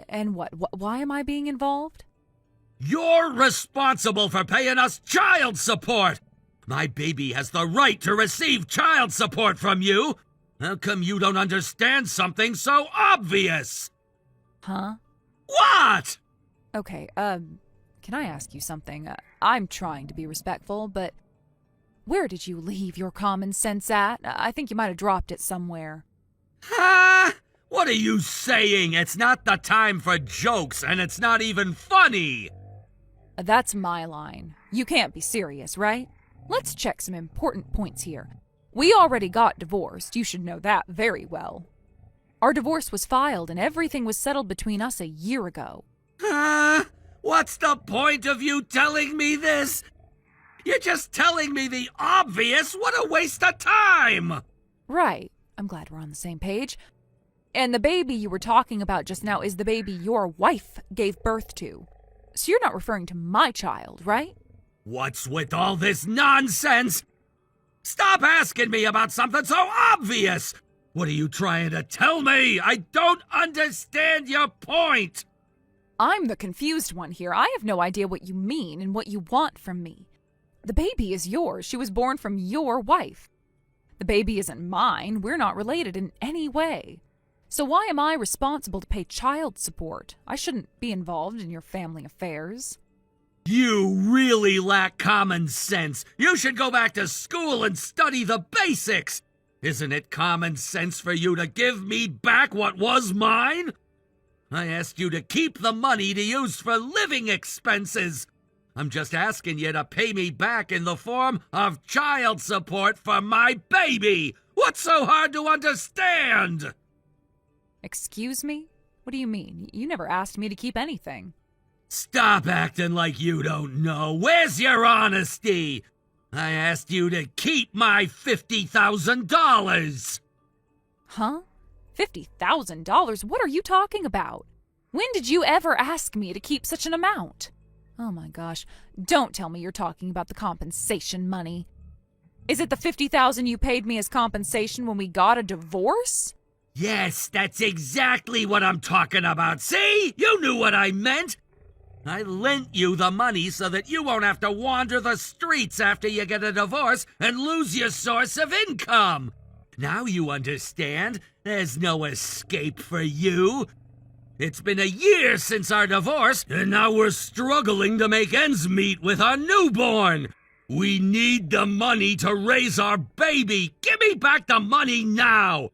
And what? Why am I being involved? You're responsible for paying us child support! My baby has the right to receive child support from you! How come you don't understand something so obvious? Huh? What? Okay, can I ask you something? I'm trying to be respectful, but where did you leave your common sense at? I think you might have dropped it somewhere. Huh? What are you saying? It's not the time for jokes, and it's not even funny! That's my line. You can't be serious, right? Let's check some important points here. We already got divorced. You should know that very well. Our divorce was filed and everything was settled between us a year ago. Huh? What's the point of you telling me this? You're just telling me the obvious. What a waste of time! Right. I'm glad we're on the same page. And the baby you were talking about just now is the baby your wife gave birth to. So you're not referring to my child, right? What's with all this nonsense? Stop asking me about something so obvious! What are you trying to tell me? I don't understand your point! I'm the confused one here. I have no idea what you mean and what you want from me. The baby is yours. She was born from your wife. The baby isn't mine. We're not related in any way. So why am I responsible to pay child support? I shouldn't be involved in your family affairs. You really lack common sense. You should go back to school and study the basics. Isn't it common sense for you to give me back what was mine? I asked you to keep the money to use for living expenses. I'm just asking you to pay me back in the form of child support for my baby. What's so hard to understand? Excuse me? What do you mean? You never asked me to keep anything. Stop acting like you don't know. Where's your honesty? I asked you to keep my $50,000. Huh? $50,000? What are you talking about? When did you ever ask me to keep such an amount? Oh my gosh, don't tell me you're talking about the compensation money. Is it the $50,000 you paid me as compensation when we got a divorce? Yes, that's exactly what I'm talking about. See? You knew what I meant. I lent you the money so that you won't have to wander the streets after you get a divorce and lose your source of income. Now you understand. There's no escape for you. It's been a year since our divorce, and now we're struggling to make ends meet with our newborn. We need the money to raise our baby. Give me back the money now.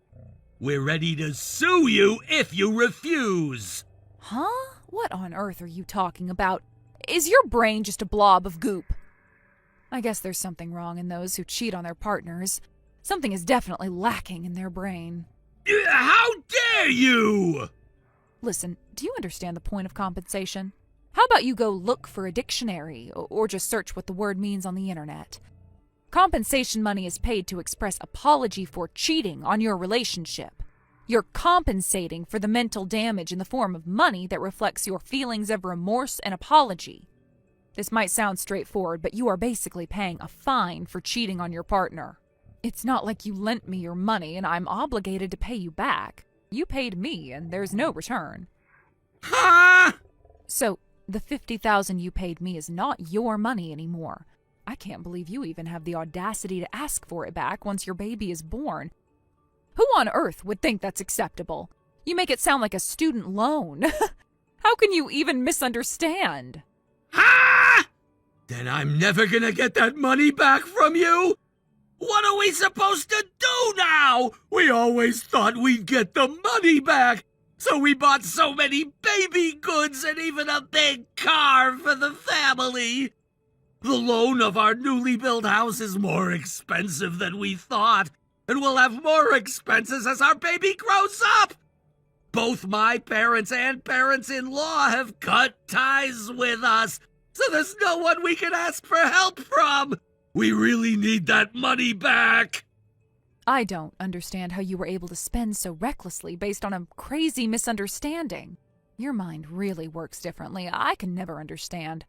We're ready to sue you if you refuse. Huh? What on earth are you talking about? Is your brain just a blob of goop? I guess there's something wrong in those who cheat on their partners. Something is definitely lacking in their brain. How dare you! Listen, do you understand the point of compensation? How about you go look for a dictionary, or just search what the word means on the internet? Compensation money is paid to express apology for cheating on your relationship. You're compensating for the mental damage in the form of money that reflects your feelings of remorse and apology. This might sound straightforward, but you are basically paying a fine for cheating on your partner. It's not like you lent me your money and I'm obligated to pay you back. You paid me and there's no return. Huh? So, the $50,000 you paid me is not your money anymore. I can't believe you even have the audacity to ask for it back once your baby is born. Who on earth would think that's acceptable? You make it sound like a student loan. How can you even misunderstand? Ha! Then I'm never gonna get that money back from you? What are we supposed to do now? We always thought we'd get the money back, so we bought so many baby goods and even a big car for the family. The loan of our newly built house is more expensive than we thought, and we'll have more expenses as our baby grows up. Both my parents and parents-in-law have cut ties with us, so there's no one we can ask for help from. We really need that money back. I don't understand how you were able to spend so recklessly based on a crazy misunderstanding. Your mind really works differently. I can never understand.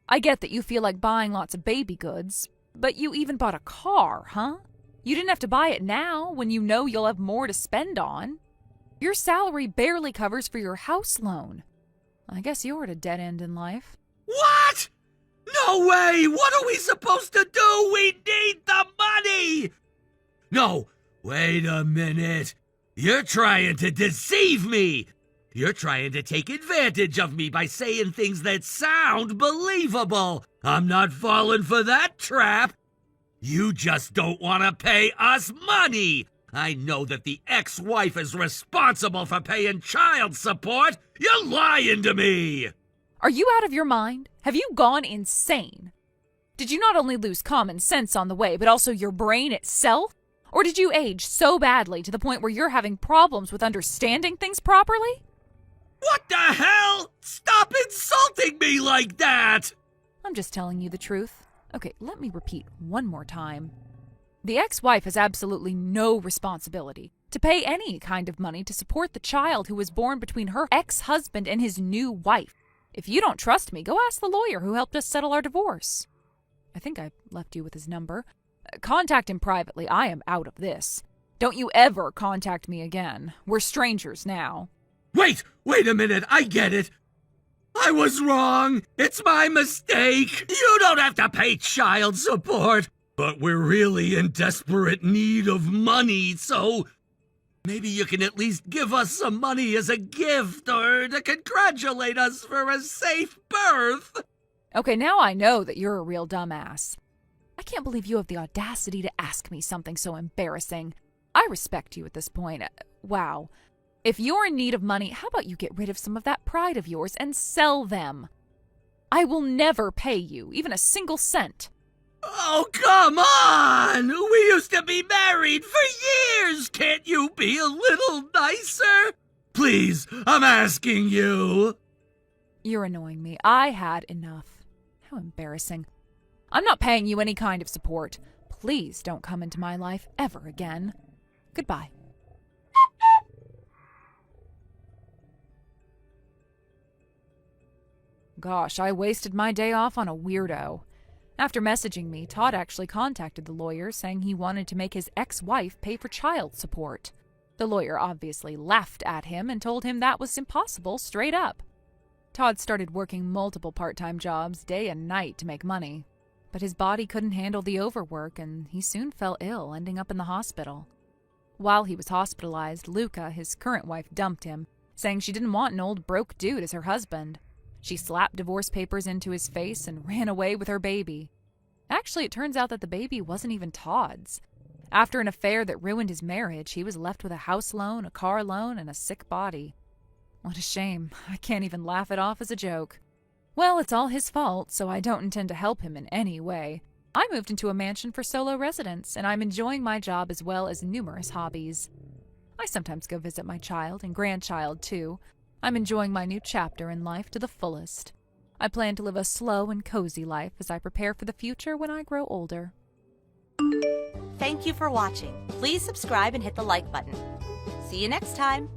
I get that you feel like buying lots of baby goods, but you even bought a car, huh? You didn't have to buy it now when you know you'll have more to spend on. Your salary barely covers for your house loan. I guess you're at a dead end in life. What? No way! What are we supposed to do? We need the money! No, wait a minute. You're trying to deceive me. You're trying to take advantage of me by saying things that sound believable. I'm not falling for that trap. You just don't want to pay us money. I know that the ex-wife is responsible for paying child support. You're lying to me. Are you out of your mind? Have you gone insane? Did you not only lose common sense on the way, but also your brain itself? Or did you age so badly to the point where you're having problems with understanding things properly? What the hell? Stop insulting me like that! I'm just telling you the truth. Okay, let me repeat one more time. The ex-wife has absolutely no responsibility to pay any kind of money to support the child who was born between her ex-husband and his new wife. If you don't trust me, go ask the lawyer who helped us settle our divorce. I think I left you with his number. Contact him privately. I am out of this. Don't you ever contact me again. We're strangers now. Wait a minute, I get it. I was wrong. It's my mistake. You don't have to pay child support, but we're really in desperate need of money, so maybe you can at least give us some money as a gift or to congratulate us for a safe birth. Okay, now I know that you're a real dumbass. I can't believe you have the audacity to ask me something so embarrassing. I respect you at this point. Wow. If you're in need of money, how about you get rid of some of that pride of yours and sell them? I will never pay you, even a single cent. Oh, come on! We used to be married for years! Can't you be a little nicer? Please, I'm asking you. You're annoying me. I had enough. How embarrassing. I'm not paying you any kind of support. Please don't come into my life ever again. Goodbye. Gosh, I wasted my day off on a weirdo. After messaging me, Todd actually contacted the lawyer saying he wanted to make his ex-wife pay for child support. The lawyer obviously laughed at him and told him that was impossible straight up. Todd started working multiple part-time jobs day and night to make money, but his body couldn't handle the overwork and he soon fell ill, ending up in the hospital. While he was hospitalized, Luca, his current wife, dumped him, saying she didn't want an old broke dude as her husband. She slapped divorce papers into his face and ran away with her baby. Actually, it turns out that the baby wasn't even Todd's. After an affair that ruined his marriage, he was left with a house loan, a car loan, and a sick body. What a shame. I can't even laugh it off as a joke. Well, it's all his fault, so I don't intend to help him in any way. I moved into a mansion for solo residents, and I'm enjoying my job as well as numerous hobbies. I sometimes go visit my child and grandchild, too. I'm enjoying my new chapter in life to the fullest. I plan to live a slow and cozy life as I prepare for the future when I grow older. Thank you for watching. Please subscribe and hit the like button. See you next time.